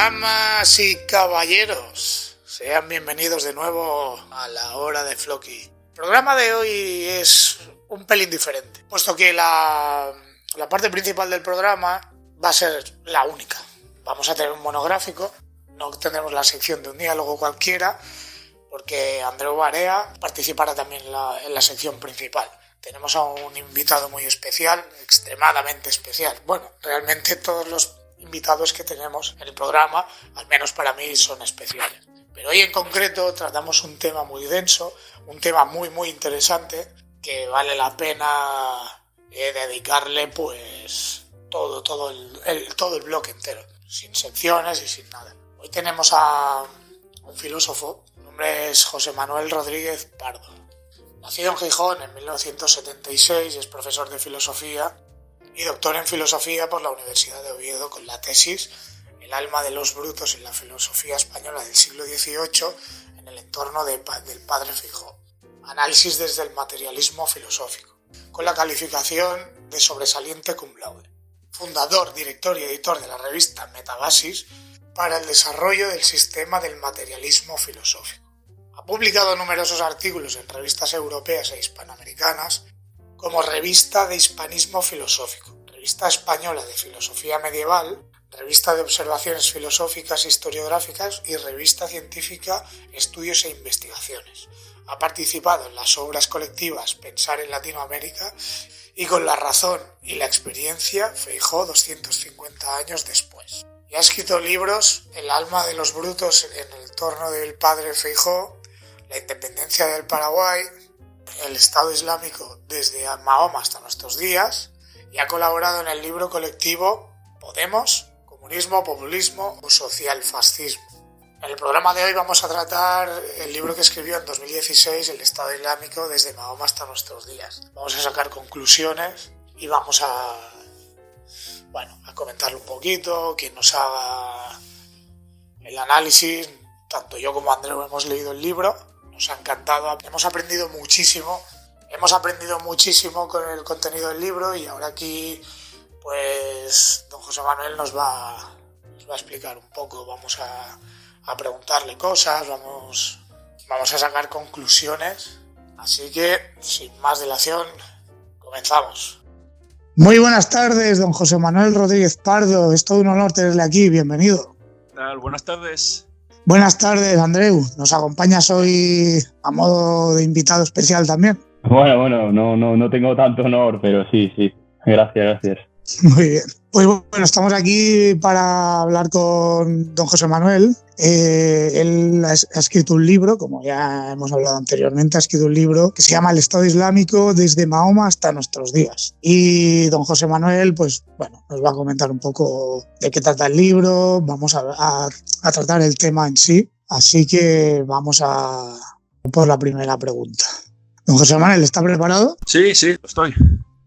Damas y caballeros, sean bienvenidos de nuevo a la hora de Floki. El programa de hoy es un pelín diferente, puesto que la parte principal del programa va a ser la única. Vamos a tener un monográfico, no tendremos la sección de un diálogo cualquiera, porque Andreu Barea participará también en la sección principal. Tenemos a un invitado muy especial, extremadamente especial. Bueno, realmente todos los invitados que tenemos en el programa, al menos para mí, son especiales. Pero hoy en concreto tratamos un tema muy denso, un tema muy muy interesante, que vale la pena dedicarle pues todo el bloque entero, sin secciones y sin nada. Hoy tenemos a un filósofo, su nombre es José Manuel Rodríguez Pardo. Nacido en Gijón en 1976, es profesor de filosofía y doctor en filosofía por la Universidad de Oviedo con la tesis El alma de los brutos en la filosofía española del siglo XVIII en el entorno del padre Feijoo. Análisis desde el materialismo filosófico, con la calificación de sobresaliente cum laude. Fundador, director y editor de la revista Metabasis para el desarrollo del sistema del materialismo filosófico. Ha publicado numerosos artículos en revistas europeas e hispanoamericanas, como Revista de Hispanismo Filosófico, Revista Española de Filosofía Medieval, Revista de Observaciones Filosóficas e Historiográficas y Revista Científica Estudios e Investigaciones. Ha participado en las obras colectivas Pensar en Latinoamérica y Con la razón y la experiencia, Feijoo 250 años después. Y ha escrito libros El alma de los brutos en el entorno del padre Feijoo, La independencia del Paraguay, El Estado Islámico desde Mahoma hasta nuestros días, y ha colaborado en el libro colectivo Podemos, Comunismo, Populismo o Social-Fascismo. En el programa de hoy vamos a tratar el libro que escribió en 2016, El Estado Islámico desde Mahoma hasta nuestros días. Vamos a sacar conclusiones y vamos a comentarlo un poquito, que nos haga el análisis. Tanto yo como Andreu hemos leído el libro. Nos ha encantado, hemos aprendido muchísimo con el contenido del libro y ahora aquí pues don José Manuel nos va a explicar un poco, vamos a preguntarle cosas, vamos a sacar conclusiones, así que sin más dilación comenzamos. Muy buenas tardes, don José Manuel Rodríguez Pardo, es todo un honor tenerle aquí, bienvenido. ¿Qué tal? Buenas tardes. Buenas tardes, Andreu. ¿Nos acompañas hoy a modo de invitado especial también? Bueno, no tengo tanto honor, pero sí. Gracias. Muy bien. Pues bueno, estamos aquí para hablar con don José Manuel. Él ha escrito un libro, como ya hemos hablado anteriormente, ha escrito un libro que se llama El Estado Islámico desde Mahoma hasta nuestros días. Y don José Manuel, pues bueno, nos va a comentar un poco de qué trata el libro, vamos a tratar el tema en sí. Así que vamos a por la primera pregunta. Don José Manuel, ¿está preparado? Sí, estoy.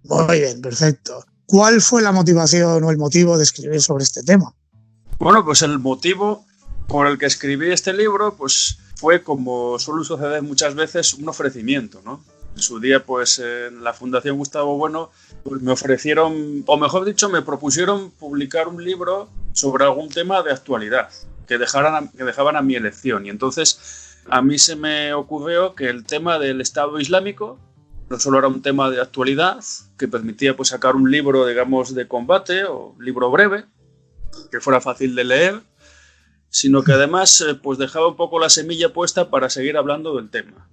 Muy bien, perfecto. ¿Cuál fue la motivación o el motivo de escribir sobre este tema? Bueno, pues el motivo por el que escribí este libro pues fue, como suele suceder muchas veces, un ofrecimiento, ¿no? En su día, pues en la Fundación Gustavo Bueno, pues me ofrecieron, o mejor dicho, me propusieron publicar un libro sobre algún tema de actualidad que dejaban a mi elección. Y entonces a mí se me ocurrió que el tema del Estado Islámico no solo era un tema de actualidad que permitía pues sacar un libro, digamos, de combate o libro breve, que fuera fácil de leer, sino que además pues dejaba un poco la semilla puesta para seguir hablando del tema.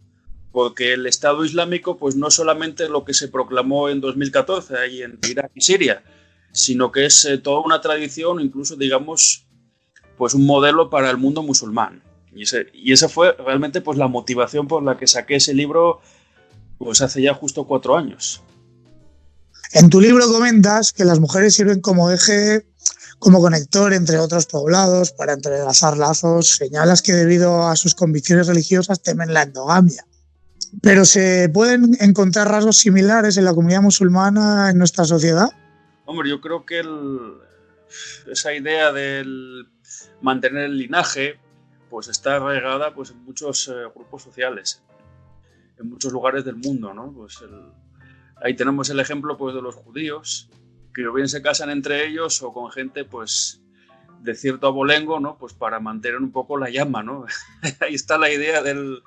Porque el Estado Islámico pues no solamente es lo que se proclamó en 2014 ahí en Irak y Siria, sino que es toda una tradición, incluso digamos pues un modelo para el mundo musulmán. Y esa fue realmente pues la motivación por la que saqué ese libro pues hace ya justo 4 años. En tu libro comentas que las mujeres sirven como eje, como conector entre otros poblados para entrelazar lazos. Señalas que debido a sus convicciones religiosas temen la endogamia. ¿Pero se pueden encontrar rasgos similares en la comunidad musulmana en nuestra sociedad? Hombre, yo creo que esa idea del mantener el linaje pues está arraigada pues en muchos grupos sociales, en muchos lugares del mundo, ¿no? Pues ahí tenemos el ejemplo pues de los judíos, que o bien se casan entre ellos o con gente pues de cierto abolengo, ¿no? Pues para mantener un poco la llama, ¿no? Ahí está la idea del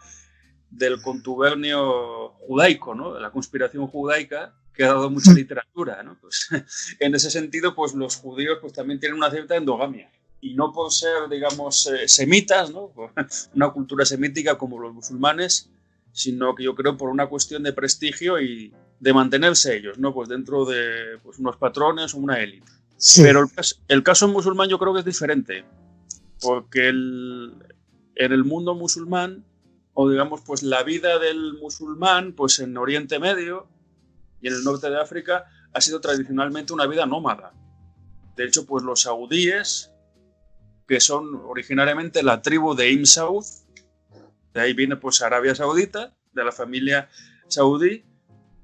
contubernio judaico, ¿no? De la conspiración judaica, que ha dado mucha literatura, ¿no? Pues, en ese sentido, pues los judíos pues, también tienen una cierta endogamia. Y no por ser, digamos, semitas, ¿no? Por una cultura semítica como los musulmanes, sino que yo creo por una cuestión de prestigio y de mantenerse ellos, ¿no? Pues dentro de pues, unos patrones o una élite. Sí. Pero el caso musulmán yo creo que es diferente, porque en el mundo musulmán, o digamos, pues la vida del musulmán, pues en Oriente Medio y en el norte de África, ha sido tradicionalmente una vida nómada. De hecho, pues los saudíes, que son originariamente la tribu de Ibn Saud, de ahí viene pues Arabia Saudita, de la familia saudí,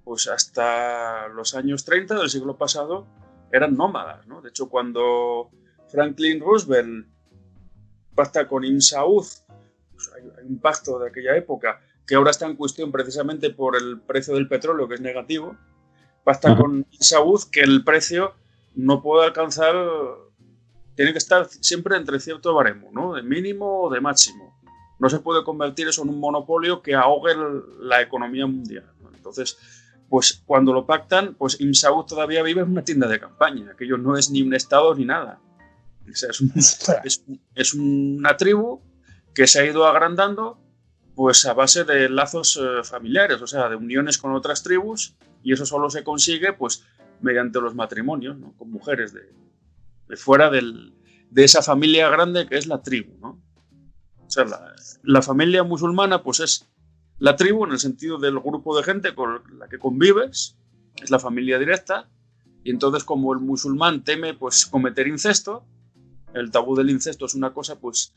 pues hasta los años 30 del siglo pasado eran nómadas, ¿no? De hecho, cuando Franklin Roosevelt pacta con Ibn Saud, pues hay un pacto de aquella época que ahora está en cuestión precisamente por el precio del petróleo, que es negativo, pacta con Ibn Saud que el precio no puede alcanzar, tiene que estar siempre entre cierto baremo, ¿no? De mínimo o de máximo. No se puede convertir eso en un monopolio que ahogue la economía mundial, ¿no? Entonces, pues cuando lo pactan, pues Ibn Saud todavía vive en una tienda de campaña, aquello no es ni un estado ni nada. O sea, es una tribu que se ha ido agrandando pues a base de lazos familiares, o sea, de uniones con otras tribus, y eso solo se consigue pues mediante los matrimonios, ¿no? Con mujeres de fuera de esa familia grande que es la tribu, ¿no? O sea, la familia musulmana pues es la tribu en el sentido del grupo de gente con la que convives, es la familia directa, y entonces como el musulmán teme pues cometer incesto, el tabú del incesto es una cosa pues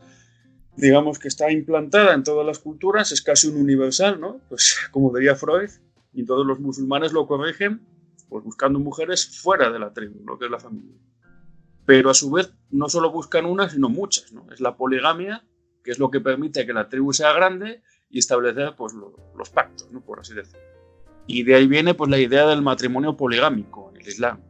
digamos que está implantada en todas las culturas, es casi un universal, ¿no? Pues como diría Freud, y todos los musulmanes lo corrigen pues buscando mujeres fuera de la tribu, lo que es la familia. Pero a su vez no solo buscan una, sino muchas, ¿no? Es la poligamia, que es lo que permite que la tribu sea grande y establecer pues los pactos, ¿no? Por así decirlo. Y de ahí viene pues la idea del matrimonio poligámico en el Islam.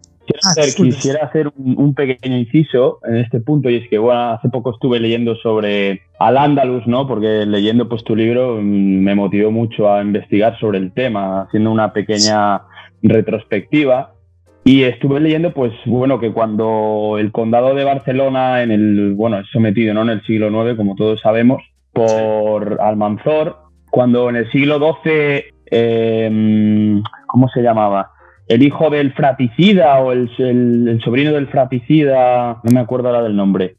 Quisiera hacer un pequeño inciso en este punto, y es que bueno, hace poco estuve leyendo sobre Al-Ándalus, ¿no? Porque leyendo pues tu libro me motivó mucho a investigar sobre el tema, haciendo una pequeña retrospectiva, y estuve leyendo pues bueno que cuando el condado de Barcelona es sometido, ¿no? En el siglo IX, como todos sabemos, por Almanzor, cuando en el siglo XII ¿cómo se llamaba? El hijo del fratricida o el sobrino del fratricida, no me acuerdo ahora del nombre,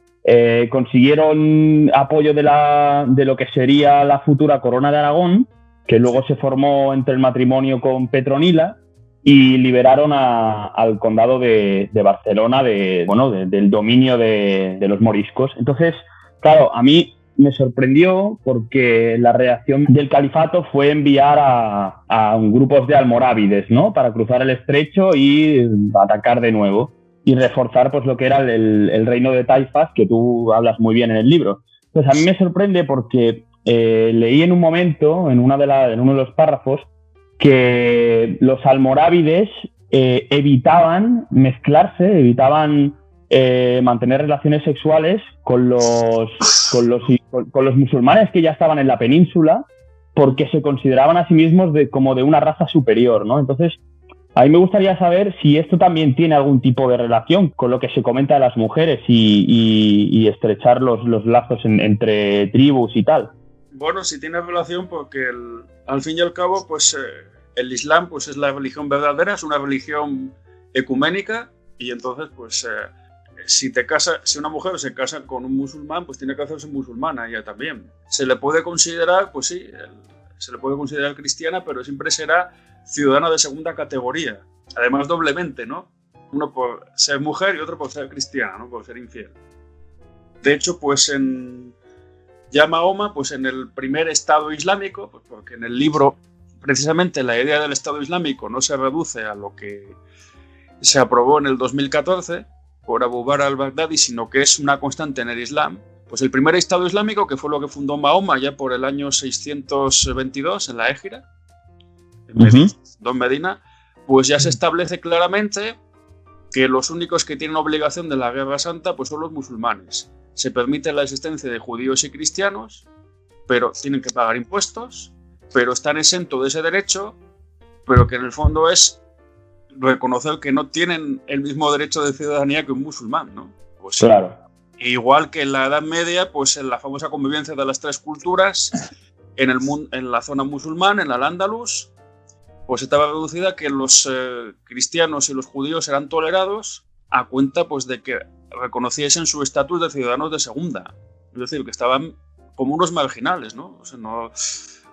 consiguieron apoyo de lo que sería la futura corona de Aragón, que luego se formó entre el matrimonio con Petronila, y liberaron al condado de Barcelona del dominio de los moriscos. Entonces, claro, a mí me sorprendió porque la reacción del califato fue enviar a grupos de almorávides, ¿no? Para cruzar el estrecho y atacar de nuevo y reforzar pues lo que era el reino de Taifas, que tú hablas muy bien en el libro. Pues a mí me sorprende porque leí en un momento, en uno de los párrafos, que los almorávides evitaban mezclarse, evitaban mantener relaciones sexuales con los musulmanes que ya estaban en la península, porque se consideraban a sí mismos como de una raza superior, ¿no? Entonces, a mí me gustaría saber si esto también tiene algún tipo de relación con lo que se comenta de las mujeres y estrechar los lazos entre tribus y tal. Bueno, sí tiene relación porque al fin y al cabo, pues el Islam pues, es la religión verdadera, es una religión ecuménica, y entonces, pues si una mujer se casa con un musulmán, pues tiene que hacerse musulmana ella también. Se le puede considerar, pues sí, se le puede considerar cristiana, pero siempre será ciudadana de segunda categoría. Además, doblemente, ¿no? Uno por ser mujer y otro por ser cristiana, ¿no? Por ser infiel. De hecho, pues ya Mahoma, pues en el primer Estado Islámico, pues porque en el libro, precisamente la idea del Estado Islámico no se reduce a lo que se aprobó en el 2014, por Abu Bakr al-Baghdadi, sino que es una constante en el Islam. Pues el primer Estado Islámico, que fue lo que fundó Mahoma ya por el año 622 en la Égira, en Medina, pues ya se establece claramente que los únicos que tienen obligación de la Guerra Santa pues son los musulmanes. Se permite la existencia de judíos y cristianos, pero tienen que pagar impuestos, pero están exentos de ese derecho, pero que en el fondo es reconocer que no tienen el mismo derecho de ciudadanía que un musulmán, ¿no? Pues, claro. Igual que en la Edad Media, pues en la famosa convivencia de las tres culturas, en la zona musulmana, en Al-Ándalus, pues estaba reducida que los cristianos y los judíos eran tolerados a cuenta pues de que reconociesen su estatus de ciudadanos de segunda. Es decir, que estaban como unos marginales, ¿no? O sea,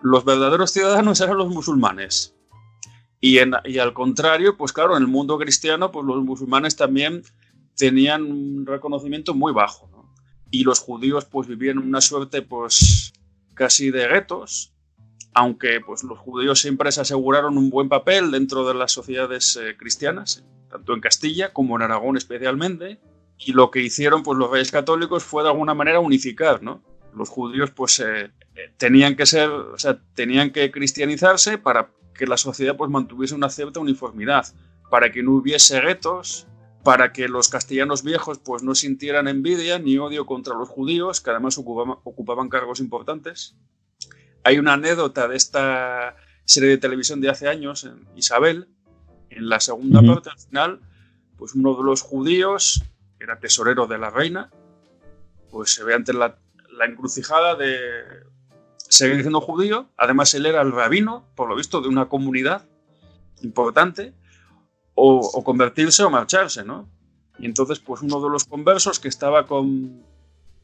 los verdaderos ciudadanos eran los musulmanes. Y al contrario, pues claro, en el mundo cristiano, pues los musulmanes también tenían un reconocimiento muy bajo, ¿no? Y los judíos pues vivían una suerte pues casi de guetos, aunque pues los judíos siempre se aseguraron un buen papel dentro de las sociedades cristianas, tanto en Castilla como en Aragón especialmente, y lo que hicieron pues los reyes católicos fue de alguna manera unificar, ¿no? Los judíos pues tenían que cristianizarse para que la sociedad pues mantuviese una cierta uniformidad, para que no hubiese guetos, para que los castellanos viejos pues no sintieran envidia ni odio contra los judíos, que además ocupaban cargos importantes. Hay una anécdota de esta serie de televisión de hace años, en Isabel, en la segunda parte, al final, pues uno de los judíos, que era tesorero de la reina, pues se ve ante la encrucijada de seguir siendo judío. Además, él era el rabino, por lo visto, de una comunidad importante, o convertirse o marcharse, ¿no? Y entonces, pues uno de los conversos que estaba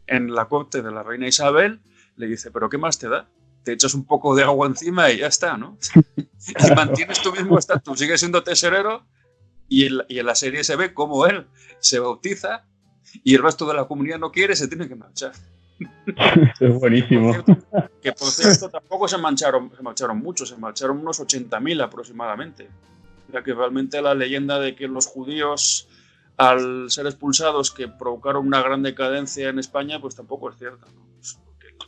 en la corte de la reina Isabel le dice, ¿pero qué más te da? Te echas un poco de agua encima y ya está, ¿no? Y mantienes tu mismo estatus, sigues siendo tesorero, y en la serie se ve cómo él se bautiza y el resto de la comunidad no quiere, se tiene que marchar. Es buenísimo. Por cierto, tampoco se marcharon mucho, se marcharon unos 80.000 aproximadamente. O sea que realmente la leyenda de que los judíos, al ser expulsados, que provocaron una gran decadencia en España, pues tampoco es cierta, ¿no?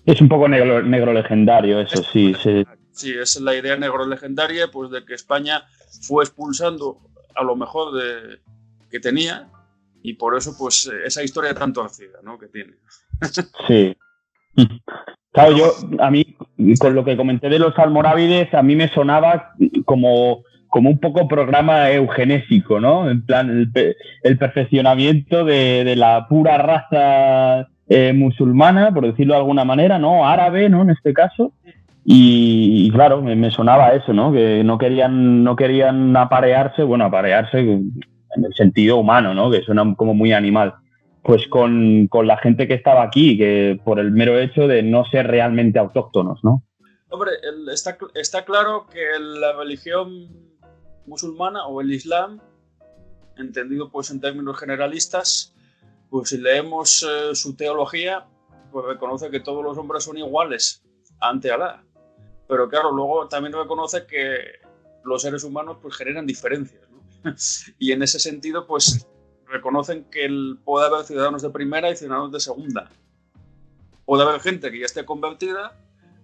Es un poco negro legendario, eso sí. Sí, es la idea negro legendaria, pues de que España fue expulsando a lo mejor que tenía, y por eso pues esa historia tan torcida, ¿no? Que tiene. Sí. Claro, a mí, con lo que comenté de los almorávides, a mí me sonaba como un poco programa eugenésico, ¿no? En plan, el perfeccionamiento de la pura raza musulmana, por decirlo de alguna manera, ¿no? Árabe, ¿no? En este caso. Y claro, me sonaba eso, ¿no? Que no querían aparearse en el sentido humano, ¿no? Que suena como muy animal. Pues con la gente que estaba aquí, que por el mero hecho de no ser realmente autóctonos, ¿no? Hombre, está claro que la religión musulmana o el Islam, entendido pues en términos generalistas, pues si leemos su teología, pues reconoce que todos los hombres son iguales ante Alá. Pero claro, luego también reconoce que los seres humanos pues generan diferencias, ¿no? Y en ese sentido, pues reconocen que puede haber ciudadanos de primera y ciudadanos de segunda. Puede haber gente que ya esté convertida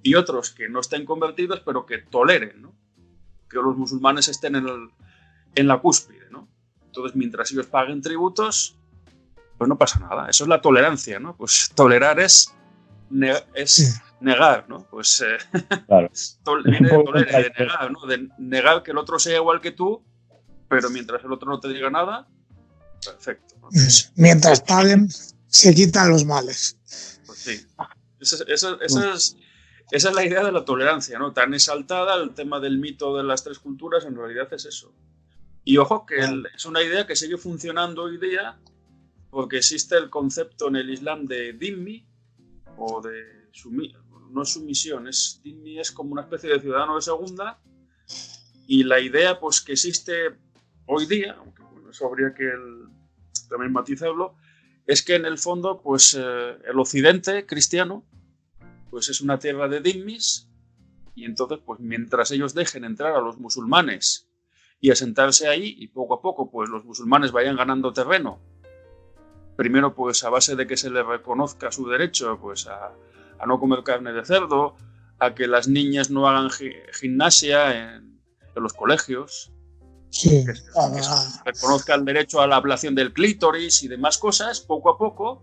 y otros que no estén convertidos, pero que toleren, ¿no? Que los musulmanes estén en la cúspide, ¿no? Entonces, mientras ellos paguen tributos, pues no pasa nada. Eso es la tolerancia, ¿no? Pues tolerar es negar, ¿no? Pues claro. Viene de negar, ¿no? De negar que el otro sea igual que tú, pero mientras el otro no te diga nada, perfecto, ¿no? Mientras paguen, se quitan los males. Pues sí. Esa es la idea de la tolerancia, ¿no? Tan exaltada, el tema del mito de las tres culturas, en realidad es eso. Y ojo que es una idea que sigue funcionando hoy día, porque existe el concepto en el Islam de dhimmi, o de no sumisión, dhimmi es como una especie de ciudadano de segunda, y la idea pues que existe hoy día, aunque bueno, eso habría que también matizarlo, es que en el fondo pues el occidente cristiano pues es una tierra de dhimmis, y entonces pues mientras ellos dejen entrar a los musulmanes y asentarse ahí, y poco a poco pues los musulmanes vayan ganando terreno, primero pues a base de que se les reconozca su derecho pues a no comer carne de cerdo, a que las niñas no hagan gimnasia en los colegios, Sí. Que se reconozca el derecho a la ablación del clítoris y demás cosas, poco a poco.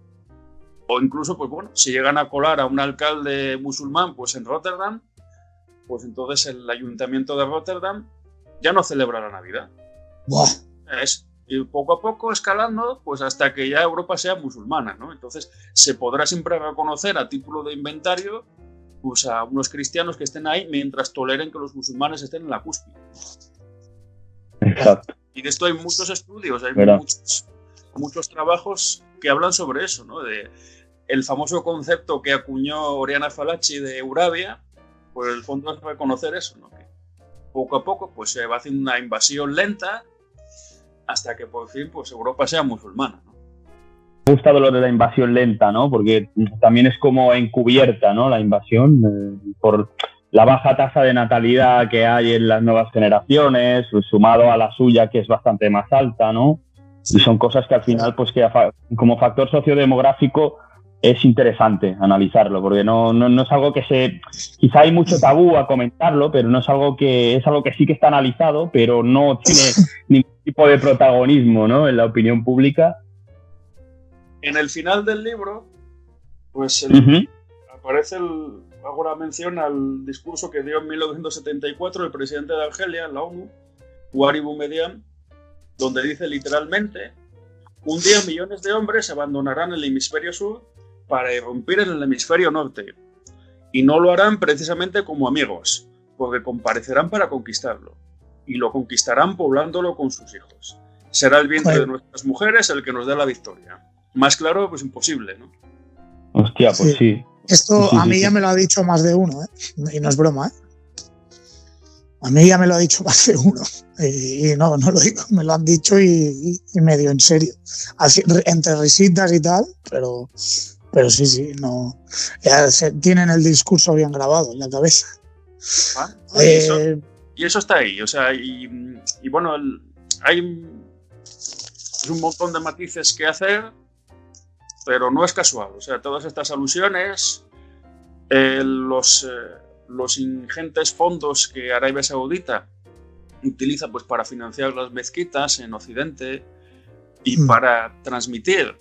O incluso, pues bueno, si llegan a colar a un alcalde musulmán pues en Rotterdam, pues entonces el ayuntamiento de Rotterdam ya no celebra la Navidad. Buah. Y poco a poco escalando, pues hasta que ya Europa sea musulmana, ¿no? Entonces se podrá siempre reconocer a título de inventario pues a unos cristianos que estén ahí mientras toleren que los musulmanes estén en la cúspide. Exacto. Y de esto hay muchos estudios, hay muchos trabajos que hablan sobre eso, ¿no? De el famoso concepto que acuñó Oriana Fallaci de Eurabia, pues el fondo es reconocer eso, ¿no? Que poco a poco pues se va haciendo una invasión lenta hasta que por fin pues Europa sea musulmana, ¿no? Me ha gustado lo de la invasión lenta, ¿no? Porque también es como encubierta, ¿no? La invasión por la baja tasa de natalidad que hay en las nuevas generaciones, sumado a la suya que es bastante más alta, ¿no? Y son cosas que al final, pues que como factor sociodemográfico es interesante analizarlo, porque no es algo que quizá hay mucho tabú a comentarlo, pero no es algo que sí que está analizado, pero no tiene ningún tipo de protagonismo, ¿no? En la opinión pública. En el final del libro, pues aparece hago la mención al discurso que dio en 1974 el presidente de Argelia, en la ONU, Ouari Boumediene, donde dice literalmente: un día millones de hombres abandonarán el hemisferio sur para irrumpir en el hemisferio norte, y no lo harán precisamente como amigos, porque comparecerán para conquistarlo, y lo conquistarán poblándolo con sus hijos. Será el vientre de nuestras mujeres el que nos dé la victoria. Más claro, pues imposible, ¿no? Hostia, pues sí. Esto a mí ya me lo ha dicho más de uno, ¿eh? Y no es broma, ¿eh? A mí ya me lo ha dicho más de uno. Y no lo digo, me lo han dicho y medio en serio. Así, entre risitas y tal, pero sí, no. Ya tienen el discurso bien grabado en la cabeza. Y eso está ahí, o sea, y bueno, hay un montón de matices que hacer, pero no es casual. O sea, todas estas alusiones, los ingentes fondos que Arabia Saudita utiliza pues para financiar las mezquitas en Occidente y para transmitir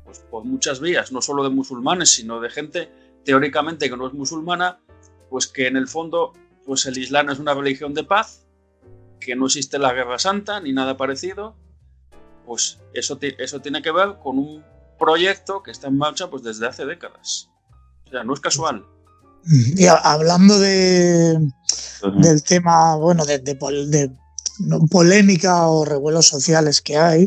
pues por muchas vías, no solo de musulmanes, sino de gente teóricamente que no es musulmana, pues que en el fondo pues el Islam es una religión de paz, que no existe la guerra santa ni nada parecido, pues eso tiene que ver con un proyecto que está en marcha pues desde hace décadas. O sea, no es casual. Y hablando del tema, bueno, de polémica o revuelos sociales que hay,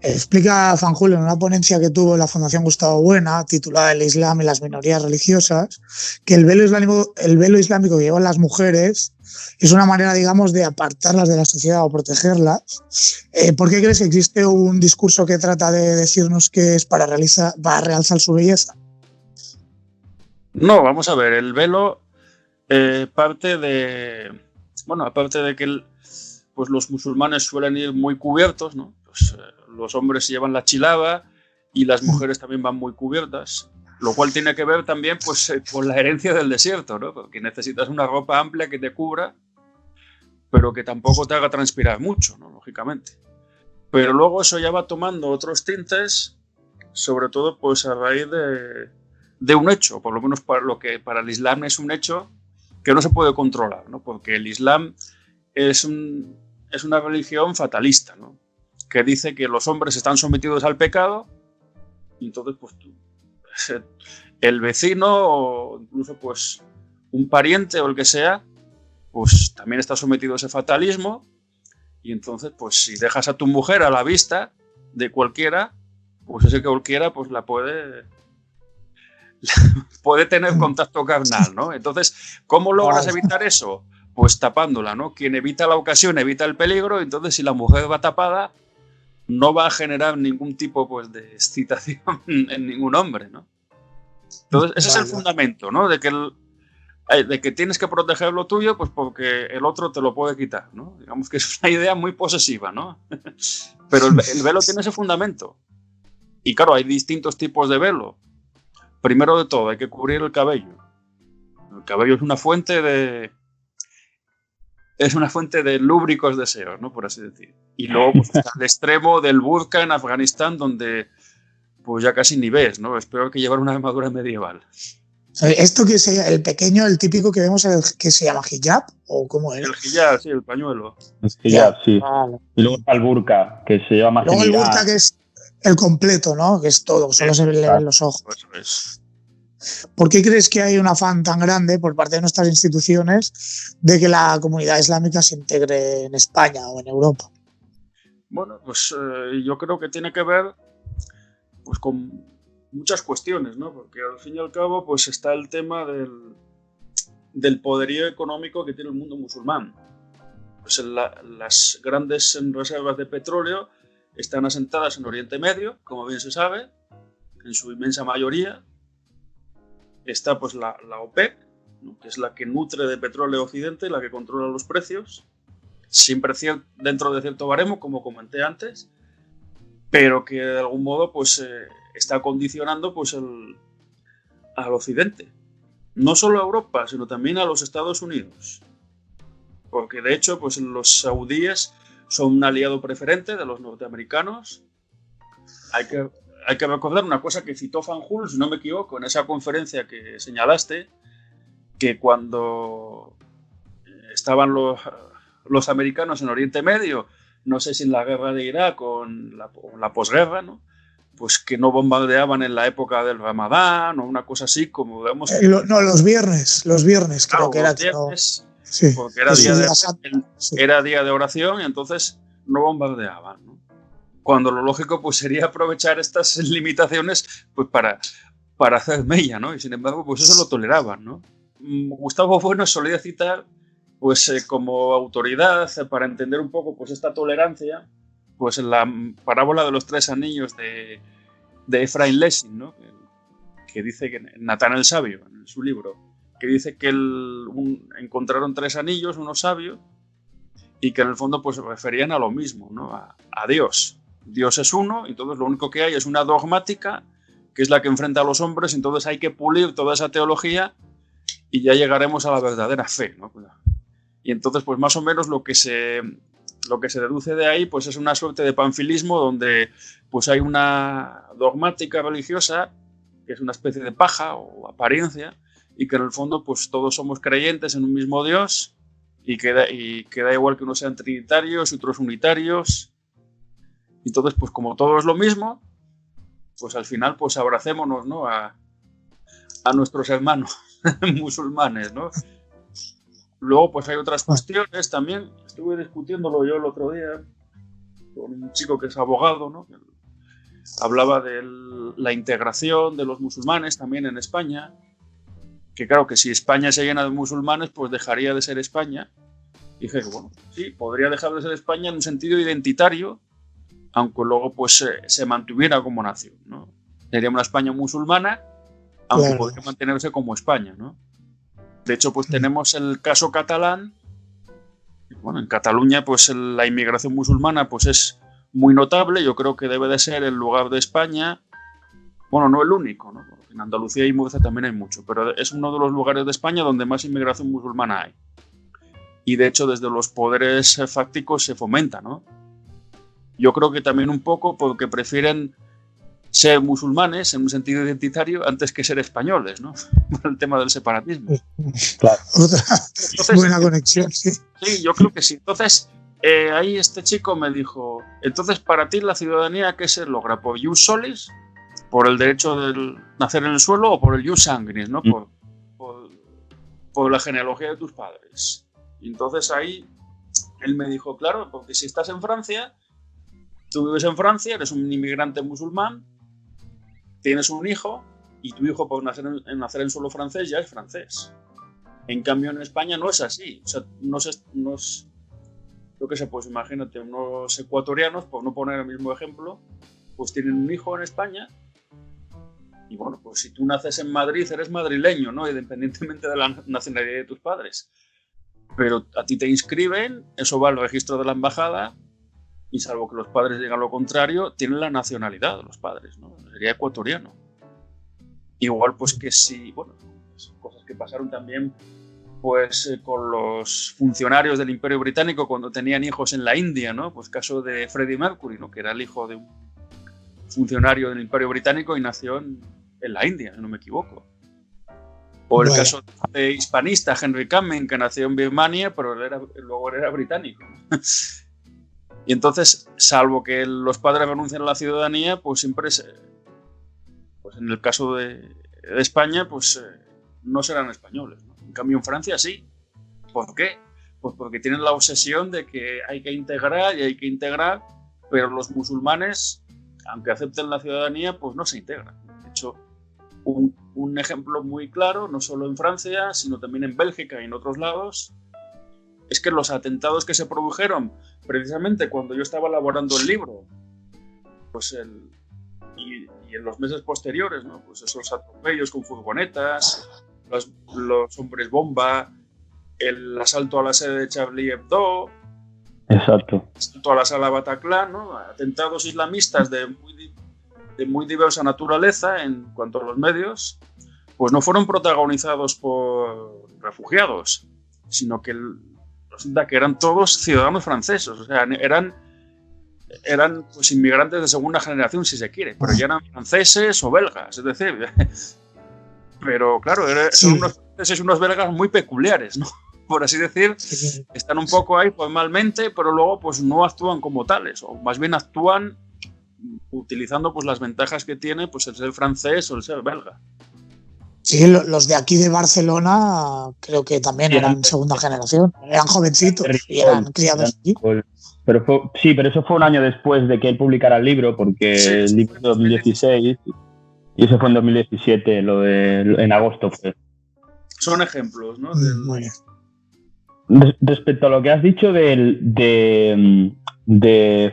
explica Fanjul en una ponencia que tuvo en la Fundación Gustavo Buena, titulada El Islam y las minorías religiosas, que el velo islámico que llevan las mujeres es una manera, digamos, de apartarlas de la sociedad o protegerlas. ¿Por qué crees que existe un discurso que trata de decirnos que es para realzar su belleza? No, vamos a ver, el velo aparte de que pues los musulmanes suelen ir muy cubiertos, ¿no? Pues, los hombres llevan la chilaba y las mujeres también van muy cubiertas, lo cual tiene que ver también pues, con la herencia del desierto, ¿no? Porque necesitas una ropa amplia que te cubra, pero que tampoco te haga transpirar mucho, ¿no? Lógicamente. Pero luego eso ya va tomando otros tintes, sobre todo pues, a raíz de un hecho, por lo menos para el Islam es un hecho que no se puede controlar, ¿no? Porque el Islam es una religión fatalista, ¿no? Que dice que los hombres están sometidos al pecado y entonces pues el vecino o incluso pues un pariente o el que sea pues también está sometido a ese fatalismo y entonces pues si dejas a tu mujer a la vista de cualquiera, pues ese cualquiera pues la puede tener contacto carnal, ¿no? Entonces, ¿cómo logras evitar eso? Pues tapándola, ¿no? Quien evita la ocasión evita el peligro, entonces si la mujer va tapada no va a generar ningún tipo pues, de excitación en ningún hombre, ¿no? Entonces ese es el fundamento, ¿no? De que tienes que proteger lo tuyo pues porque el otro te lo puede quitar, ¿no? Digamos que es una idea muy posesiva, ¿no? Pero el velo tiene ese fundamento. Y claro, hay distintos tipos de velo. Primero de todo, hay que cubrir el cabello. El cabello es una fuente de es una fuente de lúbricos deseos, ¿no? Por así decir. Y luego pues, está el extremo del vodka en Afganistán, donde pues ya casi ni ves, ¿no? Es peor que llevar una armadura medieval. ¿Esto que es el pequeño, el típico que vemos, que se llama hijab? ¿O cómo es? El hijab, sí, el pañuelo. El hijab, sí. Vale. Y luego está el burka, que se lleva más Luego en el Irán. burka, que es el completo, ¿no? Que es todo, solo se le ven los ojos. Eso es. ¿Por qué crees que hay un afán tan grande por parte de nuestras instituciones de que la comunidad islámica se integre en España o en Europa? Bueno, pues yo creo que tiene que ver pues, con muchas cuestiones, ¿no? Porque al fin y al cabo pues está el tema del poderío económico que tiene el mundo musulmán. Pues las grandes reservas de petróleo están asentadas en Oriente Medio, como bien se sabe, en su inmensa mayoría. Está pues la OPEP, ¿no? Que es la que nutre de petróleo Occidente, la que controla los precios, siempre dentro de cierto baremo, como comenté antes, pero que de algún modo pues, está condicionando pues, al Occidente. No solo a Europa, sino también a los Estados Unidos. Porque de hecho pues, los saudíes son un aliado preferente de los norteamericanos. Hay que recordar una cosa que citó Fanjul, si no me equivoco, en esa conferencia que señalaste, que cuando estaban los americanos en Oriente Medio, no sé si en la guerra de Irak o en la posguerra, ¿no? Pues que no bombardeaban en la época del Ramadán o una cosa así, como vemos. No, los viernes Claro, creo que era. Viernes, no, sí, porque era día de oración y entonces no bombardeaban, ¿no? Cuando lo lógico pues sería aprovechar estas limitaciones pues para hacer mella, ¿no? Y sin embargo pues eso lo toleraban, ¿no? Gustavo Bueno solía citar pues como autoridad para entender un poco pues esta tolerancia pues en la parábola de los 3 anillos de Ephraim Lessing, ¿no? Que dice que Natán el Sabio, en su libro, que dice que encontraron 3 anillos, uno sabio, y que en el fondo pues referían a lo mismo, ¿no? A Dios. Dios es uno, entonces lo único que hay es una dogmática, que es la que enfrenta a los hombres, entonces hay que pulir toda esa teología y ya llegaremos a la verdadera fe, ¿no? Y entonces, pues más o menos lo que se deduce de ahí, pues es una suerte de panfilismo donde pues hay una dogmática religiosa, que es una especie de paja o apariencia, y que en el fondo pues todos somos creyentes en un mismo Dios y que da igual que unos sean trinitarios y otros unitarios. Entonces, pues como todo es lo mismo, pues al final pues abracémonos, ¿no? a nuestros hermanos musulmanes, ¿no? Luego pues hay otras cuestiones también. Estuve discutiéndolo yo el otro día con un chico que es abogado, ¿no? Que hablaba de la integración de los musulmanes también en España, que claro que si España se llena de musulmanes pues dejaría de ser España. Y dije, bueno, sí, podría dejar de ser España en un sentido identitario, aunque luego pues se mantuviera como nación, ¿no? Sería una España musulmana, aunque claro, podría mantenerse como España, ¿no? De hecho, pues tenemos el caso catalán. Bueno, en Cataluña pues la inmigración musulmana pues es muy notable. Yo creo que debe de ser el lugar de España, bueno, no el único, ¿no? Porque en Andalucía y Murcia también hay mucho, pero es uno de los lugares de España donde más inmigración musulmana hay. Y de hecho desde los poderes fácticos se fomenta, ¿no? Yo creo que también un poco porque prefieren ser musulmanes en un sentido identitario antes que ser españoles, ¿no? Por el tema del separatismo. Claro. Entonces, buena conexión, sí. Sí, yo creo que sí. Entonces, ahí este chico me dijo, entonces para ti la ciudadanía, ¿qué se logra? ¿Por ius solis? ¿Por el derecho de nacer en el suelo? ¿O por el ius sanguinis, ¿no? Por la genealogía de tus padres. Y entonces ahí él me dijo, claro, porque si estás en Francia, tú vives en Francia, eres un inmigrante musulmán, tienes un hijo y tu hijo por nacer en suelo francés ya es francés. En cambio en España no es así. O sea, no es yo qué sé, pues imagínate, unos ecuatorianos, por no poner el mismo ejemplo, pues tienen un hijo en España y bueno, pues si tú naces en Madrid eres madrileño, ¿no? Independientemente de la nacionalidad de tus padres. Pero a ti te inscriben, eso va al registro de la embajada y salvo que los padres digan lo contrario, tienen la nacionalidad de los padres, ¿no? Sería ecuatoriano. Igual pues que si, bueno, son cosas que pasaron también pues con los funcionarios del Imperio Británico cuando tenían hijos en la India, ¿no? Pues caso de Freddie Mercury, ¿no? Que era el hijo de un funcionario del Imperio Británico y nació en la India, si no me equivoco. O el caso de hispanista Henry Kamen, que nació en Birmania, pero luego era británico, ¿no? Y entonces, salvo que los padres renuncien a la ciudadanía, pues siempre pues en el caso de España, pues no serán españoles, ¿no? En cambio, en Francia sí. ¿Por qué? Pues porque tienen la obsesión de que hay que integrar, pero los musulmanes, aunque acepten la ciudadanía, pues no se integran. De hecho, un ejemplo muy claro, no solo en Francia, sino también en Bélgica y en otros lados, es que los atentados que se produjeron precisamente cuando yo estaba elaborando el libro, pues y en los meses posteriores, ¿no? Pues esos atropellos con furgonetas, los hombres bomba, el asalto a la sede de Charlie Hebdo, exacto, el asalto a la sala Bataclan, ¿no? Atentados islamistas de muy diversa naturaleza en cuanto a los medios, pues no fueron protagonizados por refugiados, sino que resulta que eran todos ciudadanos franceses, o sea, eran pues inmigrantes de segunda generación, si se quiere, pero ya eran franceses o belgas, es decir, pero claro, son unos franceses y unos belgas muy peculiares, ¿no? Por así decir, están un poco ahí formalmente, pero luego pues no actúan como tales, o más bien actúan utilizando pues las ventajas que tiene pues el ser francés o el ser belga. Sí, los de aquí de Barcelona creo que también eran segunda generación, eran jovencitos y eran criados aquí. Pero eso fue un año después de que él publicara el libro, porque el libro es de 2016 y eso fue en 2017, en agosto fue. Son ejemplos, ¿no? Muy bien. Respecto a lo que has dicho de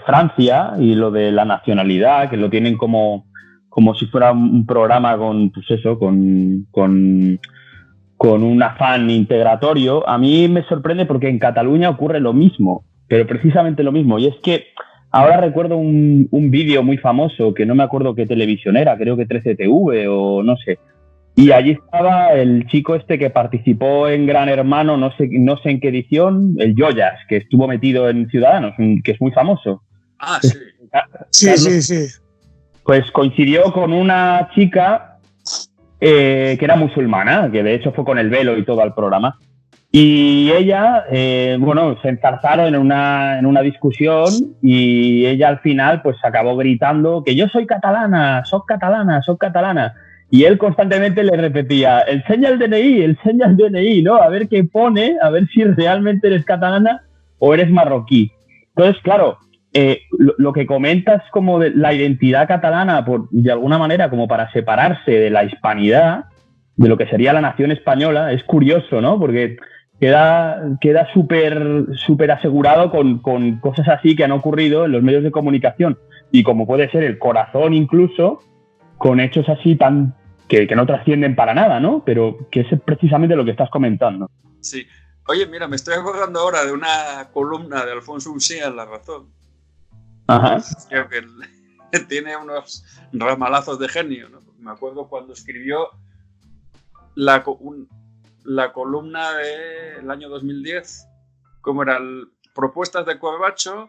Francia y lo de la nacionalidad, que lo tienen como si fuera un programa con un afán integratorio, a mí me sorprende porque en Cataluña ocurre lo mismo, pero precisamente lo mismo. Y es que ahora recuerdo un vídeo muy famoso, que no me acuerdo qué televisión era, creo que 13TV o no sé. Y allí estaba el chico este que participó en Gran Hermano, no sé en qué edición, el Joyas, que estuvo metido en Ciudadanos, que es muy famoso. Ah, sí. Sí. Pues coincidió con una chica que era musulmana, que de hecho fue con el velo y todo al programa. Y ella, se enzarzaron en una discusión y ella al final pues acabó gritando que yo soy catalana, soc catalana. Y él constantemente le repetía, enseña el DNI, ¿no? A ver qué pone, a ver si realmente eres catalana o eres marroquí. Entonces, claro, lo que comentas como de la identidad catalana, de alguna manera como para separarse de la hispanidad, de lo que sería la nación española, es curioso, ¿no? Porque queda súper asegurado con cosas así que han ocurrido en los medios de comunicación y como puede ser el Corazón incluso, con hechos así que no trascienden para nada, ¿no? Pero que es precisamente lo que estás comentando. Sí. Oye, mira, me estoy acordando ahora de una columna de Alfonso Uxía en La Razón. Ajá. Creo que tiene unos ramalazos de genio, ¿no? Me acuerdo cuando escribió la columna del año 2010, como eran propuestas de Corbacho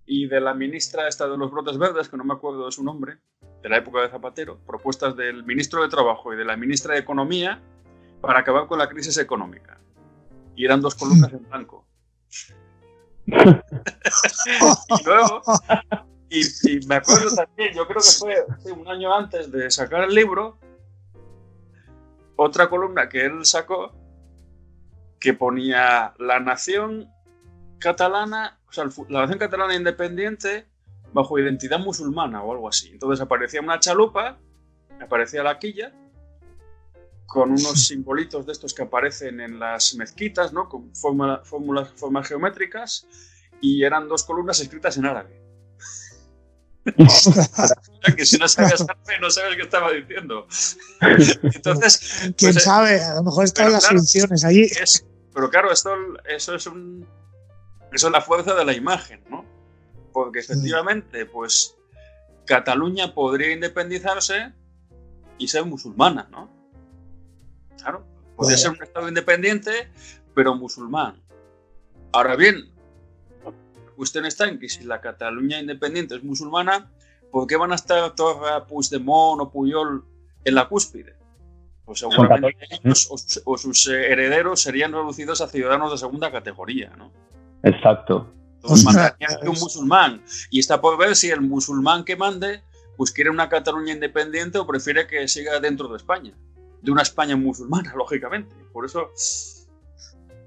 y de la ministra esta de los brotes verdes, que no me acuerdo de su nombre, de la época de Zapatero, propuestas del ministro de Trabajo y de la ministra de Economía para acabar con la crisis económica. Y eran 2 columnas en blanco. Y luego, y me acuerdo también, yo creo que fue un año antes de sacar el libro, otra columna que él sacó que ponía la nación catalana, o sea, la nación catalana independiente bajo identidad musulmana o algo así. Entonces aparecía una chalupa, aparecía la quilla, con unos simbolitos de estos que aparecen en las mezquitas, ¿no? Con formas geométricas, y eran 2 columnas escritas en árabe. Que si no sabes árabe, no sabes qué estaba diciendo. Entonces, ¿quién sabe? A lo mejor están las soluciones allí. Pero claro, eso es la fuerza de la imagen, ¿no? Porque efectivamente, pues Cataluña podría independizarse y ser musulmana, ¿no? Claro, Podría ser un estado independiente, pero musulmán. Ahora bien, la cuestión está en que si la Cataluña independiente es musulmana, ¿por qué van a estar Torra, Puigdemont o Pujol en la cúspide? Pues seguramente ellos o sus herederos serían reducidos a ciudadanos de segunda categoría, ¿no? Exacto. Entonces mandarían que un musulmán. Y está por ver si el musulmán que mande pues quiere una Cataluña independiente o prefiere que siga dentro de España. De una España musulmana, lógicamente. Por eso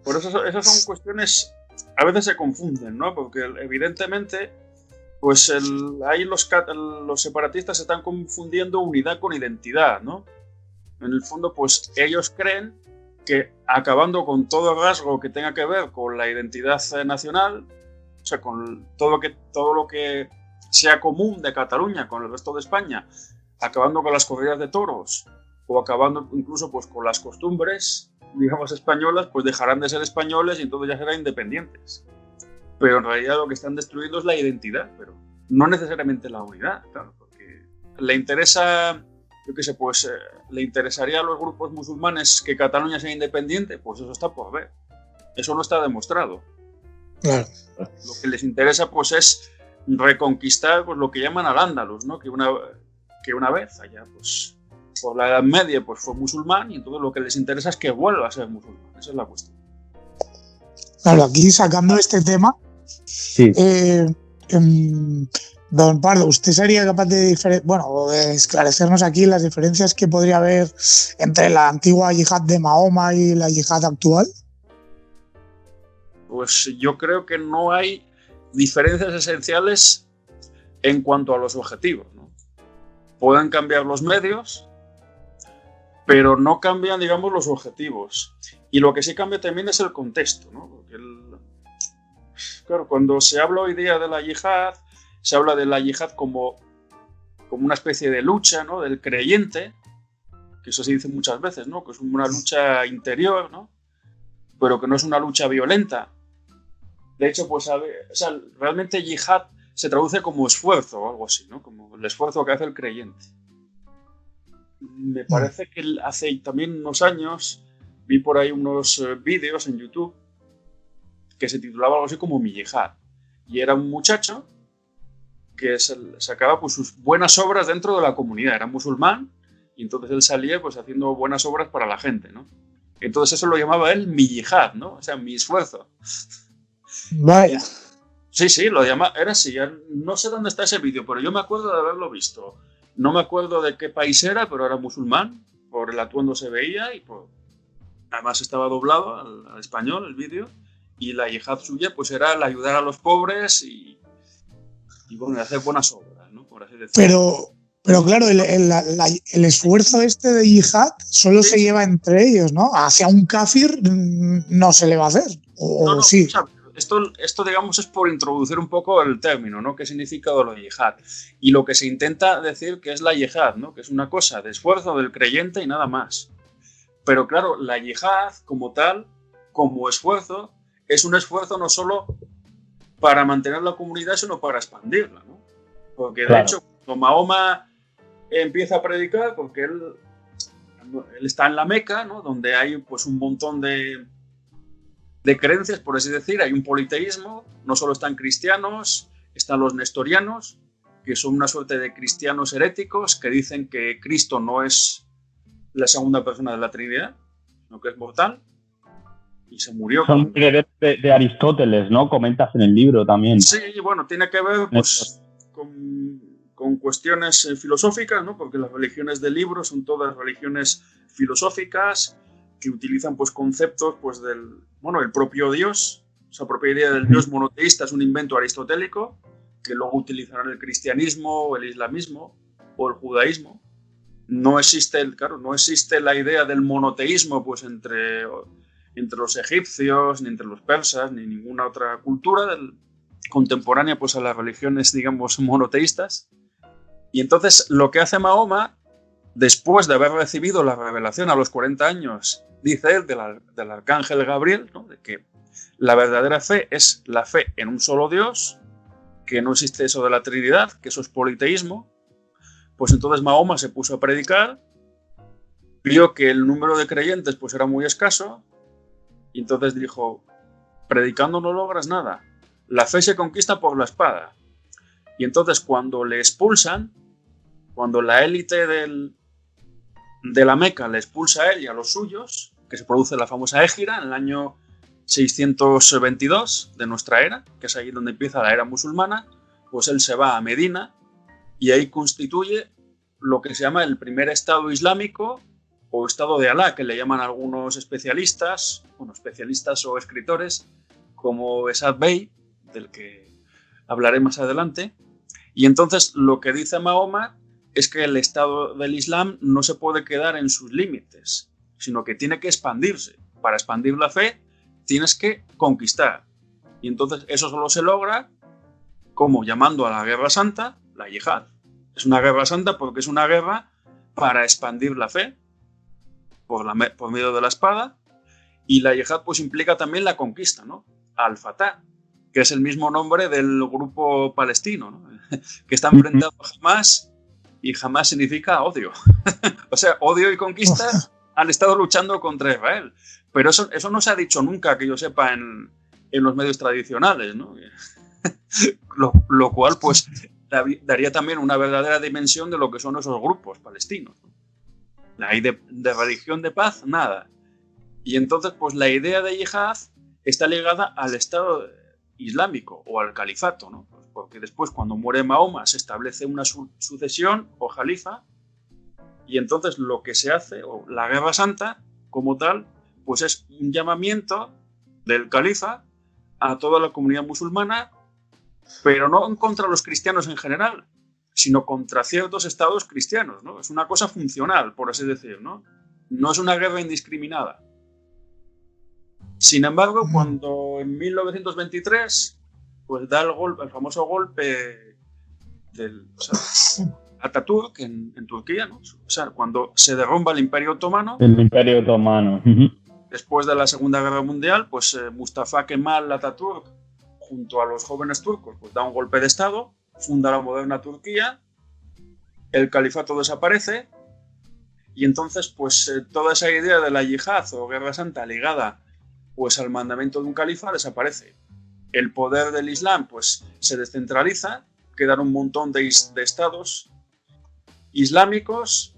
esas son cuestiones, a veces se confunden, ¿no? Porque evidentemente, pues ahí los separatistas se están confundiendo unidad con identidad, ¿no? En el fondo, pues ellos creen que acabando con todo rasgo que tenga que ver con la identidad nacional, o sea, con todo lo que sea común de Cataluña con el resto de España, acabando con las corridas de toros o acabando incluso pues con las costumbres, digamos, españolas, pues dejarán de ser españoles y entonces ya serán independientes. Pero en realidad lo que están destruyendo es la identidad, pero no necesariamente la unidad, claro, porque le interesa, yo qué sé, pues le interesaría a los grupos musulmanes que Cataluña sea independiente, pues eso está por ver. Eso no está demostrado. Claro. Lo que les interesa pues es reconquistar pues lo que llaman al-Ándalus, ¿no? Que una vez allá pues por la Edad Media pues fue musulmán y entonces lo que les interesa es que vuelva a ser musulmán. Esa es la cuestión. Claro, aquí sacando este tema, Sí. Don Pardo, ¿usted sería capaz de esclarecernos aquí las diferencias que podría haber entre la antigua yihad de Mahoma y la yihad actual? Pues yo creo que no hay diferencias esenciales en cuanto a los objetivos, ¿no? Pueden cambiar los medios, pero no cambian, digamos, los objetivos. Y lo que sí cambia también es el contexto, ¿no? Porque claro, cuando se habla hoy día de la yihad, se habla de la yihad como una especie de lucha, ¿no? Del creyente, que eso se dice muchas veces, ¿no? Que es una lucha interior, ¿no? Pero que no es una lucha violenta. De hecho, pues, realmente yihad se traduce como esfuerzo o algo así, ¿no? Como el esfuerzo que hace el creyente. Me parece que hace también unos años vi por ahí unos vídeos en YouTube que se titulaba algo así como Mi Yihad. Y era un muchacho que sacaba pues sus buenas obras dentro de la comunidad. Era musulmán y entonces él salía pues haciendo buenas obras para la gente, ¿no? Entonces eso lo llamaba él Mi Yihad, ¿no? O sea, mi esfuerzo. Vaya. Sí, lo llamaba, era así. No sé dónde está ese vídeo, pero yo me acuerdo de haberlo visto. No me acuerdo de qué país era, pero era musulmán. Por el atuendo se veía y además estaba doblado al español el vídeo. Y la yihad suya pues era el ayudar a los pobres y bueno, hacer buenas obras, ¿no? Por así decirlo. Pero claro, el esfuerzo de yihad solo se lleva entre ellos, ¿no? Hacia un kafir no se le va a hacer. No, sí. O sea, esto, digamos, es por introducir un poco el término, ¿no? ¿Qué significa lo de yihad? Y lo que se intenta decir que es la yihad, ¿no? Que es una cosa de esfuerzo del creyente y nada más. Pero claro, la yihad como tal, como esfuerzo, es un esfuerzo no solo para mantener la comunidad, sino para expandirla, ¿no? Porque de hecho, cuando Mahoma empieza a predicar, porque él está en la Meca, ¿no? Donde hay pues un montón de creencias, por así decir, hay un politeísmo, no solo están cristianos, están los nestorianos, que son una suerte de cristianos heréticos que dicen que Cristo no es la segunda persona de la Trinidad, sino que es mortal. Y se murió. Son de Aristóteles, ¿no? Comentas en el libro también. Sí, bueno, tiene que ver pues, con cuestiones filosóficas, ¿no? Porque las religiones del libro son todas religiones filosóficas que utilizan pues, conceptos pues, el propio Dios. Esa propia idea del Dios monoteísta es un invento aristotélico que luego utilizarán el cristianismo, o el islamismo o el judaísmo. No existe la idea del monoteísmo pues, entre los egipcios, ni entre los persas, ni ninguna otra cultura contemporánea pues, a las religiones, digamos, monoteístas. Y entonces lo que hace Mahoma, después de haber recibido la revelación a los 40 años, dice él, del arcángel Gabriel, ¿no? De que la verdadera fe es la fe en un solo Dios, que no existe eso de la Trinidad, que eso es politeísmo. Pues entonces Mahoma se puso a predicar vio que el número de creyentes pues era muy escaso y entonces dijo: predicando no logras nada, la fe se conquista por la espada. Y entonces cuando le expulsan, cuando la élite de la Meca le expulsa a él y a los suyos, que se produce la famosa Égira en el año 622 de nuestra era, que es ahí donde empieza la era musulmana, pues él se va a Medina y ahí constituye lo que se llama el primer Estado islámico o Estado de Alá, que le llaman algunos especialistas, bueno, especialistas o escritores, como Esad Bey, del que hablaré más adelante. Y entonces lo que dice Mahoma es que el Estado del Islam no se puede quedar en sus límites, sino que tiene que expandirse. Para expandir la fe tienes que conquistar. Y entonces eso solo se logra como llamando a la guerra santa, la yihad. Es una guerra santa porque es una guerra para expandir la fe por medio de la espada. Y la yihad pues implica también la conquista, ¿no? Al-Fatah, que es el mismo nombre del grupo palestino, ¿no? Que está enfrentado a Hamas, y Hamas significa odio. O sea, odio y conquista han estado luchando contra Israel. Pero eso no se ha dicho nunca, que yo sepa, en los medios tradicionales, ¿no? Lo cual pues daría también una verdadera dimensión de lo que son esos grupos palestinos, ¿no? Hay de religión de paz, nada. Y entonces pues la idea de yihad está ligada al Estado islámico o al califato, ¿no? Porque después, cuando muere Mahoma, se establece una sucesión o jalifa, y entonces lo que se hace, o la guerra santa como tal, pues es un llamamiento del califa a toda la comunidad musulmana, pero no contra los cristianos en general, sino contra ciertos estados cristianos, ¿no? Es una cosa funcional, por así decir, ¿no? No es una guerra indiscriminada. Sin embargo, cuando en 1923 pues da el famoso golpe del Atatürk en Turquía, ¿no? O sea, cuando se derrumba el Imperio Otomano. El Imperio Otomano. Después de la Segunda Guerra Mundial, pues Mustafa Kemal Atatürk, junto a los jóvenes turcos, pues da un golpe de Estado, funda la moderna Turquía, el califato desaparece, y entonces pues toda esa idea de la yihad o guerra santa ligada pues al mandamiento de un califa desaparece. El poder del Islam pues se descentraliza, quedan un montón de estados islámicos,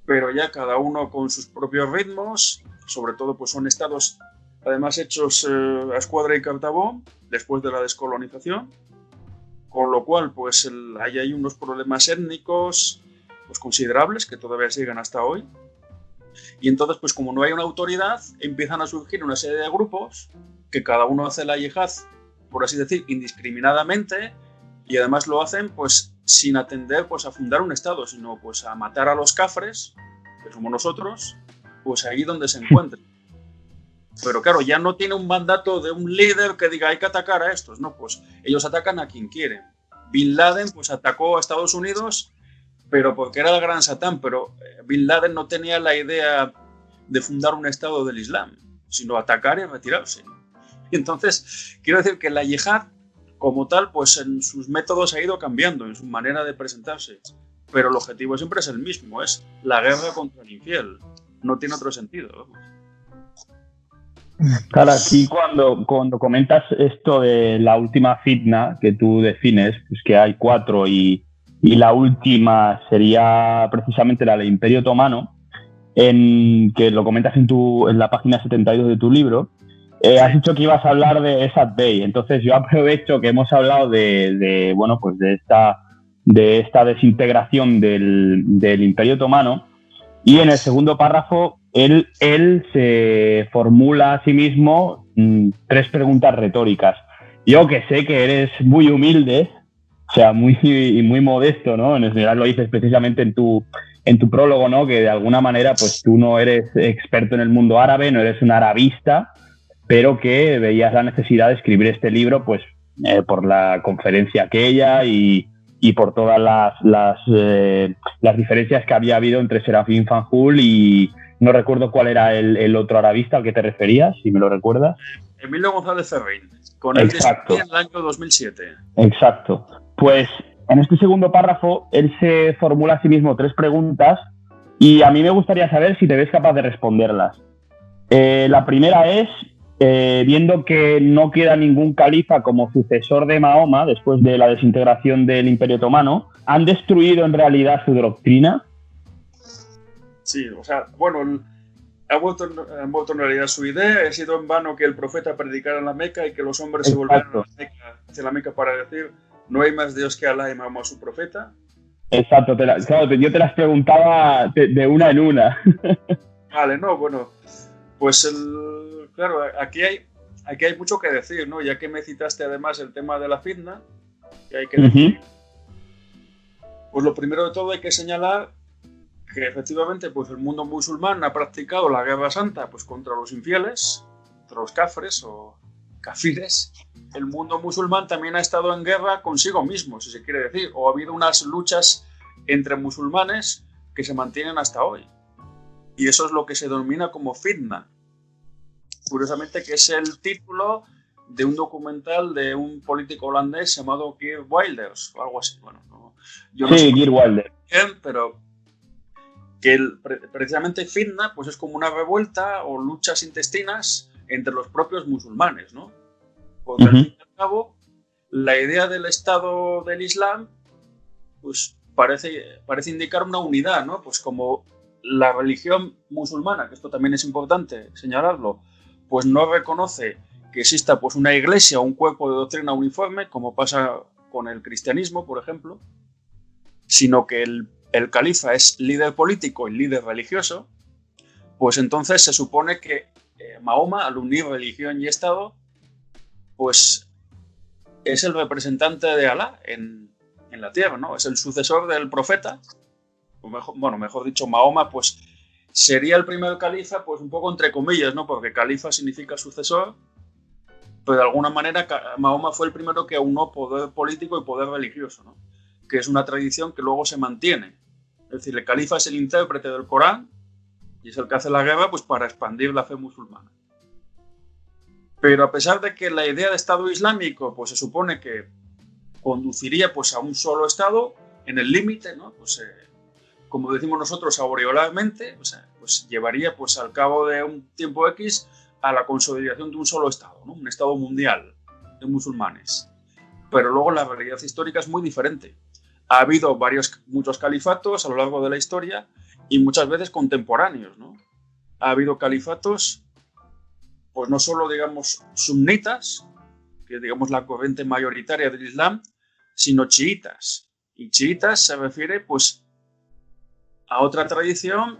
pero ya cada uno con sus propios ritmos. Sobre todo pues son estados además hechos a escuadra y cartabón después de la descolonización, con lo cual pues ahí hay unos problemas étnicos pues considerables que todavía siguen hasta hoy. Y entonces pues como no hay una autoridad, empiezan a surgir una serie de grupos que cada uno hace la yihad, por así decir, indiscriminadamente, y además lo hacen pues sin atender pues a fundar un estado, sino pues a matar a los cafres, que somos nosotros, pues ahí donde se encuentren. Pero claro, ya no tiene un mandato de un líder que diga hay que atacar a estos, no, pues ellos atacan a quien quieren. Bin Laden pues atacó a Estados Unidos, pero porque era el gran Satán, pero Bin Laden no tenía la idea de fundar un estado del Islam, sino atacar y retirarse. Y entonces, quiero decir que la yihad, como tal, pues en sus métodos ha ido cambiando, en su manera de presentarse, pero el objetivo siempre es el mismo, es la guerra contra el infiel, no tiene otro sentido. Claro, aquí cuando comentas esto de la última fitna que tú defines, pues que hay 4 y la última sería precisamente la del Imperio Otomano, que lo comentas en la página 72 de tu libro. Has dicho que ibas a hablar de Esad Bey, entonces yo aprovecho que hemos hablado de esta desintegración del Imperio Otomano, y en el segundo párrafo él se formula a sí mismo 3 preguntas retóricas. Yo que sé que eres muy humilde, o sea, muy modesto, ¿no? En general lo dices precisamente en tu prólogo, ¿no? Que de alguna manera pues tú no eres experto en el mundo árabe, no eres un arabista, pero que veías la necesidad de escribir este libro pues por la conferencia aquella y por todas las diferencias que había habido entre Serafín Fanjul y no recuerdo cuál era el otro arabista al que te referías, si me lo recuerdas. Emilio González Ferrein, con él discutí en el año 2007. Exacto. Pues en este segundo párrafo él se formula a sí mismo 3 preguntas Y a mí me gustaría saber si te ves capaz de responderlas. La primera es, viendo que no queda ningún califa como sucesor de Mahoma después de la desintegración del Imperio Otomano, ¿han destruido en realidad su doctrina? Sí, o sea, bueno, han vuelto en realidad su idea. Ha sido en vano que el profeta predicara en la Meca y que los hombres se volvieran hacia la Meca para decir: no hay más Dios que Alá y Mahoma su profeta. Exacto, claro, yo te las preguntaba de una en una. Vale, no, bueno, pues claro, aquí hay mucho que decir, ¿no? Ya que me citaste además el tema de la fitna, que hay que decir, pues lo primero de todo hay que señalar que efectivamente pues el mundo musulmán ha practicado la guerra santa pues contra los infieles, contra los kafres o kafires. El mundo musulmán también ha estado en guerra consigo mismo, si se quiere decir, o ha habido unas luchas entre musulmanes que se mantienen hasta hoy. Y eso es lo que se denomina como fitna. Curiosamente, que es el título de un documental de un político holandés llamado Geert Wilders o algo así. Bueno, yo no sé Geert Wilders. Bien, pero que precisamente fitna pues es como una revuelta o luchas intestinas entre los propios musulmanes, ¿no? Porque al fin y al cabo, la idea del Estado del Islam pues parece indicar una unidad, ¿no? Pues como la religión musulmana, que esto también es importante señalarlo, pues no reconoce que exista pues una iglesia o un cuerpo de doctrina uniforme, como pasa con el cristianismo, por ejemplo, sino que el califa es líder político y líder religioso, pues entonces se supone que Mahoma, al unir religión y Estado, pues es el representante de Alá en la tierra, ¿no? Es el sucesor del profeta. Mejor dicho, Mahoma pues sería el primer califa, pues un poco entre comillas, ¿no? Porque califa significa sucesor, pero de alguna manera Mahoma fue el primero que aunó poder político y poder religioso, ¿no? Que es una tradición que luego se mantiene. Es decir, el califa es el intérprete del Corán y es el que hace la guerra pues para expandir la fe musulmana. Pero a pesar de que la idea de Estado Islámico pues se supone que conduciría pues a un solo Estado, en el límite, ¿no? Pues como decimos nosotros, aureolarmente, pues llevaría pues al cabo de un tiempo X a la consolidación de un solo Estado, ¿no? Un Estado mundial de musulmanes. Pero luego la realidad histórica es muy diferente. Ha habido muchos califatos a lo largo de la historia y muchas veces contemporáneos, ¿no? Ha habido califatos, pues no solo, digamos, sunitas, que digamos la corriente mayoritaria del Islam, sino chiitas. Y chiitas se refiere, pues, a otra tradición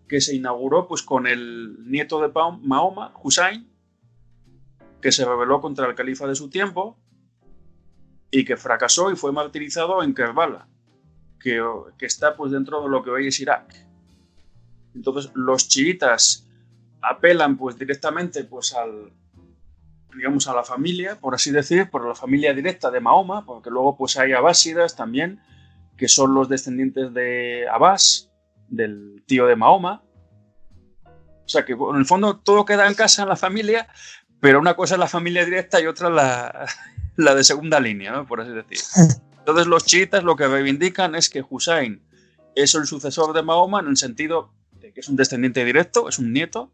que se inauguró, pues, con el nieto de Mahoma, Hussein, que se rebeló contra el califa de su tiempo y que fracasó y fue martirizado en Kerbala, que está pues dentro de lo que hoy es Irak. Entonces los chiitas apelan pues directamente pues a la familia, por así decir, por la familia directa de Mahoma, porque luego pues hay abásidas también, que son los descendientes de Abbas, del tío de Mahoma. O sea que en el fondo todo queda en casa, en la familia, pero una cosa es la familia directa y otra la de segunda línea, ¿no? Por así decir. Entonces los chiitas lo que reivindican es que Hussein es el sucesor de Mahoma en el sentido de que es un descendiente directo, es un nieto,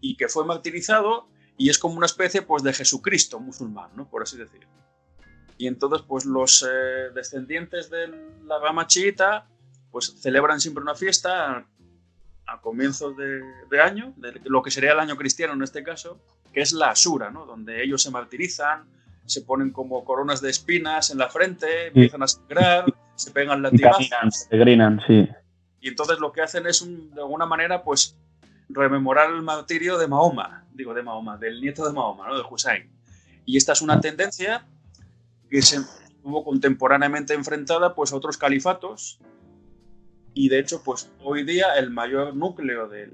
y que fue martirizado y es como una especie pues, de Jesucristo musulmán, ¿no? Por así decir. Y entonces pues los descendientes de la rama chiita pues celebran siempre una fiesta a comienzos de año, de lo que sería el año cristiano en este caso, que es la Asura, ¿no? Donde ellos se martirizan, se ponen como coronas de espinas en la frente, empiezan a sangrar, se pegan latigazos. Se grinan, sí. Y entonces lo que hacen es, de alguna manera, pues rememorar el martirio de Mahoma, del nieto de Mahoma, ¿no? De Hussein. Y esta es una tendencia que se estuvo contemporáneamente enfrentada pues, a otros califatos. Y de hecho, pues hoy día el mayor núcleo de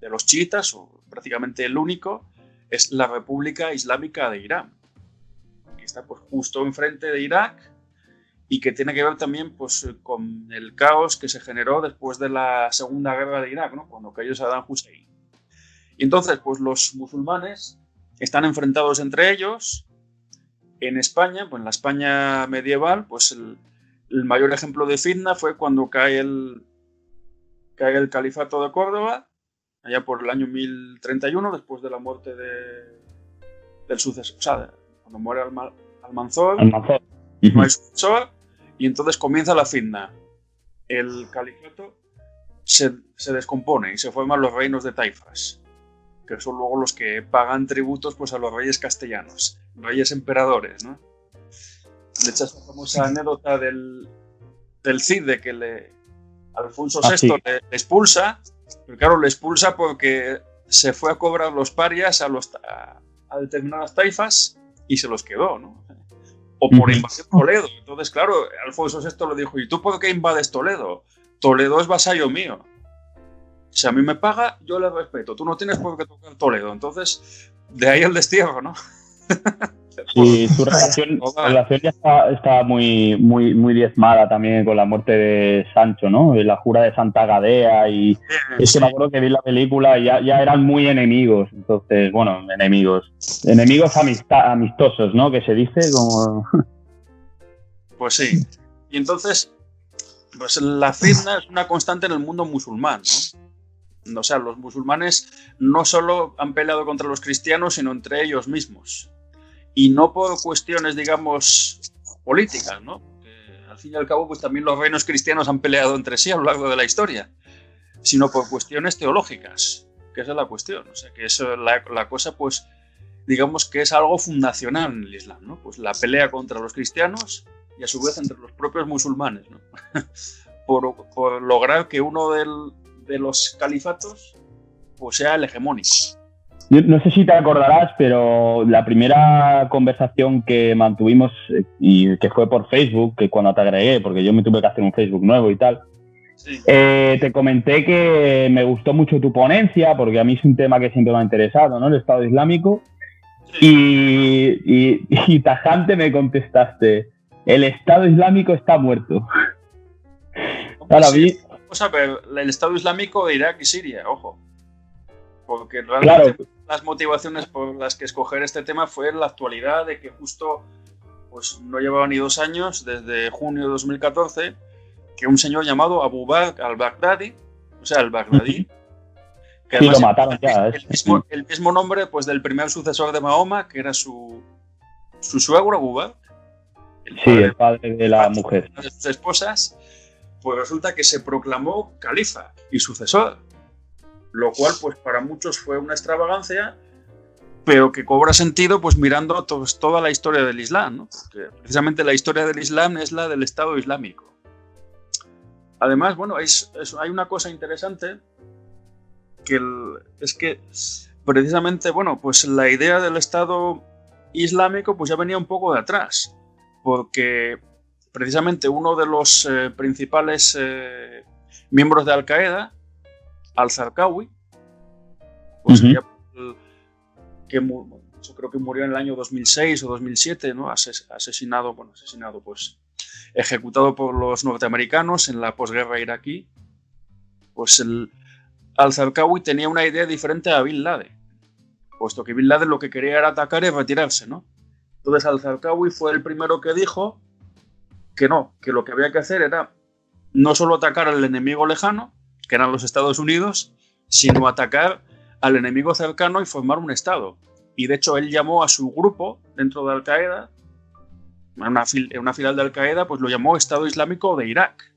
los chiitas, o prácticamente el único, es la República Islámica de Irán, que está pues, justo enfrente de Irak y que tiene que ver también pues, con el caos que se generó después de la Segunda Guerra de Irak, ¿no? Cuando cayó Saddam Hussein. Y entonces, pues los musulmanes están enfrentados entre ellos. En España, pues en la España medieval, pues el mayor ejemplo de fitna fue cuando cae el cae el califato de Córdoba, allá por el año 1031, después de la muerte del sucesor, o sea, cuando muere Almanzor, no hay sucesor, y entonces comienza la fitna. El califato se descompone y se forman los reinos de taifas, que son luego los que pagan tributos pues, a los reyes castellanos, reyes emperadores, ¿no? De hecho, esta famosa anécdota del Cid, de que Alfonso VI le expulsa, pero claro, le expulsa porque se fue a cobrar los parias a determinadas taifas y se los quedó, ¿no? O por invadir Toledo. Entonces, claro, Alfonso VI le dijo, ¿y tú por qué invades Toledo? Toledo es vasallo mío. Si a mí me paga, yo le respeto. Tú no tienes por qué tocar Toledo. Entonces, de ahí el destierro, ¿no? Sí, su relación ya está muy diezmada también con la muerte de Sancho, ¿no? La jura de Santa Gadea y es que me acuerdo que vi la película y ya eran muy enemigos. Entonces, bueno, enemigos amistosos, ¿no? Que se dice como... Pues sí. Y entonces, pues la fitna es una constante en el mundo musulmán, ¿no? O sea, los musulmanes no solo han peleado contra los cristianos, sino entre ellos mismos. Y no por cuestiones, digamos, políticas, ¿no? Al fin y al cabo, pues también los reinos cristianos han peleado entre sí a lo largo de la historia, sino por cuestiones teológicas, que esa es la cuestión. O sea, que eso, la cosa, pues, digamos que es algo fundacional en el Islam, ¿no? Pues la pelea contra los cristianos y a su vez entre los propios musulmanes, ¿no? por lograr que uno de los califatos pues sea el hegemónico. Yo no sé si te acordarás, pero la primera conversación que mantuvimos y que fue por Facebook, que cuando te agregué, porque yo me tuve que hacer un Facebook nuevo y tal, sí. Te comenté que me gustó mucho tu ponencia, porque a mí es un tema que siempre me ha interesado, ¿no? El Estado Islámico. Sí. Y tajante me contestaste, el Estado Islámico está muerto. Para mí... O sea, pero el Estado Islámico de Irak y Siria, ojo. Porque realmente claro, las motivaciones por las que escoger este tema fue la actualidad de que justo pues, no llevaba ni 2 años, desde junio de 2014, que un señor llamado Abu Bakr al-Baghdadi, o sea, el Baghdadi, que sí, lo mataron ya. El mismo nombre pues, del primer sucesor de Mahoma, que era su suegro Abu Bakr, el padre de la mujer. De sus esposas, pues resulta que se proclamó califa y sucesor. Lo cual, pues para muchos fue una extravagancia, pero que cobra sentido pues mirando toda la historia del Islam, ¿no? Porque precisamente la historia del Islam es la del Estado Islámico. Además, bueno, hay una cosa interesante, que es que precisamente, bueno, pues la idea del Estado Islámico pues ya venía un poco de atrás, porque precisamente uno de los principales miembros de Al-Qaeda, Al-Zarqawi, pues yo creo que murió en el año 2006 o 2007, ¿no? Asesinado, pues ejecutado por los norteamericanos en la posguerra iraquí. Pues Al-Zarqawi tenía una idea diferente a Bin Laden, puesto que Bin Laden lo que quería era atacar y retirarse, ¿no? Entonces Al-Zarqawi fue el primero que dijo que no, que lo que había que hacer era no solo atacar al enemigo lejano, que eran los Estados Unidos, sino atacar al enemigo cercano y formar un Estado. Y de hecho él llamó a su grupo dentro de Al-Qaeda, una filial de Al-Qaeda, pues lo llamó Estado Islámico de Irak.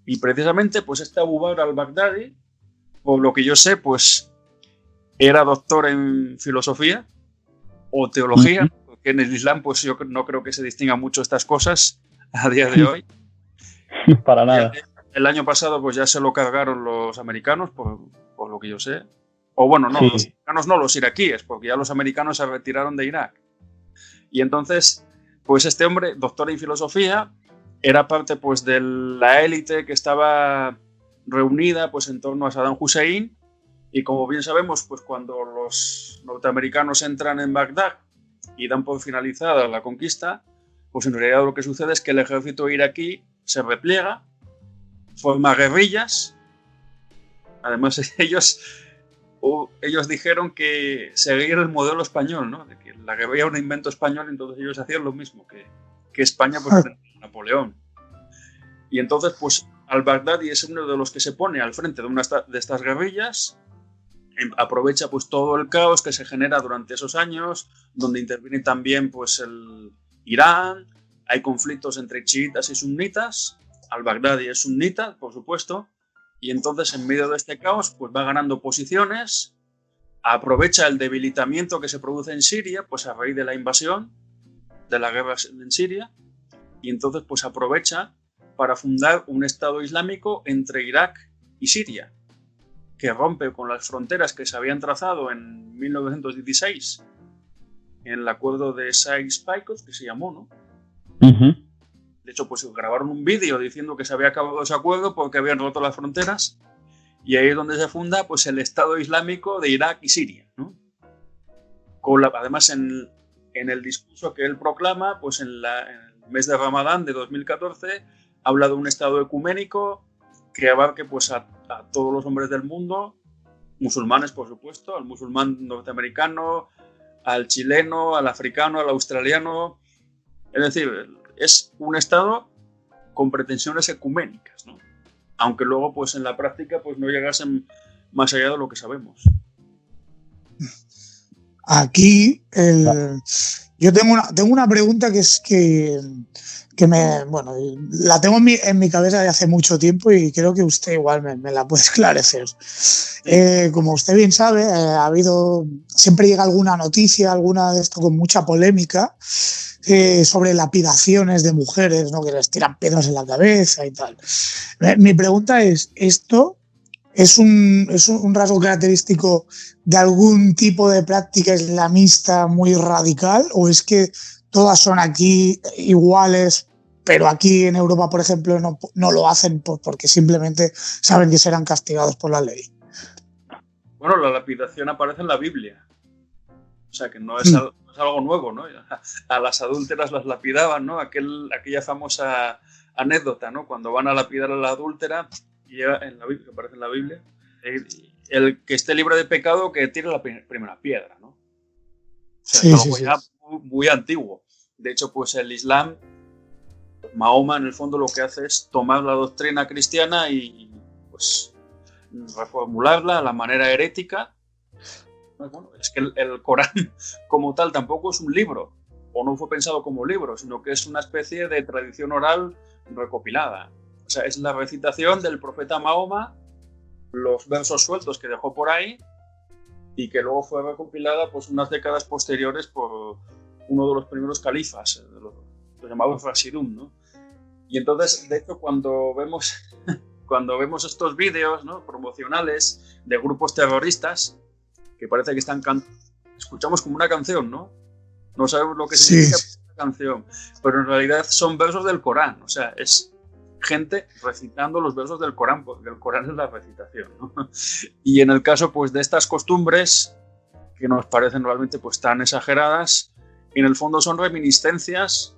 Y precisamente pues este Abu Bakr al-Baghdadi, por lo que yo sé, pues era doctor en filosofía o teología, porque en el Islam pues yo no creo que se distingan mucho estas cosas a día de hoy. Para nada. El año pasado pues ya se lo cargaron los americanos, por lo que yo sé. O bueno, no, sí. Los americanos no, los iraquíes, porque ya los americanos se retiraron de Irak. Y entonces, pues este hombre, doctor en filosofía, era parte pues de la élite que estaba reunida pues en torno a Saddam Hussein. Y como bien sabemos, pues cuando los norteamericanos entran en Bagdad y dan por finalizada la conquista, pues en realidad lo que sucede es que el ejército iraquí se repliega, forma guerrillas. Además ellos dijeron que seguir el modelo español, ¿no? De que la guerrilla era un invento español, entonces ellos hacían lo mismo que España pues, frente a Napoleón. Y entonces pues al-Baghdadi es uno de los que se pone al frente de una de estas guerrillas, aprovecha pues todo el caos que se genera durante esos años, donde interviene también pues el Irán, hay conflictos entre chiitas y sunitas, al-Baghdadi es sunita, por supuesto, y entonces en medio de este caos pues va ganando posiciones, aprovecha el debilitamiento que se produce en Siria, pues a raíz de la invasión, de la guerra en Siria, y entonces pues aprovecha para fundar un Estado Islámico entre Irak y Siria, que rompe con las fronteras que se habían trazado en 1916 en el acuerdo de Sykes-Picot, que se llamó, ¿no? Uh-huh. De hecho, pues grabaron un vídeo diciendo que se había acabado ese acuerdo porque habían roto las fronteras, y ahí es donde se funda pues el Estado Islámico de Irak y Siria, ¿no? Además, en el discurso que él proclama, pues en el mes de Ramadán de 2014, habla de un Estado ecuménico que abarque pues a todos los hombres del mundo, musulmanes por supuesto, al musulmán norteamericano, al chileno, al africano, al australiano. Es decir, es un Estado con pretensiones ecuménicas, ¿no? Aunque luego pues en la práctica pues no llegasen más allá de lo que sabemos. Aquí yo tengo una pregunta que es que la tengo en mi cabeza de hace mucho tiempo y creo que usted igual me la puede esclarecer. Como usted bien sabe, siempre llega alguna noticia, alguna de esto con mucha polémica, sobre lapidaciones de mujeres, ¿no? Que les tiran piedras en la cabeza y tal. Mi pregunta es, ¿esto es un rasgo característico de algún tipo de práctica islamista muy radical, o es que todas son aquí iguales, pero aquí en Europa, por ejemplo, no lo hacen porque simplemente saben que serán castigados por la ley? Bueno, la lapidación aparece en la Biblia, o sea que no es algo nuevo, ¿no? A las adúlteras las lapidaban, ¿no? Aquella famosa anécdota, ¿no? Cuando van a lapidar a la adúltera, y en la Biblia, que aparece en la Biblia, el que esté libre de pecado que tire la primera piedra, ¿no? O sea, es algo ya muy antiguo. De hecho, pues el Islam, Mahoma en el fondo lo que hace es tomar la doctrina cristiana y pues reformularla a la manera herética. Bueno, es que el Corán como tal tampoco es un libro, o no fue pensado como libro, sino que es una especie de tradición oral recopilada. O sea, es la recitación del profeta Mahoma, los versos sueltos que dejó por ahí y que luego fue recopilada pues unas décadas posteriores por uno de los primeros califas, los llamados Rashidun, ¿no? Y entonces, de hecho, cuando vemos estos vídeos, ¿no?, promocionales de grupos terroristas, que parece que escuchamos como una canción, ¿no? No sabemos lo que significa una canción, pero en realidad son versos del Corán, o sea, es gente recitando los versos del Corán, porque el Corán es la recitación, ¿no? Y en el caso pues de estas costumbres que nos parecen realmente pues tan exageradas, en el fondo son reminiscencias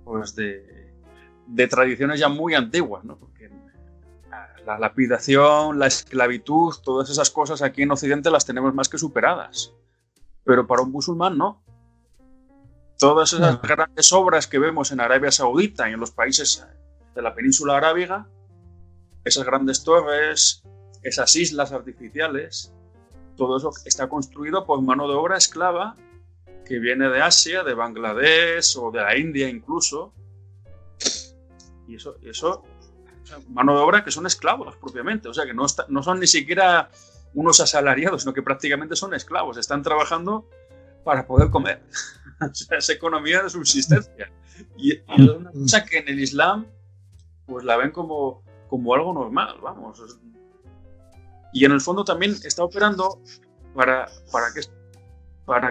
pues de tradiciones ya muy antiguas, ¿no? Porque la lapidación, la esclavitud, todas esas cosas aquí en Occidente las tenemos más que superadas, pero para un musulmán no. Todas esas grandes obras que vemos en Arabia Saudita y en los países de la península arábiga, esas grandes torres, esas islas artificiales, todo eso está construido por mano de obra esclava que viene de Asia, de Bangladesh o de la India incluso, y eso o sea, mano de obra que son esclavos propiamente, o sea que no son ni siquiera unos asalariados, sino que prácticamente son esclavos, están trabajando para poder comer. O sea, es economía de subsistencia, y es una cosa que en el Islam pues la ven como algo normal, vamos. Y en el fondo también está operando para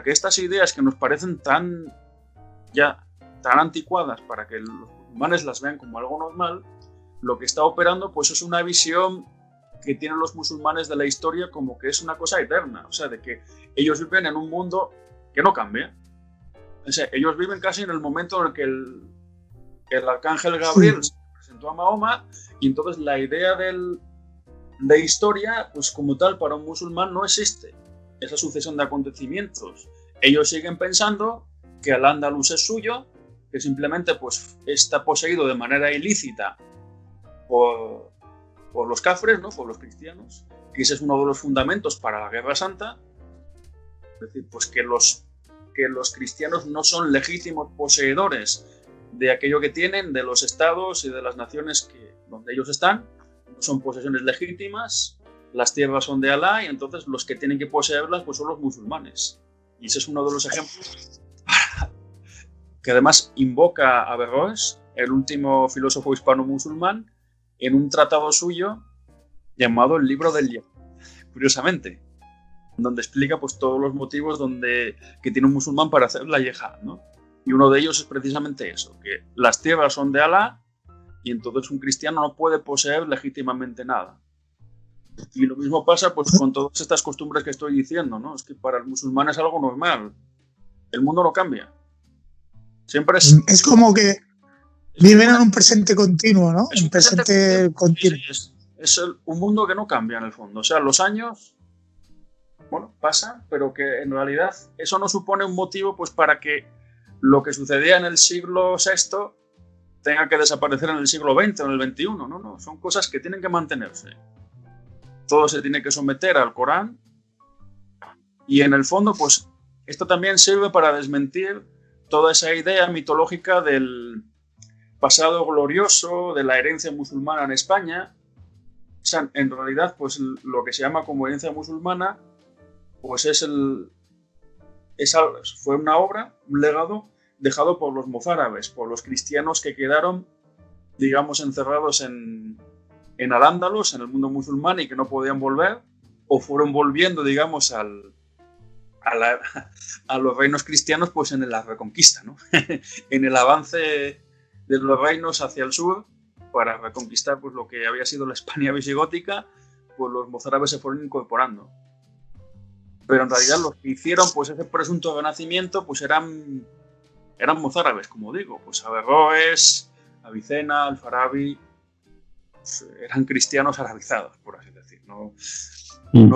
que estas ideas que nos parecen tan anticuadas, para que los musulmanes las vean como algo normal, lo que está operando pues es una visión que tienen los musulmanes de la historia como que es una cosa eterna, o sea, de que ellos viven en un mundo que no cambia. O sea, ellos viven casi en el momento en el que el arcángel Gabriel presentó a Mahoma, y entonces la idea de historia, pues como tal, para un musulmán no existe esa sucesión de acontecimientos. Ellos siguen pensando que Al-Ándalus es suyo, que simplemente pues está poseído de manera ilícita por los cafres, ¿no? Por los cristianos, que ese es uno de los fundamentos para la Guerra Santa. Es decir, pues que los cristianos no son legítimos poseedores de aquello que tienen, de los estados y de las naciones donde ellos están, no son posesiones legítimas, las tierras son de Alá y entonces los que tienen que poseerlas pues son los musulmanes. Y ese es uno de los ejemplos que además invoca a Averroes, el último filósofo hispano-musulmán, en un tratado suyo llamado el Libro del Jihad, curiosamente, donde explica pues todos los motivos que tiene un musulmán para hacer la yihad, ¿no? Y uno de ellos es precisamente eso, que las tierras son de Alá y entonces un cristiano no puede poseer legítimamente nada. Y lo mismo pasa pues con todas estas costumbres que estoy diciendo, ¿no? Es que para el musulmán es algo normal. El mundo no cambia. Siempre es como que viven en un presente continuo, ¿no? Un presente continuo. Sí, es un mundo que no cambia en el fondo. O sea, los años, bueno, pasan, pero que en realidad eso no supone un motivo pues para que lo que sucedía en el siglo VI tenga que desaparecer en el siglo XX o en el XXI. No, son cosas que tienen que mantenerse. Todo se tiene que someter al Corán y en el fondo pues esto también sirve para desmentir toda esa idea mitológica del pasado glorioso, de la herencia musulmana en España. O sea, en realidad pues lo que se llama como herencia musulmana pues fue una obra, un legado dejado por los mozárabes, por los cristianos que quedaron, digamos, encerrados en Al-Ándalus, en el mundo musulmán, y que no podían volver, o fueron volviendo, digamos, a los reinos cristianos, pues en la reconquista, ¿no? En el avance de los reinos hacia el sur, para reconquistar pues lo que había sido la España visigótica, pues los mozárabes se fueron incorporando. Pero en realidad los que hicieron pues ese presunto renacimiento pues eran mozárabes, como digo, pues Averroes, Avicena, Alfarabi, pues, eran cristianos arabizados, por así decir. No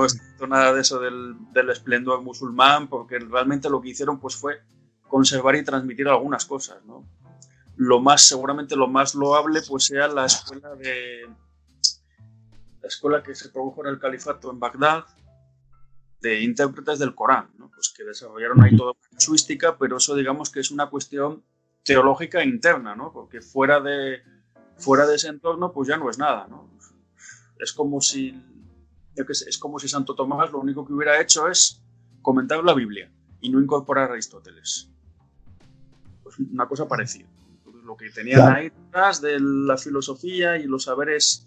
es nada de eso del esplendor musulmán, porque realmente lo que hicieron pues fue conservar y transmitir algunas cosas, ¿no? Seguramente lo más loable pues sea la escuela que se produjo en el califato en Bagdad, de intérpretes del Corán, ¿no? Pues que desarrollaron ahí toda una casuística, pero eso digamos que es una cuestión teológica interna, ¿no? Porque fuera de ese entorno pues ya no es nada, ¿no? Es como si Santo Tomás lo único que hubiera hecho es comentar la Biblia y no incorporar a Aristóteles. Pues una cosa parecida. Entonces, lo que tenían ahí detrás de la filosofía y los saberes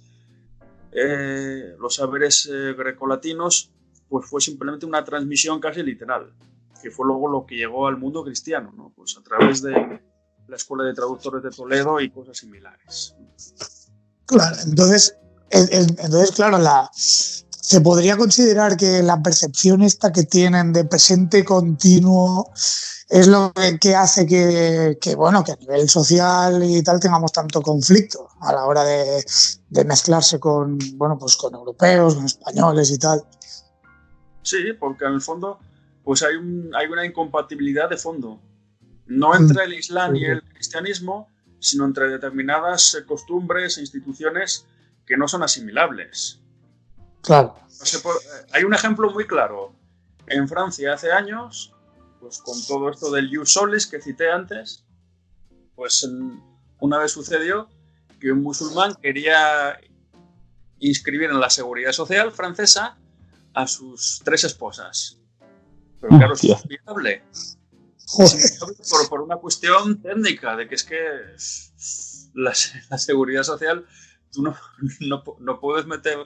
grecolatinos pues fue simplemente una transmisión casi literal, que fue luego lo que llegó al mundo cristiano, ¿no? Pues a través de la Escuela de Traductores de Toledo y cosas similares. Claro, entonces claro, se podría considerar que la percepción esta que tienen de presente continuo es lo que hace que a nivel social y tal tengamos tanto conflicto a la hora de mezclarse con europeos, con españoles y tal. Sí, porque en el fondo pues hay una incompatibilidad de fondo, no entre el Islam y el cristianismo, sino entre determinadas costumbres e instituciones que no son asimilables. Claro. Hay un ejemplo muy claro. En Francia hace años, pues con todo esto del ius solis que cité antes, pues una vez sucedió que un musulmán quería inscribir en la Seguridad Social francesa a sus 3 esposas. Pero claro, eso es viable. Por una cuestión técnica, de que es que la Seguridad Social, tú no puedes meter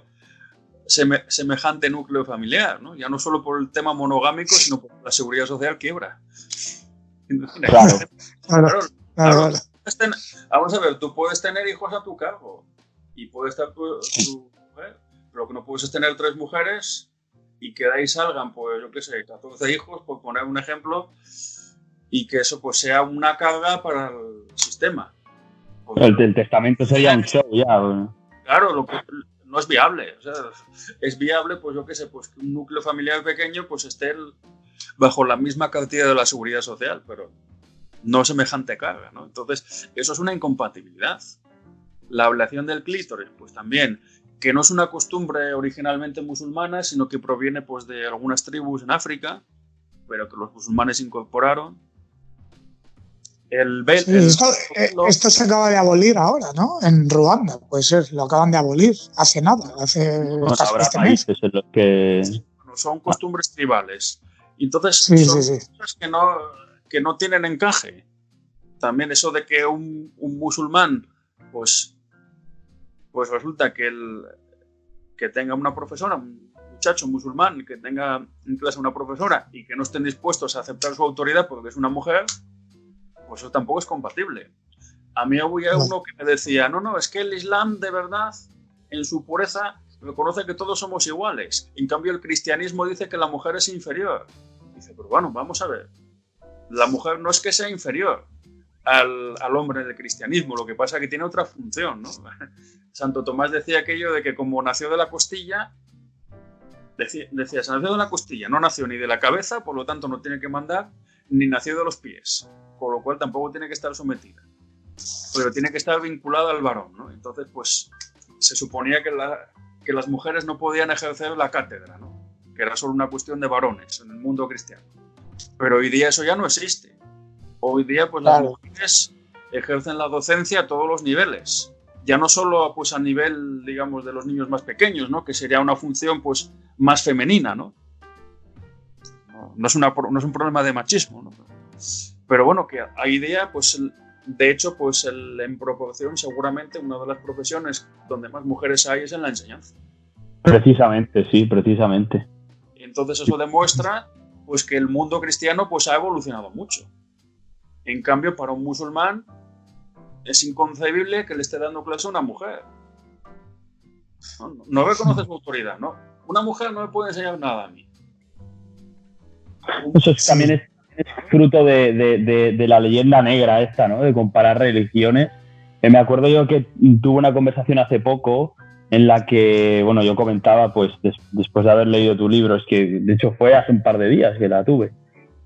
semejante núcleo familiar, ¿no? Ya no solo por el tema monogámico, sino por la Seguridad Social quiebra. Claro. Vamos a ver, tú puedes tener hijos a tu cargo y puede estar tu mujer, pero lo que no puedes es tener 3 mujeres y que de ahí salgan, pues yo qué sé, 14 hijos, por poner un ejemplo, y que eso pues sea una carga para el sistema. El testamento sería un show ya. Bueno. Claro, no es viable. O sea, es viable, pues yo qué sé, pues que un núcleo familiar pequeño pues esté bajo la misma cartilla de la Seguridad Social, pero no semejante carga, ¿no? Entonces, eso es una incompatibilidad. La ablación del clítoris, pues también, que no es una costumbre originalmente musulmana, sino que proviene pues de algunas tribus en África, pero que los musulmanes incorporaron. Esto se acaba de abolir ahora, ¿no? En Ruanda, puede ser, lo acaban de abolir hace nada, habrá países en los que... Son costumbres tribales. Entonces, son cosas que no tienen encaje. También eso de que un musulmán, pues resulta que tenga una profesora, un muchacho musulmán, que tenga en clase una profesora y que no estén dispuestos a aceptar su autoridad porque es una mujer, pues eso tampoco es compatible. A mí había uno que me decía, no, es que el Islam de verdad, en su pureza, reconoce que todos somos iguales. En cambio, el cristianismo dice que la mujer es inferior. Dice, pero bueno, vamos a ver. La mujer no es que sea inferior al hombre del cristianismo, lo que pasa es que tiene otra función, ¿no? Santo Tomás decía aquello de que como nació de la costilla, decía, se nació de la costilla, no nació ni de la cabeza, por lo tanto no tiene que mandar, ni nació de los pies, con lo cual tampoco tiene que estar sometida, pero tiene que estar vinculada al varón, ¿no? Entonces, pues, se suponía que las mujeres no podían ejercer la cátedra, ¿no? Que era solo una cuestión de varones en el mundo cristiano. Pero hoy día eso ya no existe. Hoy día, pues, las mujeres ejercen la docencia a todos los niveles. Ya no solo, pues, a nivel, digamos, de los niños más pequeños, ¿no? Que sería una función, pues, más femenina, ¿no? No es un problema de machismo, ¿no? Pero bueno, que hoy día, pues, de hecho, pues, en proporción, seguramente una de las profesiones donde más mujeres hay es en la enseñanza. Precisamente, sí, precisamente. Y entonces eso demuestra, pues, que el mundo cristiano, pues, ha evolucionado mucho. En cambio, para un musulmán es inconcebible que le esté dando clase a una mujer. No reconoce su autoridad, ¿no? Una mujer no me puede enseñar nada a mí. Eso también es fruto de la leyenda negra esta, ¿no? De comparar religiones. Me acuerdo yo que tuve una conversación hace poco en la que, bueno, yo comentaba, pues, después de haber leído tu libro, es que de hecho fue hace un par de días que la tuve.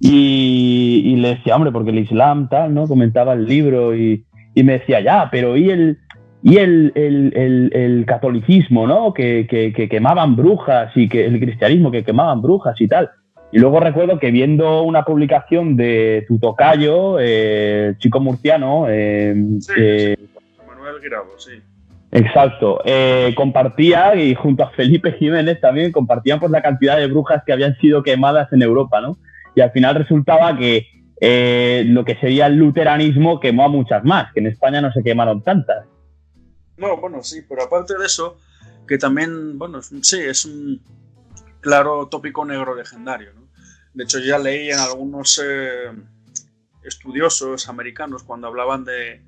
Y le decía, hombre, porque el Islam tal, ¿no? Comentaba el libro y me decía, ya, pero ¿y el catolicismo, ¿no? Que quemaban brujas y que el cristianismo que quemaban brujas y tal. Y luego recuerdo que viendo una publicación de tu tocayo, chico murciano, Manuel Guirado, sí. Exacto, compartía, y junto a Felipe Jiménez también compartían, pues, la cantidad de brujas que habían sido quemadas en Europa, ¿no? Y al final resultaba que lo que sería el luteranismo quemó a muchas más, que en España no se quemaron tantas. No, bueno, sí, pero aparte de eso, que también, bueno, sí, es un claro tópico negro legendario, ¿no? De hecho, ya leí en algunos estudiosos americanos, cuando hablaban de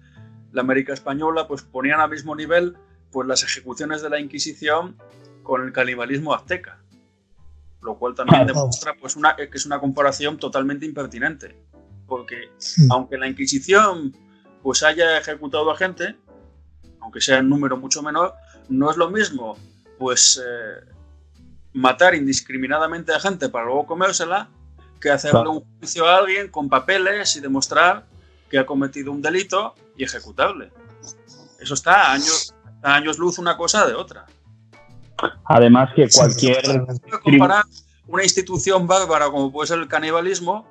la América española, pues ponían al mismo nivel, pues, las ejecuciones de la Inquisición con el canibalismo azteca. Lo cual también demuestra, pues, que es una comparación totalmente impertinente. Porque aunque la Inquisición, pues, haya ejecutado a gente, aunque sea en número mucho menor, no es lo mismo, pues, matar indiscriminadamente a gente para luego comérsela, que hacerle un juicio a alguien con papeles y demostrar que ha cometido un delito y ejecutarle. Eso está a años luz una cosa de otra. Además que cualquier... comparar una institución bárbara como puede ser el canibalismo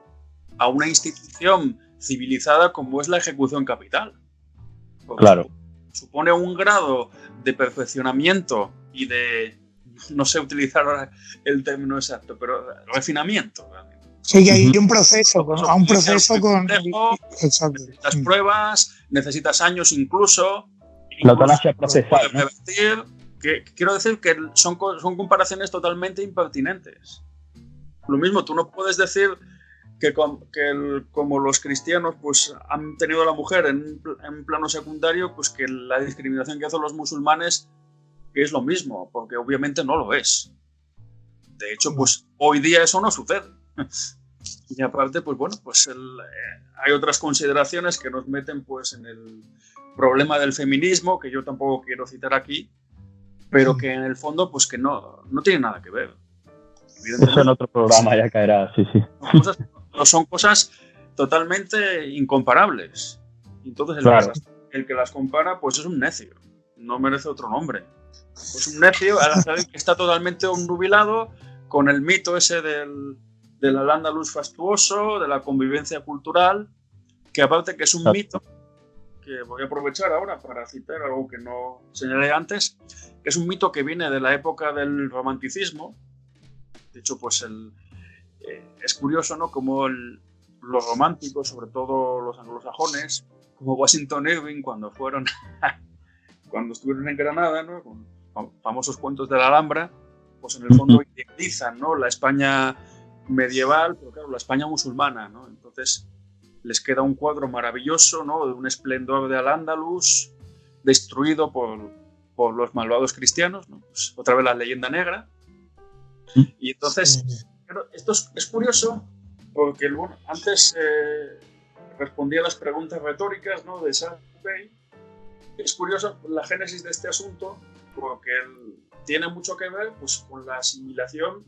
a una institución civilizada como es la ejecución capital. Porque claro. Supone un grado de perfeccionamiento y de, no sé utilizar ahora el término exacto, pero refinamiento. Sí, que hay un proceso, con... Necesitas pruebas, necesitas años incluso. La eutanasia procesal, ¿no? Quiero decir que son comparaciones totalmente impertinentes. Lo mismo, tú no puedes decir que como los cristianos, pues, han tenido a la mujer en plano secundario, pues que la discriminación que hacen los musulmanes que es lo mismo, porque obviamente no lo es. De hecho, pues hoy día eso no sucede. Y aparte, pues bueno, pues hay otras consideraciones que nos meten, pues, en el problema del feminismo, que yo tampoco quiero citar aquí, pero que en el fondo, pues, que no tiene nada que ver. Eso en otro programa ya caerá, sí. Son cosas totalmente incomparables. Entonces, claro, el que las compara, pues, es un necio. no merece otro nombre. Pues un necio que está totalmente obnubilado con el mito ese del Al-Ándalus fastuoso, de la convivencia cultural, que aparte que es un mito, que voy a aprovechar ahora para citar algo que no señalé antes, que es un mito que viene de la época del romanticismo. De hecho, pues es curioso, ¿no?, como los románticos, sobre todo los anglosajones, como Washington Irving, cuando estuvieron en Granada, ¿no?, con famosos cuentos de la Alhambra, pues en el fondo idealizan, ¿no?, la España medieval, pero claro, la España musulmana, ¿no? Entonces les queda un cuadro maravilloso, ¿no?, de un esplendor de Al-Ándalus destruido por los malvados cristianos, ¿no? Pues otra vez la leyenda negra. Y entonces, claro, esto es curioso porque antes respondía a las preguntas retóricas, ¿no?, de South Bay. Es curioso la génesis de este asunto porque tiene mucho que ver, pues, con la asimilación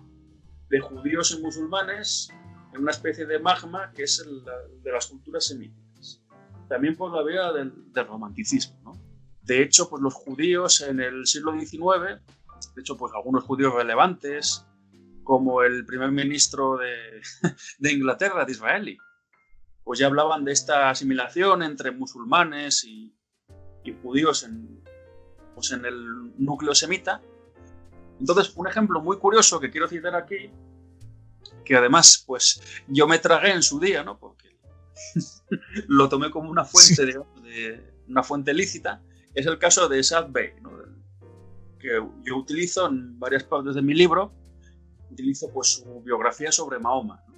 de judíos y musulmanes en una especie de magma que es el de las culturas semíticas. También por la vía del romanticismo, ¿no? De hecho, pues los judíos en el siglo XIX, de hecho, pues algunos judíos relevantes, como el primer ministro de Inglaterra, Disraeli, pues ya hablaban de esta asimilación entre musulmanes y judíos en el núcleo semita. Entonces, un ejemplo muy curioso que quiero citar aquí, que además pues yo me tragué en su día, ¿no?, porque lo tomé como una fuente, digamos, una fuente lícita, es el caso de South Bay, ¿no?, que yo utilizo en varias partes de mi libro. Utilizo pues su biografía sobre Mahoma, ¿no?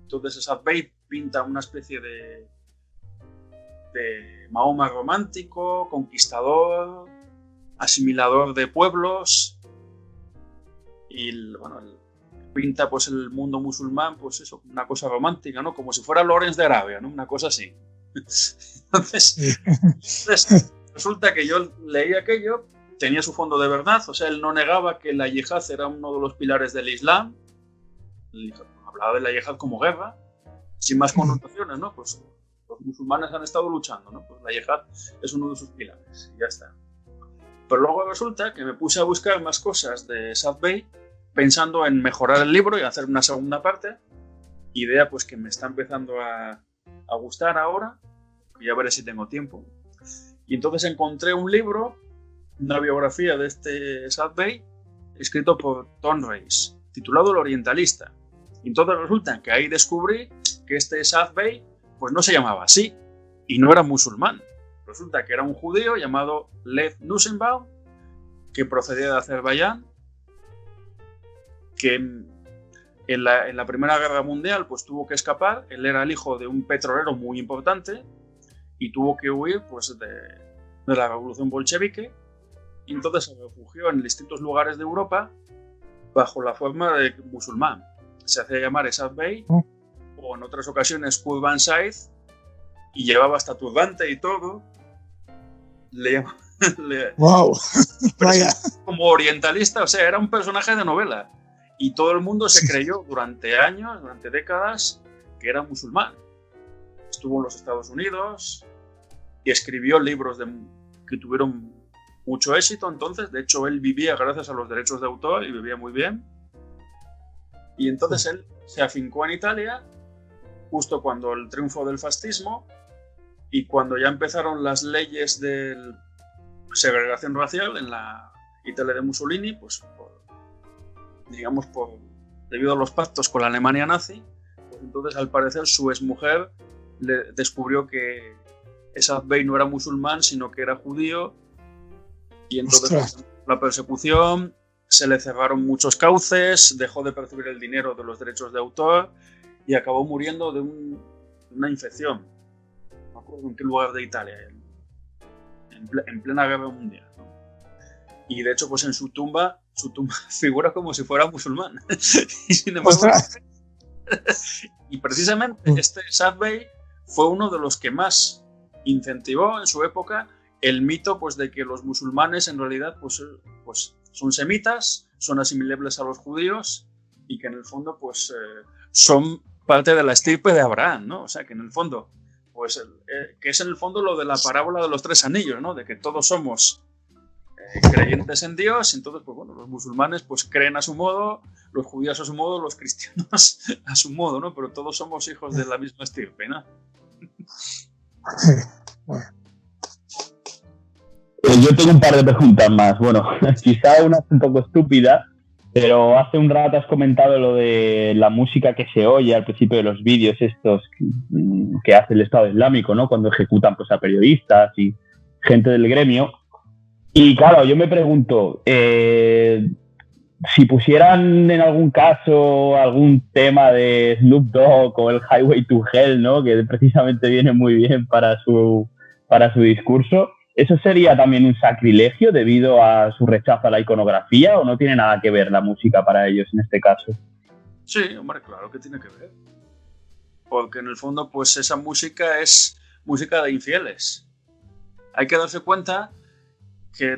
Entonces South Bay pinta una especie de Mahoma romántico, conquistador, asimilador de pueblos, y bueno, pinta pues el mundo musulmán, pues eso, una cosa romántica, ¿no?, como si fuera Lawrence de Arabia, ¿no?, una cosa así. Entonces resulta que yo leí aquello, tenía su fondo de verdad, o sea, él no negaba que la yihad era uno de los pilares del Islam, hablaba de la yihad como guerra, sin más connotaciones, ¿no? Pues los musulmanes han estado luchando, ¿no? Pues la yihad es uno de sus pilares, y ya está. Pero luego resulta que me puse a buscar más cosas de South Bay, pensando en mejorar el libro y hacer una segunda parte, idea pues que me está empezando a gustar ahora, y ya veré si tengo tiempo. Y entonces encontré un libro, una biografía de este South Bay, escrito por Tom Reis, titulado El Orientalista. Y entonces resulta que ahí descubrí que este South Bay pues no se llamaba así y no era musulmán. Resulta que era un judío llamado Lev Nussenbaum, que procedía de Azerbaiyán, que en la Primera Guerra Mundial pues tuvo que escapar. Él era el hijo de un petrolero muy importante y tuvo que huir pues de la revolución bolchevique. Y entonces se refugió en distintos lugares de Europa bajo la forma de musulmán. Se hacía llamar South Bay, o en otras ocasiones Qurban Said, y llevaba hasta turbante y todo. ¡Wow! Vaya. Como orientalista, o sea, era un personaje de novela. Y todo el mundo se creyó durante años, durante décadas, que era musulmán. Estuvo en los Estados Unidos y escribió libros que tuvieron mucho éxito. Entonces, de hecho, él vivía gracias a los derechos de autor y vivía muy bien. Y entonces él se afincó en Italia justo cuando el triunfo del fascismo y cuando ya empezaron las leyes de segregación racial en la Italia de Mussolini, pues debido a los pactos con la Alemania nazi, pues entonces al parecer su exmujer le descubrió que South Bay no era musulmán, sino que era judío. Y entonces la persecución, se le cerraron muchos cauces, dejó de percibir el dinero de los derechos de autor y acabó muriendo de una infección. No me acuerdo en qué lugar de Italia, en plena guerra mundial, ¿no? Y de hecho, pues en su tumba figura como si fuera musulmán. Y sin embargo, y precisamente este South Bay fue uno de los que más incentivó en su época el mito pues de que los musulmanes en realidad pues son semitas, son asimilables a los judíos y que en el fondo pues son parte de la estirpe de Abraham, ¿no? O sea, que en el fondo pues que es en el fondo lo de la parábola de los tres anillos, ¿no? De que todos somos creyentes en Dios, entonces, pues bueno, los musulmanes pues creen a su modo, los judíos a su modo, los cristianos a su modo, ¿no? Pero todos somos hijos de la misma estirpe, ¿no? Bueno. Yo tengo un par de preguntas más. Bueno, quizá una es un poco estúpida, pero hace un rato has comentado lo de la música que se oye al principio de los vídeos estos que hace el Estado Islámico, ¿no? Cuando ejecutan pues, a periodistas y gente del gremio. Y claro, yo me pregunto, si pusieran en algún caso algún tema de Snoop Dogg o el Highway to Hell, ¿no? Que precisamente viene muy bien para su discurso, ¿eso sería también un sacrilegio debido a su rechazo a la iconografía o no tiene nada que ver la música para ellos en este caso? Sí, hombre, claro que tiene que ver. Porque en el fondo, pues esa música es música de infieles. Hay que darse cuenta que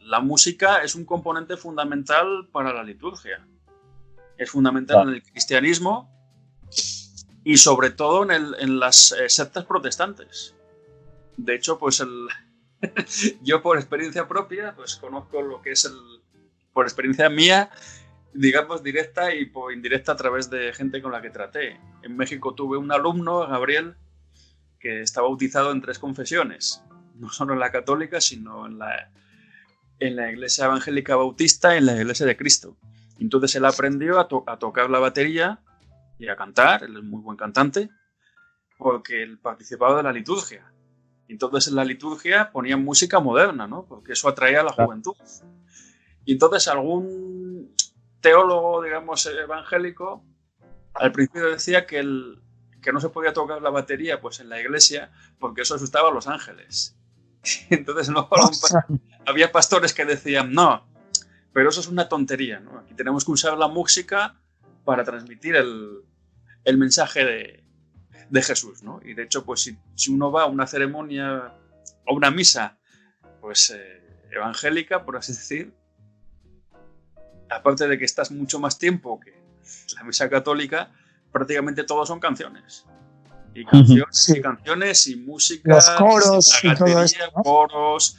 la música es un componente fundamental para la liturgia. Es fundamental en el cristianismo y sobre todo en las sectas protestantes. De hecho, pues yo por experiencia propia, pues conozco lo que es por experiencia mía, digamos directa y por indirecta a través de gente con la que traté. En México tuve un alumno, Gabriel, que está bautizado en 3 confesiones, no solo en la católica, sino en la Iglesia Evangélica Bautista y en la Iglesia de Cristo. Entonces él aprendió a tocar la batería y a cantar, él es muy buen cantante, porque él participaba de la liturgia. Entonces en la liturgia ponían música moderna, ¿no? Porque eso atraía a la juventud. Y entonces algún teólogo, digamos, evangélico, al principio decía que no se podía tocar la batería pues en la iglesia porque eso asustaba a los ángeles. Entonces no, había pastores que decían, no, pero eso es una tontería, ¿no? Aquí tenemos que usar la música para transmitir el mensaje de Jesús, ¿no? Y de hecho, pues si uno va a una ceremonia o una misa, pues evangélica, por así decir, aparte de que estás mucho más tiempo que la misa católica, prácticamente todos son canciones. Y canciones, sí. Y canciones, y música, los coros, la gatería, y todo esto, ¿no? coros,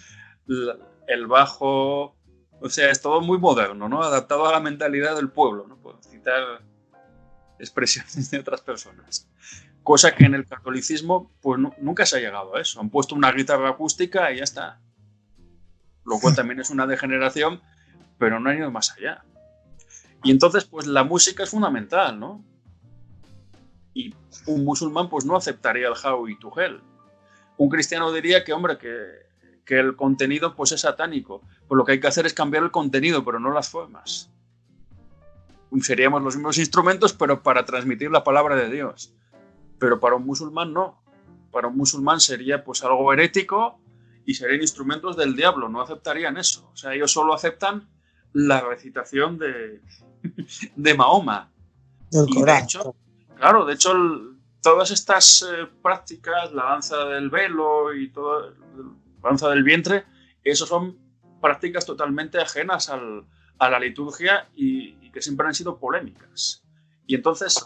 el bajo, o sea, es todo muy moderno, ¿no? Adaptado a la mentalidad del pueblo, ¿no? Puedo citar expresiones de otras personas. Cosa que en el catolicismo pues nunca se ha llegado a eso. Han puesto una guitarra acústica y ya está. Lo cual también es una degeneración, pero no han ido más allá. Y entonces, pues la música es fundamental, ¿no? Y un musulmán pues no aceptaría el Highway to Hell. Un cristiano diría que, hombre, que el contenido pues es satánico. Pues lo que hay que hacer es cambiar el contenido, pero no las formas. Seríamos los mismos instrumentos, pero para transmitir la palabra de Dios. Pero para un musulmán no. Para un musulmán sería pues algo herético y serían instrumentos del diablo, no aceptarían eso. O sea, ellos solo aceptan la recitación de Mahoma. Del Corán. De hecho, todas estas prácticas, la danza del velo y toda la danza del vientre, eso son prácticas totalmente ajenas a la liturgia y que siempre han sido polémicas. Y entonces,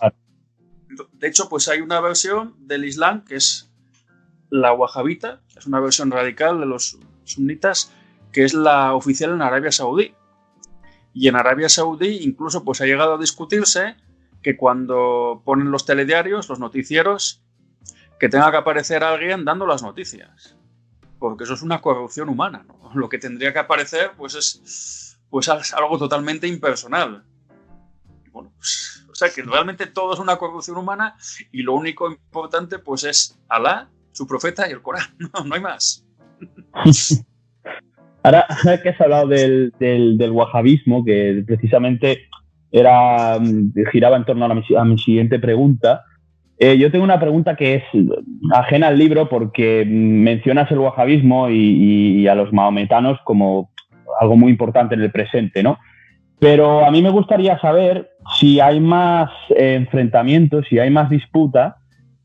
de hecho, pues hay una versión del Islam que es la wahabita, es una versión radical de los sunitas, que es la oficial en Arabia Saudí. Y en Arabia Saudí incluso pues ha llegado a discutirse que cuando ponen los telediarios, los noticieros, que tenga que aparecer alguien dando las noticias. Porque eso es una corrupción humana, ¿no? Lo que tendría que aparecer pues es algo totalmente impersonal. Bueno, pues, o sea que realmente todo es una corrupción humana y lo único importante pues es Alá, su profeta y el Corán. No hay más. Ahora que has hablado del wahabismo, que precisamente giraba en torno a mi siguiente pregunta, yo tengo una pregunta que es ajena al libro porque mencionas el wahabismo y a los mahometanos como algo muy importante en el presente, ¿no? Pero a mí me gustaría saber si hay más enfrentamientos, si hay más disputa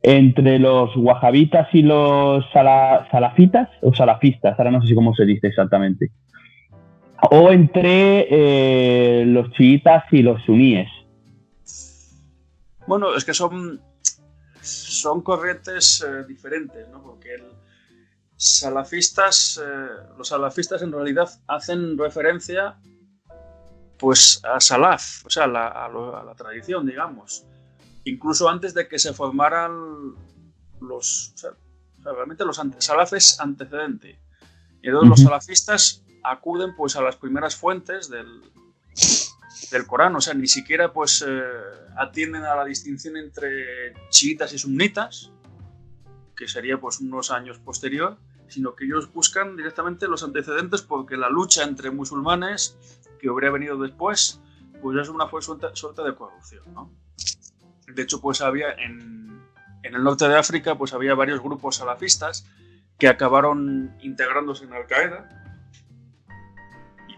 entre los wahabitas y los salafitas o salafistas, ahora no sé cómo se dice exactamente, o entre los chiitas y los suníes. Bueno, es que son corrientes diferentes, ¿no? Porque salafistas, los salafistas en realidad hacen referencia pues a Salaf, o sea, a la tradición, digamos. Incluso antes de que se formaran los... O sea, realmente los Salaf es antecedente. Y entonces los salafistas acuden pues a las primeras fuentes del Corán, o sea, ni siquiera pues atienden a la distinción entre chiitas y sunnitas, que sería pues unos años posterior, sino que ellos buscan directamente los antecedentes, porque la lucha entre musulmanes que habría venido después pues es una suerte de corrupción, ¿no? De hecho, pues había en el norte de África pues había varios grupos salafistas que acabaron integrándose en Al-Qaeda y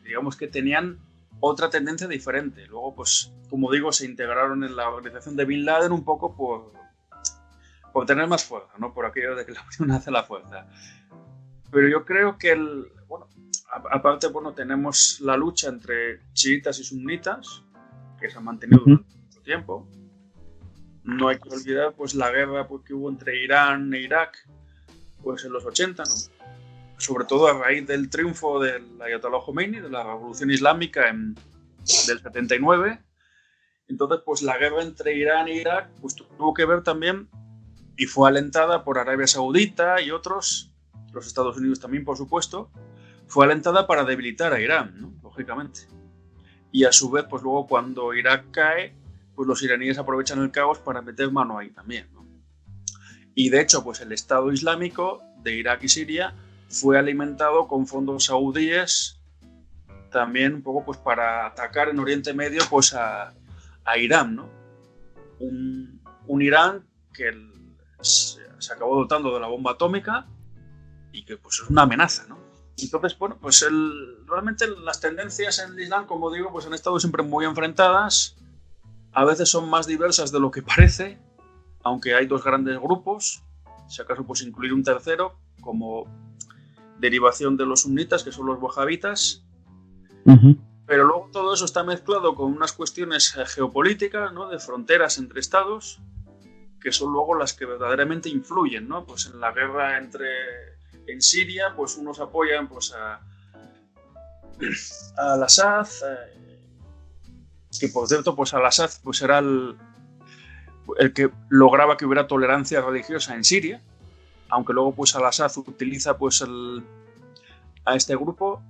digamos que tenían otra tendencia diferente. Luego, pues, como digo, se integraron en la organización de Bin Laden un poco por tener más fuerza, ¿no? Por aquello de que la unión hace la fuerza. Pero yo creo que, aparte, tenemos la lucha entre chiitas y sunnitas, que se ha mantenido durante mucho tiempo. No hay que olvidar pues la guerra que hubo entre Irán e Irak pues en los 80, ¿no? Sobre todo a raíz del triunfo del Ayatollah Khomeini, de la revolución islámica del 79. Entonces, pues la guerra entre Irán e Irak pues tuvo que ver también, y fue alentada por Arabia Saudita y otros, los Estados Unidos también, por supuesto, fue alentada para debilitar a Irán, ¿no? Lógicamente. Y a su vez, pues luego cuando Irak cae, pues los iraníes aprovechan el caos para meter mano ahí también, ¿no? Y de hecho, pues el Estado Islámico de Irak y Siria fue alimentado con fondos saudíes también un poco pues para atacar en Oriente Medio pues a Irán, ¿no? Un Irán que se acabó dotando de la bomba atómica y que pues es una amenaza, ¿no? Entonces, bueno, pues realmente las tendencias en el Islam, como digo, pues han estado siempre muy enfrentadas. A veces son más diversas de lo que parece, aunque hay dos grandes grupos, si acaso pues incluir un tercero como derivación de los sunitas, que son los wahabitas. Pero luego todo eso está mezclado con unas cuestiones geopolíticas, ¿no? De fronteras entre estados, que son luego las que verdaderamente influyen, ¿no? Pues en la guerra en Siria, pues unos apoyan pues a Al-Assad, que por cierto, pues Al-Assad pues era el que lograba que hubiera tolerancia religiosa en Siria, aunque luego pues Al-Assad utiliza pues a este grupo,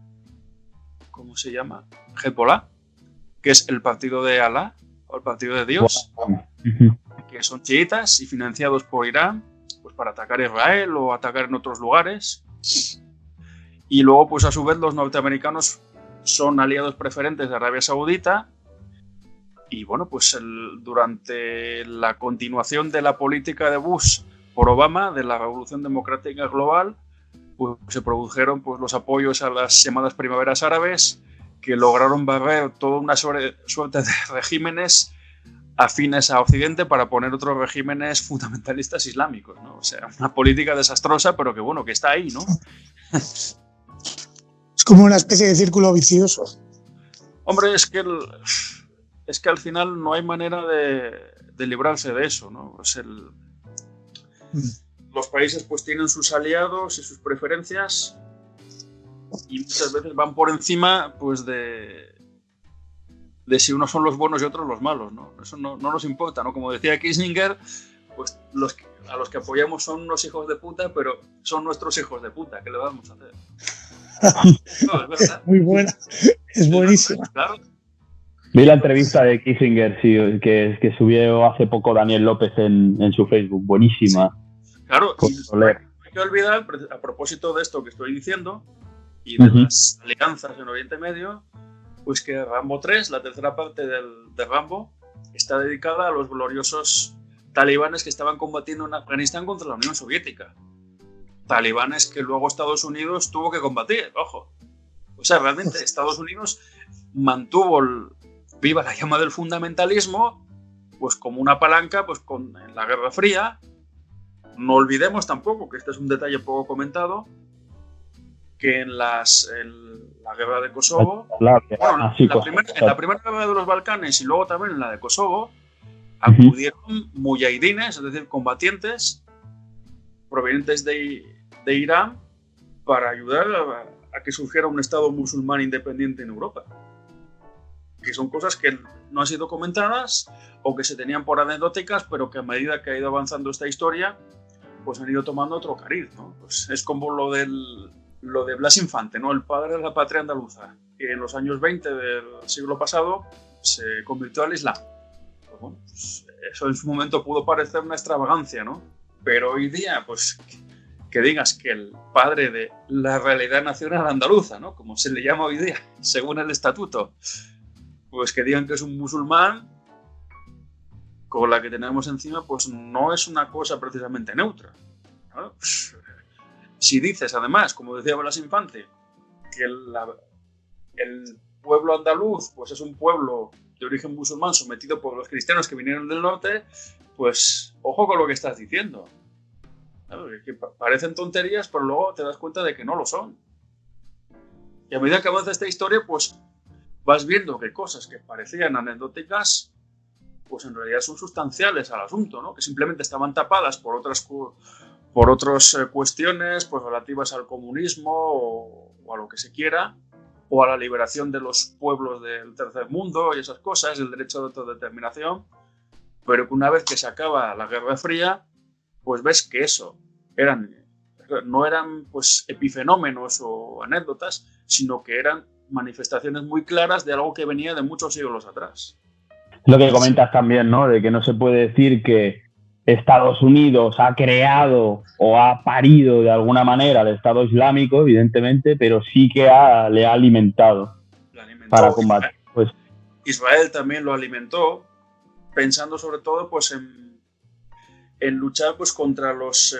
¿cómo se llama? Hezbollah, que es el partido de Alá, o el partido de Dios, que son chiitas y financiados por Irán pues para atacar a Israel o atacar en otros lugares. Y luego pues a su vez los norteamericanos son aliados preferentes de Arabia Saudita. Y bueno, pues durante la continuación de la política de Bush por Obama, de la Revolución Democrática Global, pues se produjeron pues los apoyos a las llamadas primaveras árabes, que lograron barrer toda una suerte de regímenes afines a Occidente para poner otros regímenes fundamentalistas islámicos, ¿no? O sea, una política desastrosa, pero que bueno, que está ahí, ¿no? Es como una especie de círculo vicioso. Hombre, es que al final no hay manera de librarse de eso, ¿no? Pues los países pues tienen sus aliados y sus preferencias y muchas veces van por encima pues de si unos son los buenos y otros los malos, ¿no? Eso no nos importa, ¿no? Como decía Kissinger, pues a los que apoyamos son unos hijos de puta, pero son nuestros hijos de puta, ¿qué le vamos a hacer? No, es verdad. Muy buena, es buenísima. Claro. Vi la entrevista de Kissinger, sí, que subió hace poco Daniel López en su Facebook, buenísima. Sí. Claro, no hay que olvidar, a propósito de esto que estoy diciendo, y de las alianzas en Oriente Medio, pues que Rambo 3, la tercera parte de Rambo, está dedicada a los gloriosos talibanes que estaban combatiendo en Afganistán contra la Unión Soviética. Talibanes que luego Estados Unidos tuvo que combatir, ojo. O sea, realmente Estados Unidos mantuvo viva la llama del fundamentalismo, pues como una palanca pues en la Guerra Fría. No olvidemos tampoco, que este es un detalle poco comentado, que en la guerra de Kosovo, en la primera guerra de los Balcanes y luego también en la de Kosovo, acudieron mujahidines, es decir, combatientes provenientes de Irán para ayudar a que surgiera un Estado musulmán independiente en Europa. Que son cosas que no han sido comentadas o que se tenían por anecdóticas, pero que a medida que ha ido avanzando esta historia, pues han ido tomando otro cariz, ¿no? Pues es como lo de Blas Infante, ¿no? El padre de la patria andaluza, que en los años 20 del siglo pasado se convirtió al Islam. Pues bueno, pues eso en su momento pudo parecer una extravagancia, ¿no? Pero hoy día, pues que digas que el padre de la realidad nacional andaluza, ¿no? Como se le llama hoy día, según el estatuto, pues que digan que es un musulmán, con la que tenemos encima, pues no es una cosa precisamente neutra, ¿no? Pues, si dices, además, como decía Blas Infante, que el pueblo andaluz pues es un pueblo de origen musulmán sometido por los cristianos que vinieron del norte, pues ojo con lo que estás diciendo. Claro, que parecen tonterías, pero luego te das cuenta de que no lo son. Y a medida que avanza esta historia, pues vas viendo que cosas que parecían anecdóticas, pues en realidad son sustanciales al asunto, ¿no? Que simplemente estaban tapadas por otras cuestiones pues relativas al comunismo o a lo que se quiera, o a la liberación de los pueblos del tercer mundo y esas cosas, el derecho de autodeterminación, pero que una vez que se acaba la Guerra Fría, pues ves que eso no eran pues epifenómenos o anécdotas, sino que eran manifestaciones muy claras de algo que venía de muchos siglos atrás. Lo que comentas también, ¿no? De que no se puede decir que Estados Unidos ha creado o ha parido de alguna manera el Estado Islámico, evidentemente, pero sí que le ha alimentado para combatir. Pues Israel también lo alimentó, pensando sobre todo pues en luchar pues contra los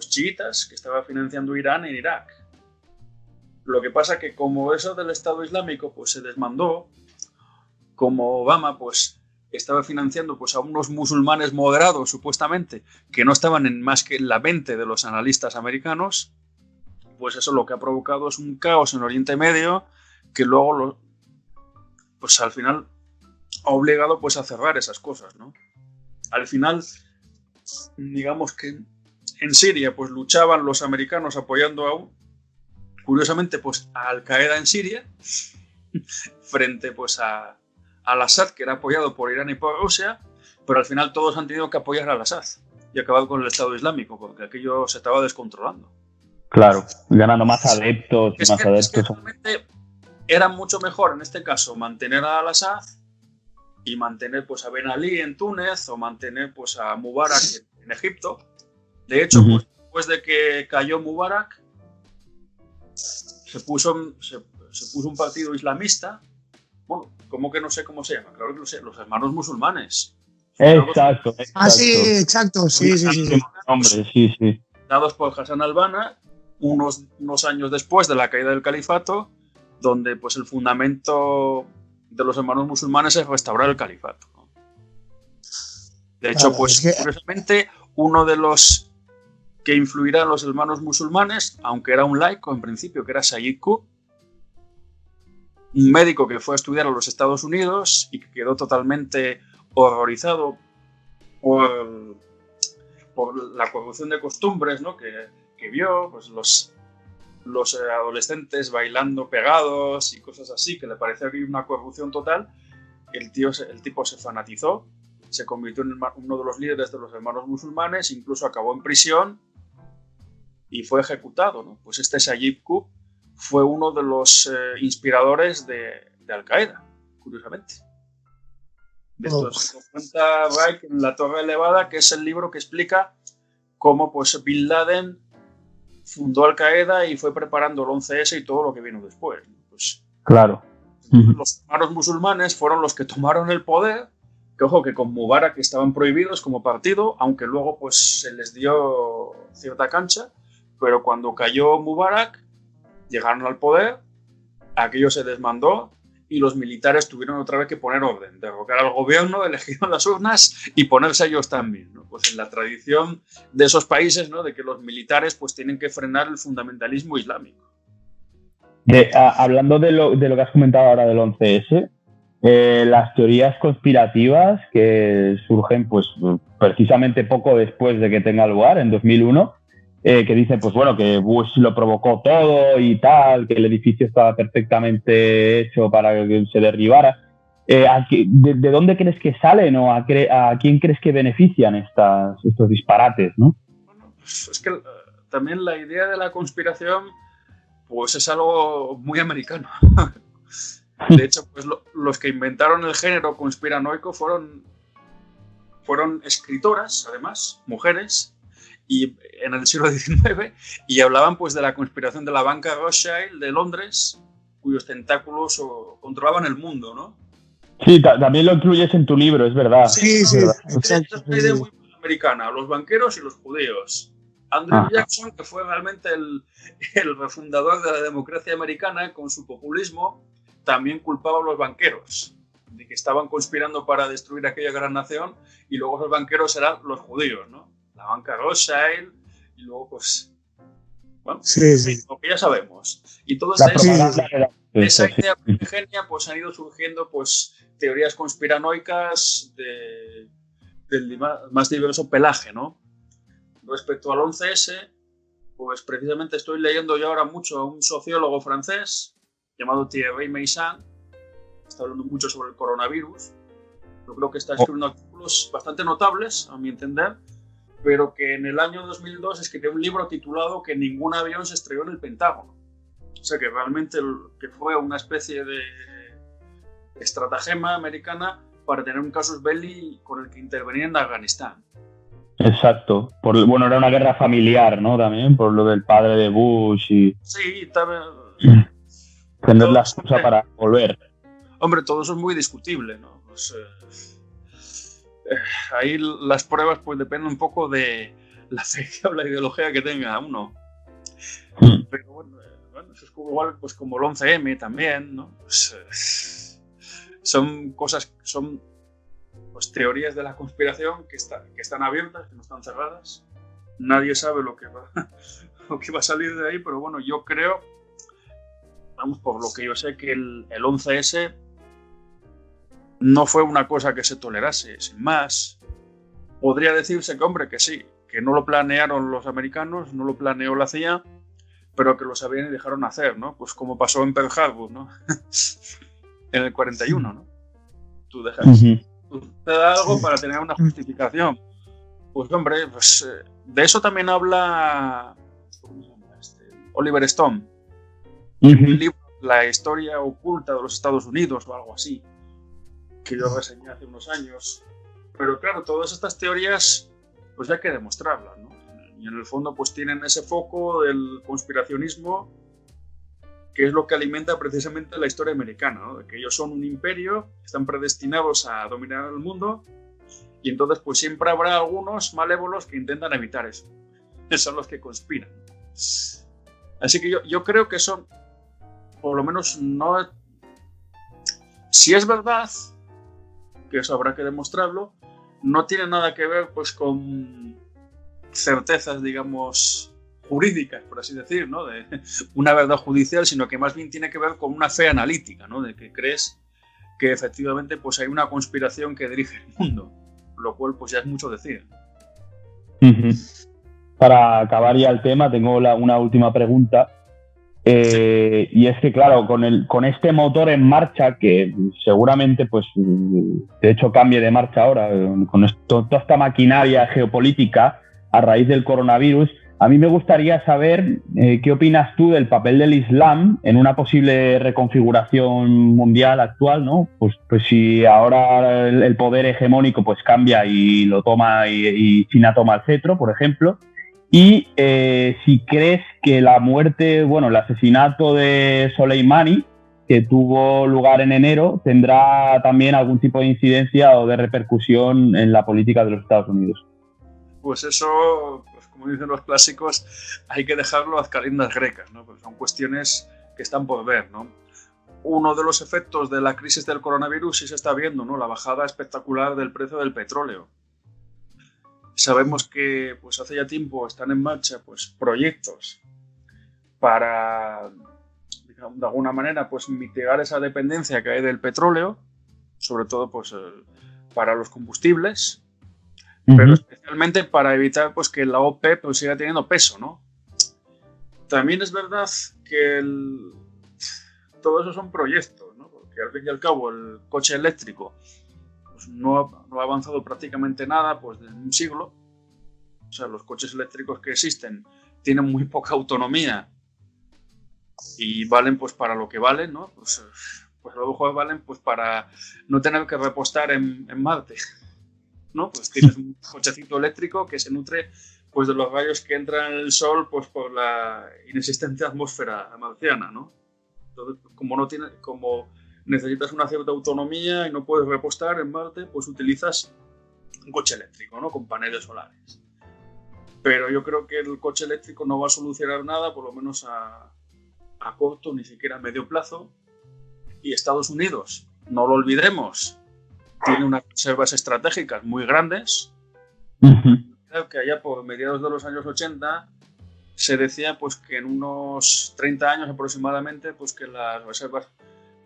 chiitas que estaba financiando Irán en Irak. Lo que pasa que como eso del Estado Islámico pues se desmandó, como Obama pues estaba financiando pues a unos musulmanes moderados supuestamente que no estaban en más que la mente de los analistas americanos, pues eso lo que ha provocado es un caos en Oriente Medio que luego pues al final ha obligado pues a cerrar esas cosas, ¿no? Al final, digamos que en Siria pues luchaban los americanos apoyando curiosamente pues a Al-Qaeda en Siria frente pues a al-Assad, que era apoyado por Irán y por Rusia, pero al final todos han tenido que apoyar a al-Assad y acabar con el Estado Islámico, porque aquello se estaba descontrolando. Claro, ganando más adeptos y más adeptos. Es que realmente era mucho mejor en este caso mantener a al-Assad y mantener pues a Ben Ali en Túnez o mantener pues a Mubarak en Egipto. De hecho, pues, después de que cayó Mubarak, se puso un partido islamista. Bueno, como que no sé cómo se llama, claro que lo sé, los hermanos musulmanes. Exacto. Ah, sí, exacto, sí. Hombre, sí. Dados por Hassan al-Banna, unos años después de la caída del califato, donde pues el fundamento de los hermanos musulmanes es restaurar el califato. De hecho, pues curiosamente, uno de los que influirá en los hermanos musulmanes, aunque era un laico en principio, que era Sayyid Qutb, un médico que fue a estudiar a los Estados Unidos y que quedó totalmente horrorizado por la corrupción de costumbres, ¿no? que vio, pues los adolescentes bailando pegados y cosas así, que le parecía que había una corrupción total. El tipo se fanatizó, se convirtió en uno de los líderes de los hermanos musulmanes, incluso acabó en prisión y fue ejecutado, ¿no? Pues este Sayyid Qutb fue uno de los inspiradores de Al-Qaeda, curiosamente. Esto se cuenta Reich en La Torre Elevada, que es el libro que explica cómo pues, Bin Laden fundó Al-Qaeda y fue preparando el 11S y todo lo que vino después. Pues, claro. Los hermanos musulmanes fueron los que tomaron el poder, que ojo que con Mubarak estaban prohibidos como partido, aunque luego pues, se les dio cierta cancha, pero cuando cayó Mubarak, llegaron al poder, aquello se desmandó y los militares tuvieron otra vez que poner orden, derrocar al gobierno, elegir las urnas y ponerse ellos también, ¿no? Pues en la tradición de esos países, ¿no? De que los militares pues tienen que frenar el fundamentalismo islámico. Hablando de lo que has comentado ahora del 11S, las teorías conspirativas que surgen pues precisamente poco después de que tenga lugar, en 2001, que dice, pues bueno, que Bush lo provocó todo y tal, que el edificio estaba perfectamente hecho para que se derribara. ¿De dónde crees que salen o a quién crees que benefician estos disparates, ¿no? Bueno, pues es que también la idea de la conspiración pues es algo muy americano. De hecho, pues los que inventaron el género conspiranoico fueron escritoras, además, mujeres, y en el siglo XIX, y hablaban pues de la conspiración de la banca Rothschild de Londres, cuyos tentáculos controlaban el mundo, ¿no? Sí, también lo incluyes en tu libro, es verdad. Sí. Es una idea muy americana, los banqueros y los judíos. Andrew Jackson, que fue realmente el refundador de la democracia americana, con su populismo, también culpaba a los banqueros de que estaban conspirando para destruir aquella gran nación, y luego los banqueros eran los judíos, ¿no? La banca Rothschild, y luego pues... Bueno, lo que ya sabemos. Y todo esa idea primigenia, pues han ido surgiendo pues teorías conspiranoicas del más diverso pelaje, ¿no? Respecto al 11S, pues precisamente estoy leyendo yo ahora mucho a un sociólogo francés llamado Thierry Meyssan, está hablando mucho sobre el coronavirus. Yo creo que está escribiendo artículos bastante notables, a mi entender, pero que en el año 2002 escribió un libro titulado Que ningún avión se estrelló en el Pentágono. O sea, que realmente que fue una especie de estratagema americana para tener un casus belli con el que intervenir en Afganistán. Exacto. Bueno, era una guerra familiar, ¿no? También, por lo del padre de Bush y... Sí, también... Tener la excusa para volver. Hombre, todo eso es muy discutible, ¿no? Pues, ahí las pruebas pues dependen un poco de la fe o la ideología que tenga uno. Pero bueno, eso es igual pues como el 11M también, ¿no? Pues, son cosas, son pues teorías de la conspiración que están abiertas, que no están cerradas. Nadie sabe lo que va a salir de ahí, pero bueno, yo creo, vamos, por lo que yo sé, que el 11S no fue una cosa que se tolerase, sin más. Podría decirse que, hombre, que sí, que no lo planearon los americanos, no lo planeó la CIA, pero que lo sabían y dejaron hacer, ¿no? Pues como pasó en Pearl Harbor, ¿no? En el 41, ¿no? Tú dejas... Te da algo para tener una justificación. Pues hombre, pues de eso también habla ¿cómo se llama Oliver Stone. Un libro, La historia oculta de los Estados Unidos o algo así, que yo reseñé hace unos años. Pero claro, todas estas teorías pues ya hay que demostrarlas, ¿no? Y en el fondo pues tienen ese foco del conspiracionismo, que es lo que alimenta precisamente la historia americana, ¿no? De que ellos son un imperio, están predestinados a dominar el mundo, y entonces pues siempre habrá algunos malévolos que intentan evitar eso. Son los que conspiran. Así que yo creo que son, por lo menos no... Si es verdad, que eso habrá que demostrarlo, no tiene nada que ver pues con certezas, digamos, jurídicas, por así decir, ¿no? De una verdad judicial, sino que más bien tiene que ver con una fe analítica, ¿no? De que crees que efectivamente pues hay una conspiración que dirige el mundo, lo cual pues ya es mucho decir. Para acabar ya el tema, tengo una última pregunta. Y es que, claro, con este motor en marcha, que seguramente, pues, de hecho, cambie de marcha ahora, con toda esta maquinaria geopolítica a raíz del coronavirus, a mí me gustaría saber qué opinas tú del papel del Islam en una posible reconfiguración mundial actual, ¿no? Pues si ahora el poder hegemónico pues cambia y lo toma y China toma el cetro, por ejemplo. Y si crees que la muerte, bueno, el asesinato de Soleimani, que tuvo lugar en enero, tendrá también algún tipo de incidencia o de repercusión en la política de los Estados Unidos. Pues eso, pues como dicen los clásicos, hay que dejarlo a las calendas grecas, ¿no? Pues son cuestiones que están por ver, ¿no? Uno de los efectos de la crisis del coronavirus sí se está viendo, ¿no? La bajada espectacular del precio del petróleo. Sabemos que pues hace ya tiempo están en marcha pues proyectos para, digamos, de alguna manera pues mitigar esa dependencia que hay del petróleo, sobre todo pues para los combustibles, pero especialmente para evitar pues que la OPEP pues siga teniendo peso, ¿no? También es verdad que todo eso son proyectos, ¿no? Porque al fin y al cabo el coche eléctrico pues no ha avanzado prácticamente nada pues desde un siglo. O sea, los coches eléctricos que existen tienen muy poca autonomía y valen pues para lo que valen, ¿no? Pues a lo mejor valen pues para no tener que repostar en Marte, ¿no? Pues tienes un cochecito eléctrico que se nutre pues de los rayos que entran en el Sol pues por la inexistente atmósfera marciana, ¿no? Entonces, como necesitas una cierta autonomía y no puedes repostar en Marte, pues utilizas un coche eléctrico, ¿no? Con paneles solares. Pero yo creo que el coche eléctrico no va a solucionar nada, por lo menos a corto, ni siquiera a medio plazo. Y Estados Unidos, no lo olvidemos, tiene unas reservas estratégicas muy grandes. Creo que allá por mediados de los años 80 se decía pues, que en unos 30 años aproximadamente pues, que las reservas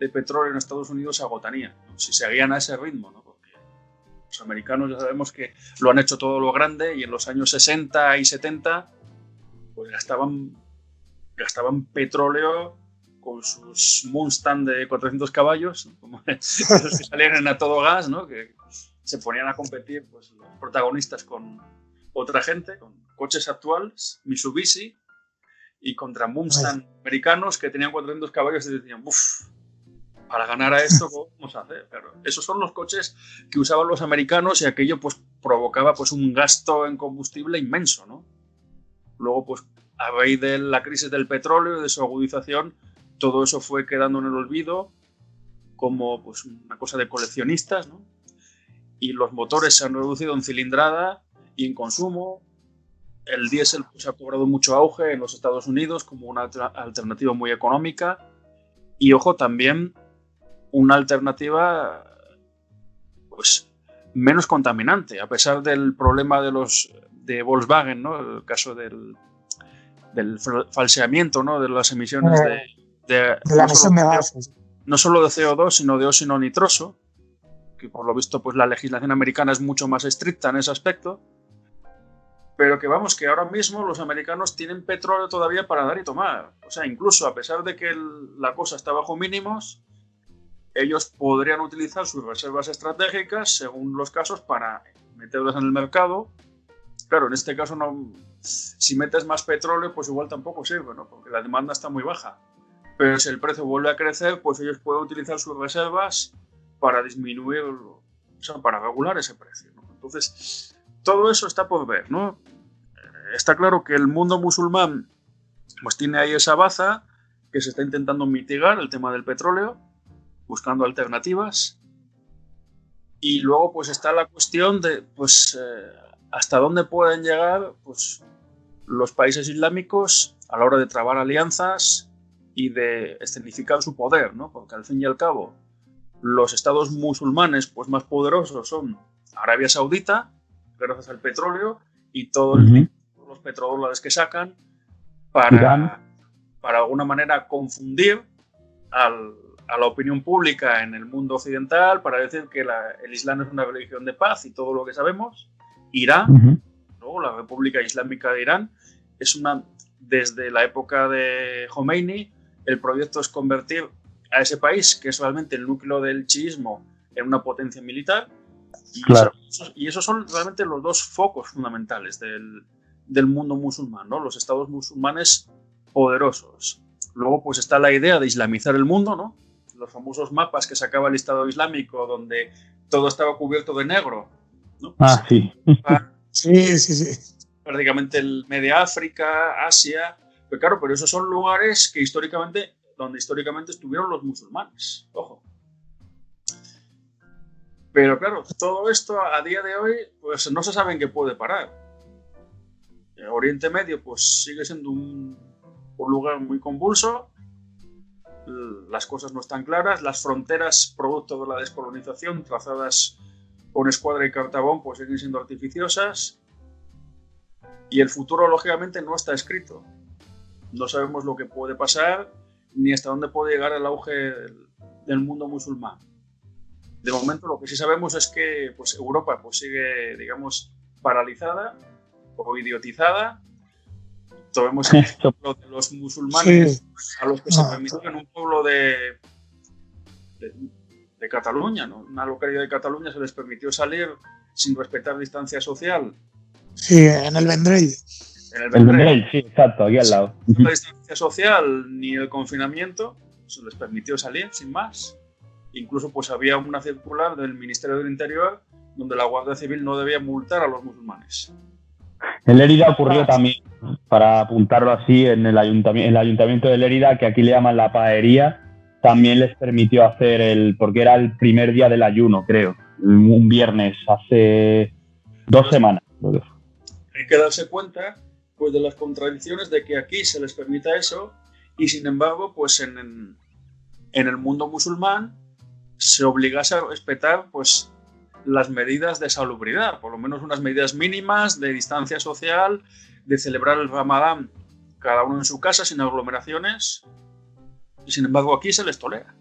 de petróleo en Estados Unidos se agotarían, ¿no? Si seguían a ese ritmo, ¿no? Porque los americanos ya sabemos que lo han hecho todo lo grande y en los años 60 y 70 pues gastaban petróleo con sus Mustang de 400 caballos, ¿no? Como esos que salían a todo gas, ¿no? Que se ponían a competir pues, los protagonistas con otra gente, con coches actuales, Mitsubishi, y contra Mustang americanos que tenían 400 caballos y decían, uff, para ganar a esto, ¿cómo vamos a hacer? Pero esos son los coches que usaban los americanos y aquello pues provocaba pues un gasto en combustible inmenso, ¿no? Luego, pues a raíz de la crisis del petróleo y de su agudización, todo eso fue quedando en el olvido como pues una cosa de coleccionistas, ¿no? Y los motores se han reducido en cilindrada y en consumo. El diésel pues, ha cobrado mucho auge en los Estados Unidos como una alternativa muy económica y, ojo, también una alternativa pues menos contaminante, a pesar del problema de Volkswagen, ¿no? El caso del falseamiento, ¿no? De las emisiones de la emisión de gases. No solo de CO2, sino de óxido nitroso, que por lo visto pues la legislación americana es mucho más estricta en ese aspecto, pero que vamos, que ahora mismo los americanos tienen petróleo todavía para dar y tomar. O sea, incluso a pesar de que la cosa está bajo mínimos, ellos podrían utilizar sus reservas estratégicas, según los casos, para meterlas en el mercado. Claro, en este caso, no, si metes más petróleo, pues igual tampoco sirve, ¿no? Porque la demanda está muy baja. Pero si el precio vuelve a crecer, pues ellos pueden utilizar sus reservas para disminuir, o sea, para regular ese precio, ¿no? Entonces, todo eso está por ver, ¿no? Está claro que el mundo musulmán pues tiene ahí esa baza que se está intentando mitigar el tema del petróleo, buscando alternativas. Y luego pues está la cuestión de pues hasta dónde pueden llegar pues los países islámicos a la hora de trabar alianzas y de escenificar su poder, ¿no? Porque al fin y al cabo los estados musulmanes pues más poderosos son Arabia Saudita, gracias al petróleo y todos los petrodólares que sacan para alguna manera confundir a la opinión pública en el mundo occidental, para decir que el Islam es una religión de paz y todo lo que sabemos. Irán, ¿no? La República Islámica de Irán, desde la época de Khomeini, el proyecto es convertir a ese país, que es realmente el núcleo del chiismo, en una potencia militar. Y esos son realmente los dos focos fundamentales del mundo musulmán, ¿no? Los estados musulmanes poderosos. Luego pues está la idea de islamizar el mundo, ¿no? Los famosos mapas que sacaba el Estado Islámico, donde todo estaba cubierto de negro, ¿no? Sí. Sí. Prácticamente el Media África, Asia. Pero esos son lugares donde históricamente estuvieron los musulmanes. Ojo. Pero claro, todo esto a día de hoy pues no se sabe en qué puede parar. Oriente Medio pues sigue siendo un lugar muy convulso. Las cosas no están claras. Las fronteras producto de la descolonización trazadas con escuadra y cartabón pues siguen siendo artificiosas. Y el futuro lógicamente no está escrito. No sabemos lo que puede pasar ni hasta dónde puede llegar el auge del mundo musulmán. De momento lo que sí sabemos es que pues, Europa pues, sigue, digamos, paralizada o idiotizada. Tomemos el ejemplo de los musulmanes a los que se permitió en un pueblo de Cataluña, ¿no? Una localidad de Cataluña se les permitió salir sin respetar distancia social. Sí, en el Vendrell. En el Vendrell, sí, exacto, aquí al lado. No la distancia social ni el confinamiento, se les permitió salir sin más. Incluso pues había una circular del Ministerio del Interior donde la Guardia Civil no debía multar a los musulmanes. En Lérida ocurrió también, para apuntarlo así, en el ayuntamiento de Lérida, que aquí le llaman la paería, también les permitió hacer porque era el primer día del ayuno, creo, un viernes, hace 2 semanas. Hay que darse cuenta pues de las contradicciones de que aquí se les permita eso y sin embargo pues en el mundo musulmán se obligase a respetar pues las medidas de salubridad, por lo menos unas medidas mínimas de distancia social, de celebrar el Ramadán cada uno en su casa sin aglomeraciones, y sin embargo aquí se les tolera.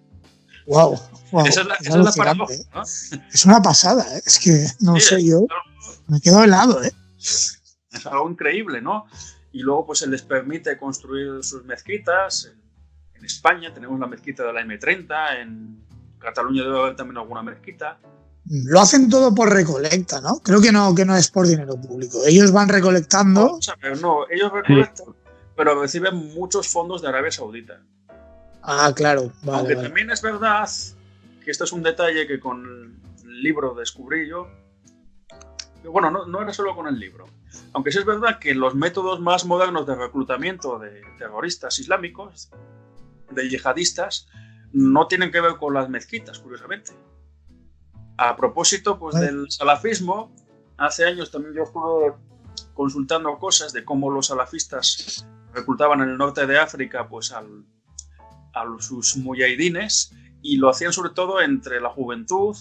Wow. Esa es la paradoja, ¿no? Es una pasada, ¿eh? Es que no sé, yo me quedo helado, ¿eh? Es algo increíble, ¿no? Y luego pues se les permite construir sus mezquitas. En España tenemos la mezquita de la M30, en Cataluña debe haber también alguna mezquita. Lo hacen todo por recolecta, ¿no? Creo que no es por dinero público. Ellos van recolectando. No, ellos recolectan, pero reciben muchos fondos de Arabia Saudita. Ah, claro. Vale, Aunque también es verdad que esto es un detalle que con el libro descubrí yo. Bueno, no era solo con el libro. Aunque sí es verdad que los métodos más modernos de reclutamiento de terroristas islámicos, de yihadistas, no tienen que ver con las mezquitas, curiosamente. A propósito pues, del salafismo, hace años también yo estuve consultando cosas de cómo los salafistas reclutaban en el norte de África pues, a sus mujahidines, y lo hacían sobre todo entre la juventud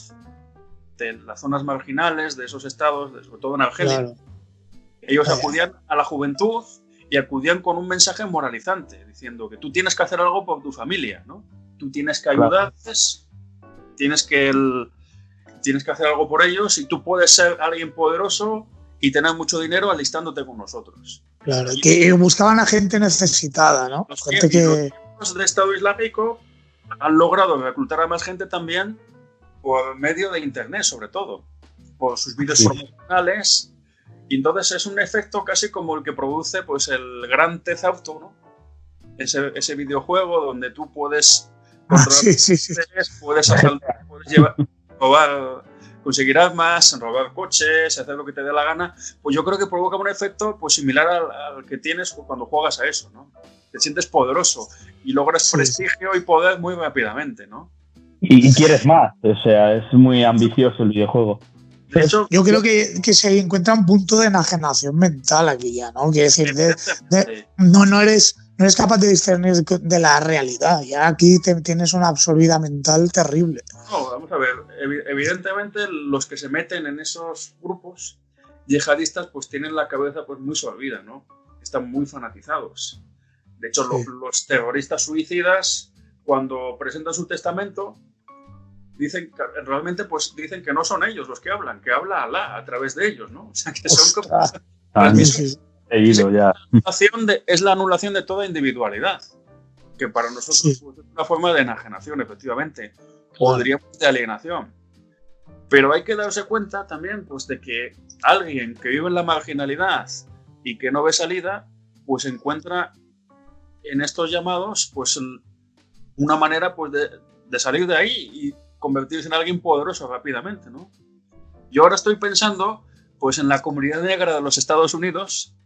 de las zonas marginales de esos estados, sobre todo en Argelia. Claro. Ellos acudían a la juventud y acudían con un mensaje moralizante, diciendo que tú tienes que hacer algo por tu familia, ¿no? Tú tienes que ayudarles, tienes que hacer algo por ellos, y tú puedes ser alguien poderoso y tener mucho dinero alistándote con nosotros. Claro, que buscaban a gente necesitada, ¿no? Gente que... Los de Estado Islámico han logrado reclutar a más gente también por medio de Internet, sobre todo, por sus vídeos promocionales. Y entonces es un efecto casi como el que produce pues, el Grand Theft Auto, ¿no? Ese videojuego donde tú puedes controlar puedes asaltar, puedes robar, conseguir armas, robar coches, hacer lo que te dé la gana. Pues yo creo que provoca un efecto pues, similar al que tienes cuando juegas a eso, ¿no? Te sientes poderoso y logras prestigio y poder muy rápidamente, ¿no? Y quieres más, o sea, es muy ambicioso el videojuego. De hecho, yo creo que se encuentra un punto de enajenación mental aquí ya, ¿no? Quiere decir, no eres capaz de discernir de la realidad. Ya aquí tienes una absorbida mental terrible. No, vamos a ver. Evidentemente, los que se meten en esos grupos yihadistas, pues tienen la cabeza pues muy sorbida, ¿no? Están muy fanatizados. De hecho, los terroristas suicidas, cuando presentan su testamento, dicen que no son ellos los que hablan, que habla Alá a través de ellos, ¿no? O sea, que son como... Es la anulación de toda individualidad, que para nosotros pues, es una forma de enajenación, efectivamente, o diríamos de alienación. Pero hay que darse cuenta también pues, de que alguien que vive en la marginalidad y que no ve salida, pues encuentra en estos llamados pues, una manera pues, de salir de ahí y convertirse en alguien poderoso rápidamente, ¿no? Yo ahora estoy pensando pues, en la comunidad negra de los Estados Unidos.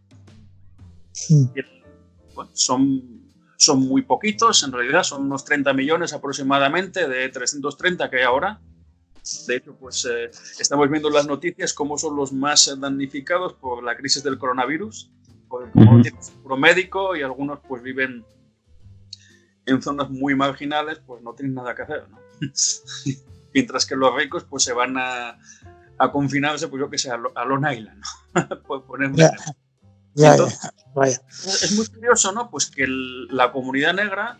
Bueno, son muy poquitos, en realidad son unos 30 millones aproximadamente de 330 que hay ahora. De hecho, pues estamos viendo en las noticias cómo son los más damnificados por la crisis del coronavirus, porque como no tienen seguro médico y algunos pues viven en zonas muy marginales, pues no tienen nada que hacer, ¿no? Mientras que los ricos pues se van a confinarse, pues yo que sé, a Long Island, ¿no? Por poner un ejemplo. Entonces, es muy curioso, ¿no? Pues que la comunidad negra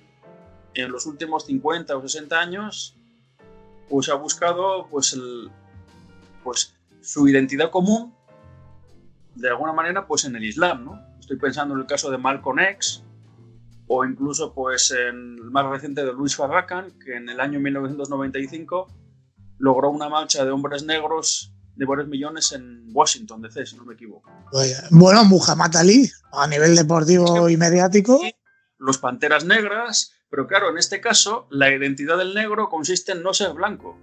en los últimos 50 o 60 años pues ha buscado pues su identidad común de alguna manera, pues en el Islam, ¿no? Estoy pensando en el caso de Malcolm X, o incluso pues en el más reciente de Louis Farrakhan, que en el año 1995 logró una marcha de hombres negros de varios millones en Washington, D.C., si no me equivoco. Bueno, Muhammad Ali, a nivel deportivo y mediático. Los Panteras Negras, pero claro, en este caso, la identidad del negro consiste en no ser blanco.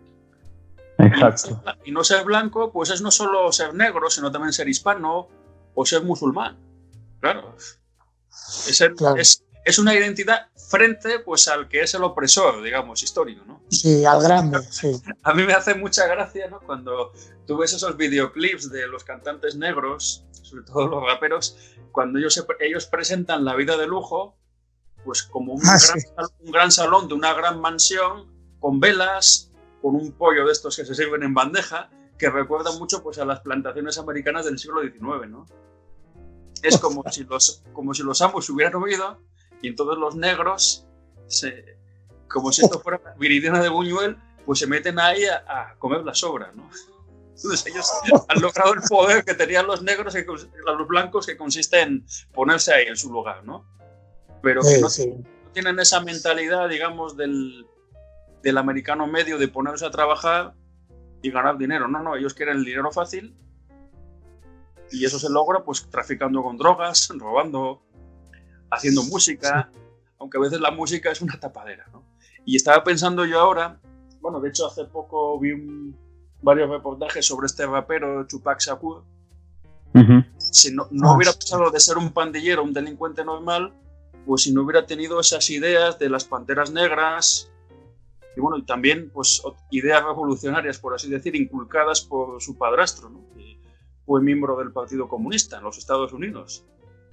Exacto. Y no ser blanco, pues es no solo ser negro, sino también ser hispano o ser musulmán. Claro. Es una identidad frente pues al que es el opresor, digamos, histórico, ¿no? Sí, al grande, sí. A mí me hace mucha gracia, ¿no? Cuando tú ves esos videoclips de los cantantes negros, sobre todo los raperos, cuando ellos presentan la vida de lujo, pues como un gran salón de una gran mansión, con velas, con un pollo de estos que se sirven en bandeja, que recuerda mucho pues a las plantaciones americanas del siglo XIX, ¿no? Es como si los amos se hubieran huido y entonces los negros, como si esto fuera Viridiana de Buñuel, pues se meten ahí a comer las sobras, ¿no? Entonces ellos han logrado el poder que tenían los negros, los blancos, que consiste en ponerse ahí en su lugar, ¿no? Pero que no tienen esa mentalidad, digamos, del americano medio de ponerse a trabajar y ganar dinero. No, ellos quieren el dinero fácil y eso se logra pues traficando con drogas, robando, haciendo música, aunque a veces la música es una tapadera, ¿no? Y estaba pensando yo ahora, bueno, de hecho hace poco vi varios reportajes sobre este rapero Tupac Shakur. Si no hubiera pasado de ser un pandillero, un delincuente normal, pues si no hubiera tenido esas ideas de las Panteras Negras y bueno, y también pues ideas revolucionarias, por así decir, inculcadas por su padrastro, ¿no? Que fue miembro del Partido Comunista en los Estados Unidos.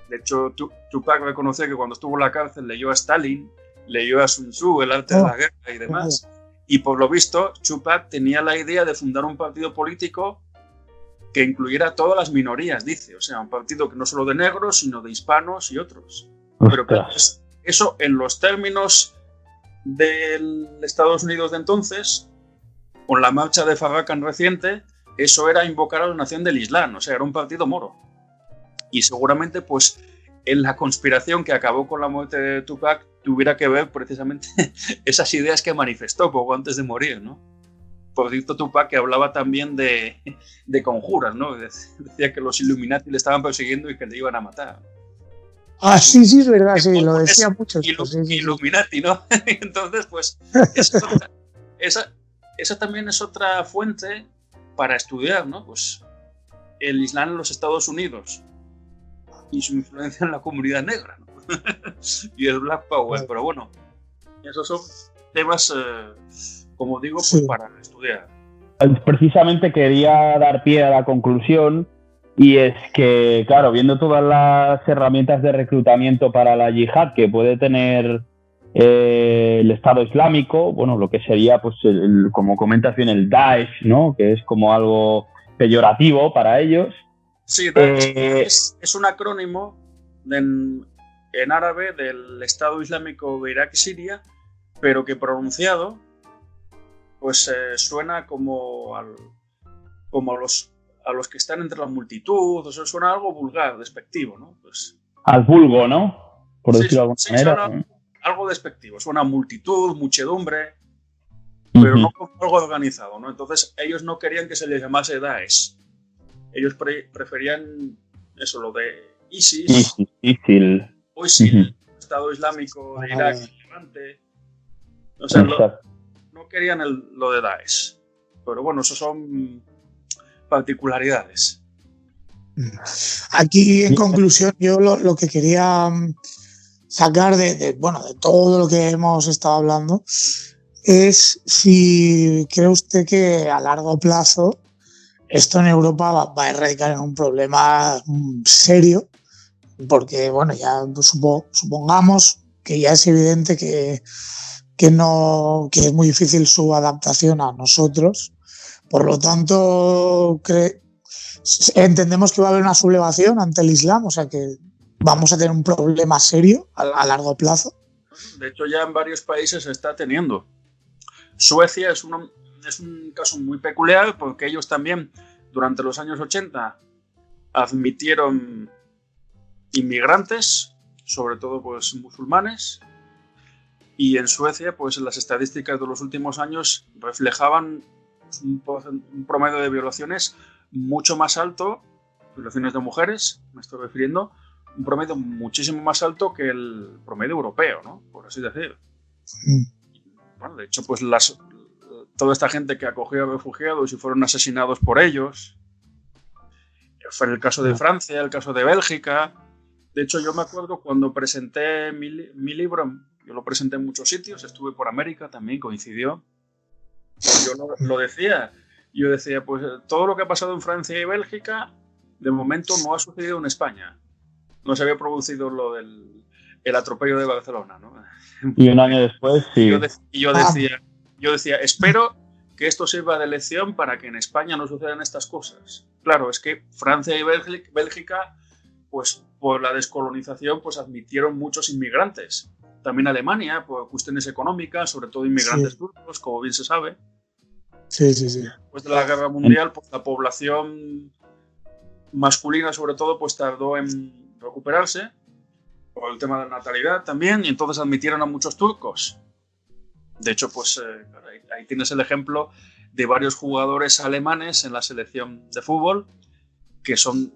De hecho, Tupac reconoció que cuando estuvo en la cárcel leyó a Stalin, leyó a Sun Tzu, El arte de la guerra y demás. Y por lo visto, Tupac tenía la idea de fundar un partido político que incluyera a todas las minorías, dice. O sea, un partido que no solo de negros, sino de hispanos y otros. Pero claro, eso en los términos de Estados Unidos de entonces, con la marcha de Farrakhan reciente, eso era invocar a la nación del Islam, o sea, era un partido moro. Y seguramente, pues, en la conspiración que acabó con la muerte de Tupac, tuviera que ver precisamente esas ideas que manifestó poco antes de morir, ¿no? Por cierto, Tupac que hablaba también de conjuras, ¿no? Decía que los Illuminati le estaban persiguiendo y que le iban a matar. Sí, es verdad, sí, lo decía mucho. Illuminati, ¿no? Entonces, pues, esa también es otra fuente para estudiar, ¿no? Pues el Islam en los Estados Unidos y su influencia en la comunidad negra, ¿no? Y el Black Power, pero bueno, esos son temas, como digo, pues para estudiar. Precisamente quería dar pie a la conclusión. Y es que, claro, viendo todas las herramientas de reclutamiento para la yihad que puede tener el Estado Islámico, bueno, lo que sería, pues, como comentas bien, el Daesh, ¿no? Que es como algo peyorativo para ellos. Sí, Daesh es un acrónimo en árabe del Estado Islámico de Irak y Siria, pero que pronunciado, pues suena como a los que están entre la multitud, o sea, suena algo vulgar, despectivo, ¿no? Pues, al vulgo, ¿no? Por decirlo de alguna manera. Suena algo despectivo, suena multitud, muchedumbre, pero no como algo organizado, ¿no? Entonces ellos no querían que se les llamase Daesh. Ellos preferían eso, lo de ISIS, o ISIL, Estado Islámico de Irak y Levante. O sea, no querían lo de Daesh. Pero bueno, esos son particularidades. Aquí, en conclusión, yo lo que quería sacar de todo lo que hemos estado hablando es si cree usted que a largo plazo esto en Europa va a erradicar en un problema serio, porque bueno, ya supongamos que ya es evidente que es muy difícil su adaptación a nosotros. Por lo tanto, entendemos que va a haber una sublevación ante el Islam, o sea que vamos a tener un problema serio a largo plazo. De hecho, ya en varios países se está teniendo. Suecia es un caso muy peculiar porque ellos también, durante los años 80, admitieron inmigrantes, sobre todo pues musulmanes, y en Suecia pues las estadísticas de los últimos años reflejaban un promedio de violaciones mucho más alto, violaciones de mujeres, me estoy refiriendo, un promedio muchísimo más alto que el promedio europeo, ¿no? Por así decir. Bueno, de hecho, pues toda esta gente que acogió a refugiados y fueron asesinados por ellos, fue el caso de Francia, el caso de Bélgica. De hecho, yo me acuerdo cuando presenté mi libro, yo lo presenté en muchos sitios, estuve por América también, coincidió. Yo lo decía, yo decía, pues todo lo que ha pasado en Francia y Bélgica, de momento no ha sucedido en España. No se había producido lo del atropello de Barcelona, ¿no? Y un año después, sí. Yo decía, espero que esto sirva de lección para que en España no sucedan estas cosas. Claro, es que Francia y Bélgica, pues por la descolonización, pues admitieron muchos inmigrantes. También Alemania, por cuestiones económicas, sobre todo inmigrantes turcos, como bien se sabe. Sí. Después de la Guerra Mundial, pues la población masculina, sobre todo, pues tardó en recuperarse por el tema de la natalidad también, y entonces admitieron a muchos turcos. De hecho, pues ahí tienes el ejemplo de varios jugadores alemanes en la selección de fútbol que son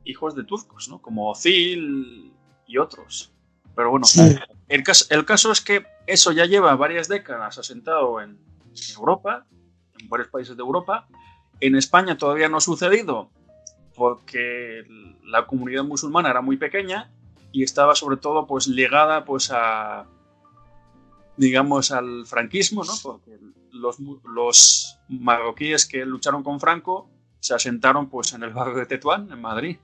hijos de turcos, ¿no? Como Özil y otros. Pero bueno, sí. El caso es que eso ya lleva varias décadas asentado en Europa, en varios países de Europa. En España todavía no ha sucedido porque la comunidad musulmana era muy pequeña y estaba sobre todo pues ligada pues a, digamos, al franquismo, ¿no? Porque los marroquíes que lucharon con Franco se asentaron pues en el barrio de Tetuán, en Madrid,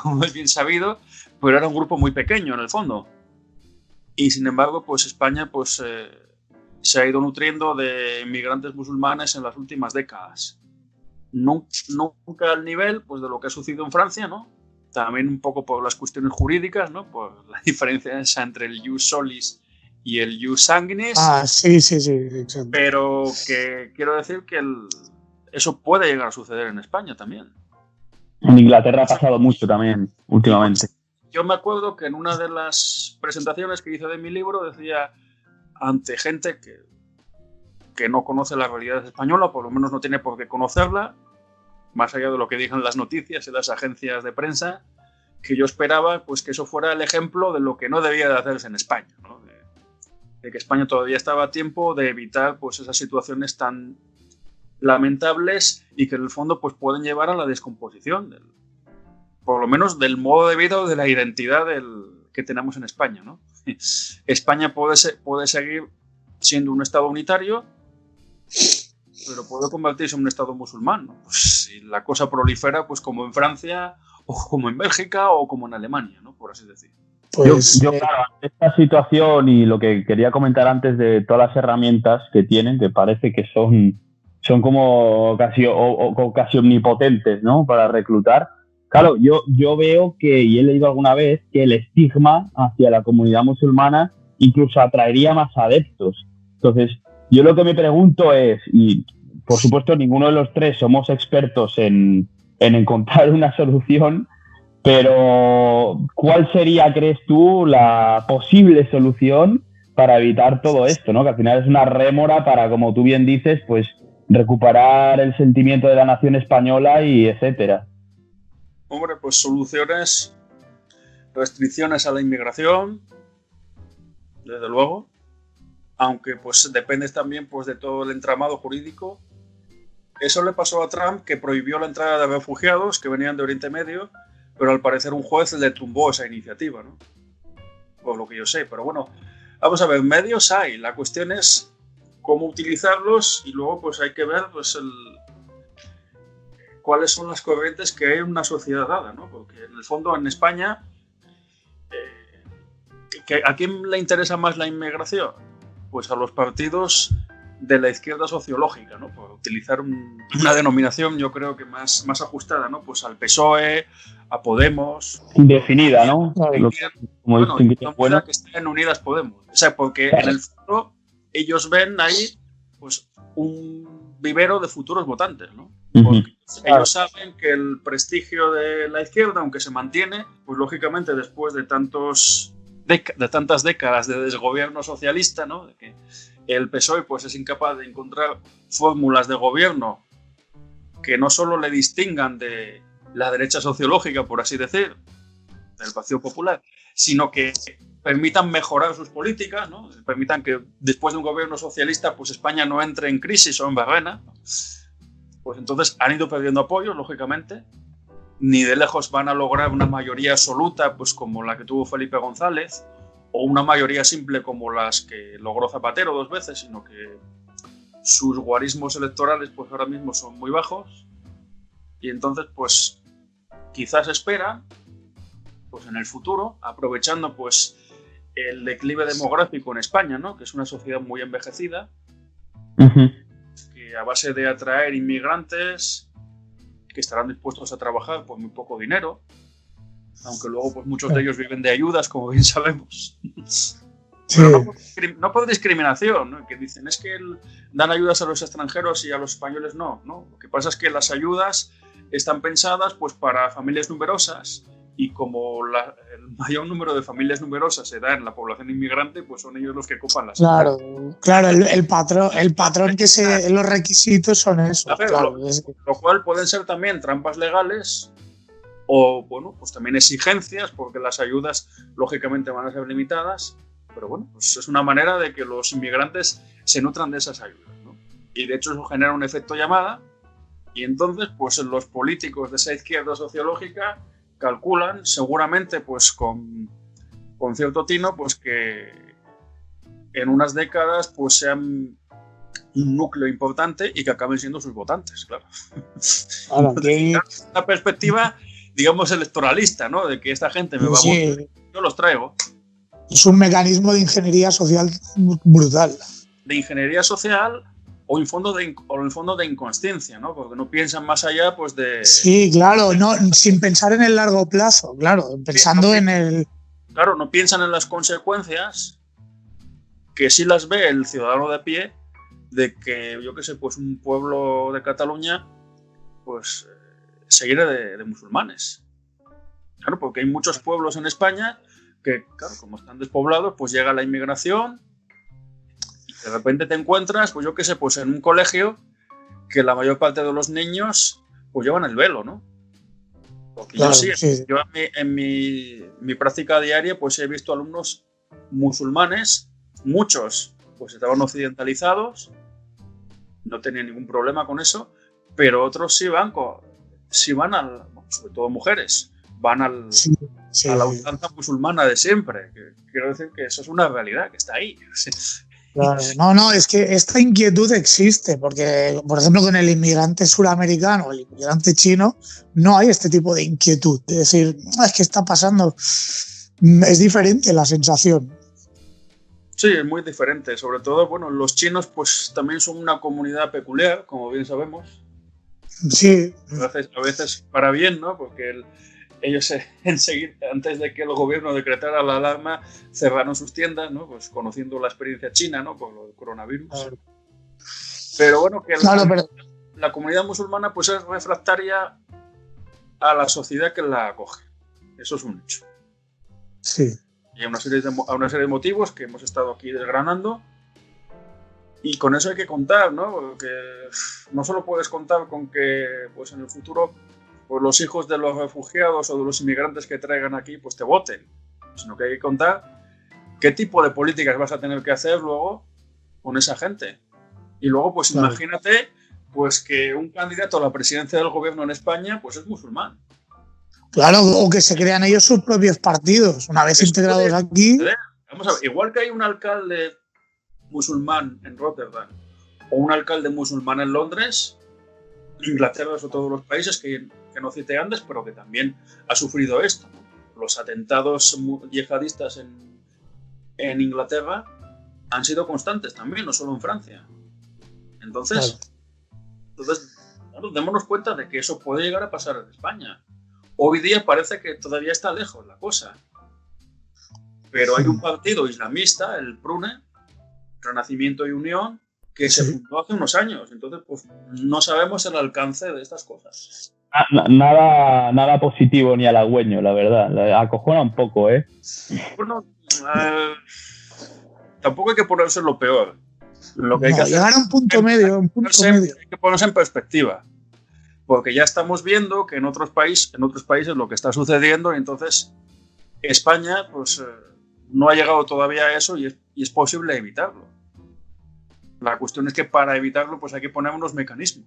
como es bien sabido, pero era un grupo muy pequeño en el fondo. Y sin embargo, pues España pues, se ha ido nutriendo de inmigrantes musulmanes en las últimas décadas. Nunca al nivel pues, de lo que ha sucedido en Francia, ¿no? También un poco por las cuestiones jurídicas, ¿no? Por la diferencia esa entre el ius solis y el ius sanguinis. Sí, exacto. Pero que quiero decir que eso puede llegar a suceder en España también. En Inglaterra ha pasado mucho también últimamente. Yo me acuerdo que en una de las presentaciones que hice de mi libro decía ante gente que no conoce la realidad española, por lo menos no tiene por qué conocerla, más allá de lo que digan las noticias y las agencias de prensa, que yo esperaba pues, que eso fuera el ejemplo de lo que no debía de hacerse en España, ¿no? De que España todavía estaba a tiempo de evitar pues, esas situaciones tan lamentables y que en el fondo pues, pueden llevar a la descomposición por lo menos del modo de vida o de la identidad que tenemos en España, ¿no? España puede seguir siendo un Estado unitario, pero puede convertirse en un Estado musulmán, ¿no? Pues si la cosa prolifera, pues como en Francia, o como en Bélgica, o como en Alemania, ¿no? Por así decir. Pues, yo claro, esta situación y lo que quería comentar antes de todas las herramientas que tienen, que parece que son como casi omnipotentes, ¿no? Para reclutar. Claro, yo veo y he leído alguna vez que el estigma hacia la comunidad musulmana incluso atraería más adeptos. Entonces, yo lo que me pregunto es, y por supuesto ninguno de los tres somos expertos en encontrar una solución, pero ¿cuál sería, crees tú, la posible solución para evitar todo esto, ¿no? Que al final es una rémora para, como tú bien dices, pues recuperar el sentimiento de la nación española y etcétera. Hombre, pues soluciones, restricciones a la inmigración, desde luego, aunque pues depende también pues, de todo el entramado jurídico. Eso le pasó a Trump, que prohibió la entrada de refugiados que venían de Oriente Medio, pero al parecer un juez le tumbó esa iniciativa, ¿no? Por lo que yo sé, pero bueno, vamos a ver, medios hay, la cuestión es cómo utilizarlos y luego pues hay que ver pues cuáles son las corrientes que hay en una sociedad dada, ¿no? Porque en el fondo en España, ¿a quién le interesa más la inmigración? Pues a los partidos de la izquierda sociológica, ¿no? Por utilizar una denominación yo creo que más ajustada, ¿no? Pues al PSOE, a Podemos. Indefinida, ¿no? Bueno, que estén unidas Podemos. O sea, porque en el fondo ellos ven ahí pues un vivero de futuros votantes, ¿no? Porque Ellos saben que el prestigio de la izquierda, aunque se mantiene, pues lógicamente después de tantas décadas de desgobierno socialista, ¿no? De que el PSOE pues es incapaz de encontrar fórmulas de gobierno que no solo le distingan de la derecha sociológica, por así decir, del Partido Popular, sino que permitan mejorar sus políticas, ¿no? Permitan que después de un gobierno socialista pues España no entre en crisis o en barrena, ¿no? Pues entonces han ido perdiendo apoyo, lógicamente. Ni de lejos van a lograr una mayoría absoluta pues como la que tuvo Felipe González, o una mayoría simple como las que logró Zapatero 2 veces, sino que sus guarismos electorales pues ahora mismo son muy bajos, y entonces pues quizás esperan pues en el futuro, aprovechando pues el declive demográfico en España, ¿no? Que es una sociedad muy envejecida, que a base de atraer inmigrantes que estarán dispuestos a trabajar por muy poco dinero, aunque luego pues muchos de ellos viven de ayudas, como bien sabemos. Sí. Pero no por discriminación, ¿no? Que dicen es que dan ayudas a los extranjeros y a los españoles no. Lo que pasa es que las ayudas están pensadas pues para familias numerosas, y como el mayor número de familias numerosas se da en la población inmigrante, pues son ellos los que copan las ayudas. Claro, el patrón que los requisitos son esos. Claro. Lo cual pueden ser también trampas legales o, bueno, pues también exigencias, porque las ayudas lógicamente van a ser limitadas. Pero bueno, pues es una manera de que los inmigrantes se nutran de esas ayudas, ¿no? Y de hecho eso genera un efecto llamada, y entonces pues los políticos de esa izquierda sociológica calculan seguramente pues con cierto tino pues que en unas décadas pues sean un núcleo importante y que acaben siendo sus votantes, claro. Una perspectiva, digamos, electoralista, ¿no? De que esta gente me va a votar, yo los traigo. Es un mecanismo de ingeniería social brutal. De ingeniería social o en fondo de inconsciencia, ¿no? Porque no piensan más allá pues de... Sí, claro, no, sin pensar en el largo plazo, claro, pensando en el... Claro, no piensan en las consecuencias que sí las ve el ciudadano de a pie, de que, yo qué sé, pues un pueblo de Cataluña pues se llene de musulmanes. Claro, porque hay muchos pueblos en España que, claro, como están despoblados, pues llega la inmigración y de repente te encuentras, pues yo qué sé, pues en un colegio que la mayor parte de los niños pues llevan el velo, ¿no? Porque claro, yo en mi práctica diaria pues he visto alumnos musulmanes, muchos pues estaban occidentalizados, no tenían ningún problema con eso, pero otros sí van sobre todo mujeres, van a la ultranza musulmana de siempre. Quiero decir que eso es una realidad que está ahí. Claro. No, es que esta inquietud existe, porque, por ejemplo, con el inmigrante suramericano, el inmigrante chino, no hay este tipo de inquietud, de decir, es que está pasando. Es diferente la sensación. Sí, es muy diferente. Sobre todo, bueno, los chinos pues también son una comunidad peculiar, como bien sabemos. Sí. A veces para bien, ¿no? Porque ellos enseguida, antes de que el gobierno decretara la alarma, cerraron sus tiendas, ¿no? Pues conociendo la experiencia china, ¿no? Por lo del coronavirus. Claro. Pero bueno, que la comunidad musulmana pues es refractaria a la sociedad que la acoge. Eso es un hecho. Sí. Y hay una serie de motivos que hemos estado aquí desgranando. Y con eso hay que contar, ¿no? Porque no solo puedes contar con que pues en el futuro pues los hijos de los refugiados o de los inmigrantes que traigan aquí pues te voten, sino que hay que contar qué tipo de políticas vas a tener que hacer luego con esa gente. Y luego pues claro, imagínate pues que un candidato a la presidencia del gobierno en España pues es musulmán. Claro, o que se crean ellos sus propios partidos, una vez integrados aquí. Vamos a ver, igual que hay un alcalde musulmán en Rotterdam o un alcalde musulmán en Londres, Inglaterra o todos los países que no cité antes, pero que también ha sufrido esto, ¿no? Los atentados yihadistas en Inglaterra han sido constantes también, no solo en Francia. Entonces, claro, démonos cuenta de que eso puede llegar a pasar en España. Hoy día parece que todavía está lejos la cosa, pero hay un partido islamista, el PRUNE, Renacimiento y Unión, que se fundó hace unos años. Entonces, pues no sabemos el alcance de estas cosas. Nada positivo ni halagüeño, la verdad. Acojona un poco, ¿eh? Bueno, tampoco hay que ponerse lo peor. Lo que hay que hacer llegar a un punto medio. Hay que ponerse en perspectiva. Porque ya estamos viendo que en otros países lo que está sucediendo, y entonces España pues no ha llegado todavía a eso y es posible evitarlo. La cuestión es que para evitarlo pues hay que poner unos mecanismos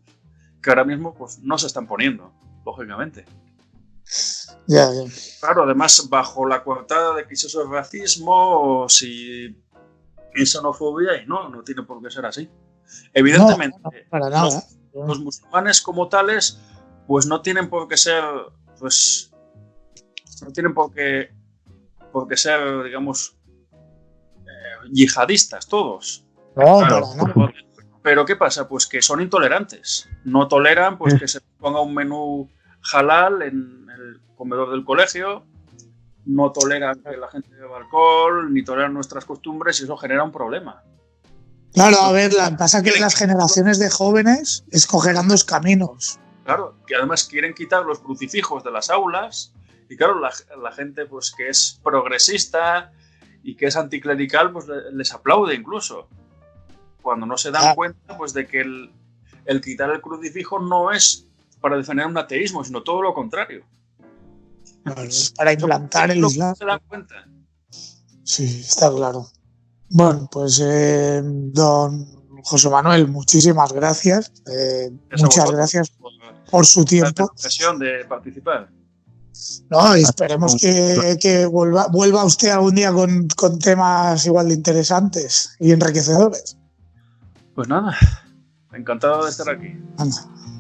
que ahora mismo pues no se están poniendo, lógicamente. Ya. Claro, además bajo la coartada de que eso es racismo o si es xenofobia, y no tiene por qué ser así. Evidentemente, no, para nada. Los musulmanes como tales pues no tienen por qué ser, pues no tienen por qué ser, digamos, yihadistas todos. No, claro, para nada. Pero ¿qué pasa? Pues que son intolerantes. No toleran pues que se ponga un menú halal en el comedor del colegio, no toleran que la gente beba alcohol, ni toleran nuestras costumbres, y eso genera un problema. Claro, a ver, pasa que las generaciones de jóvenes escogerán dos caminos. Claro, que además quieren quitar los crucifijos de las aulas, y claro, la gente pues que es progresista y que es anticlerical pues les aplaude incluso, cuando no se dan cuenta pues de que el quitar el crucifijo no es para defender un ateísmo, sino todo lo contrario. Claro, es para implantar el Islam. ¿Se dan cuenta? Sí, está claro. Bueno, pues don José Manuel, muchísimas gracias. Muchas gracias por su tiempo. La ocasión de participar. No, y esperemos que vuelva usted algún día con temas igual de interesantes y enriquecedores. Pues nada, encantado de estar aquí.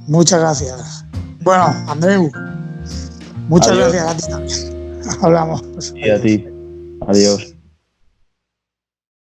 Muchas gracias. Bueno, Andreu, muchas gracias a ti también. Hablamos. Y a ti. Adiós.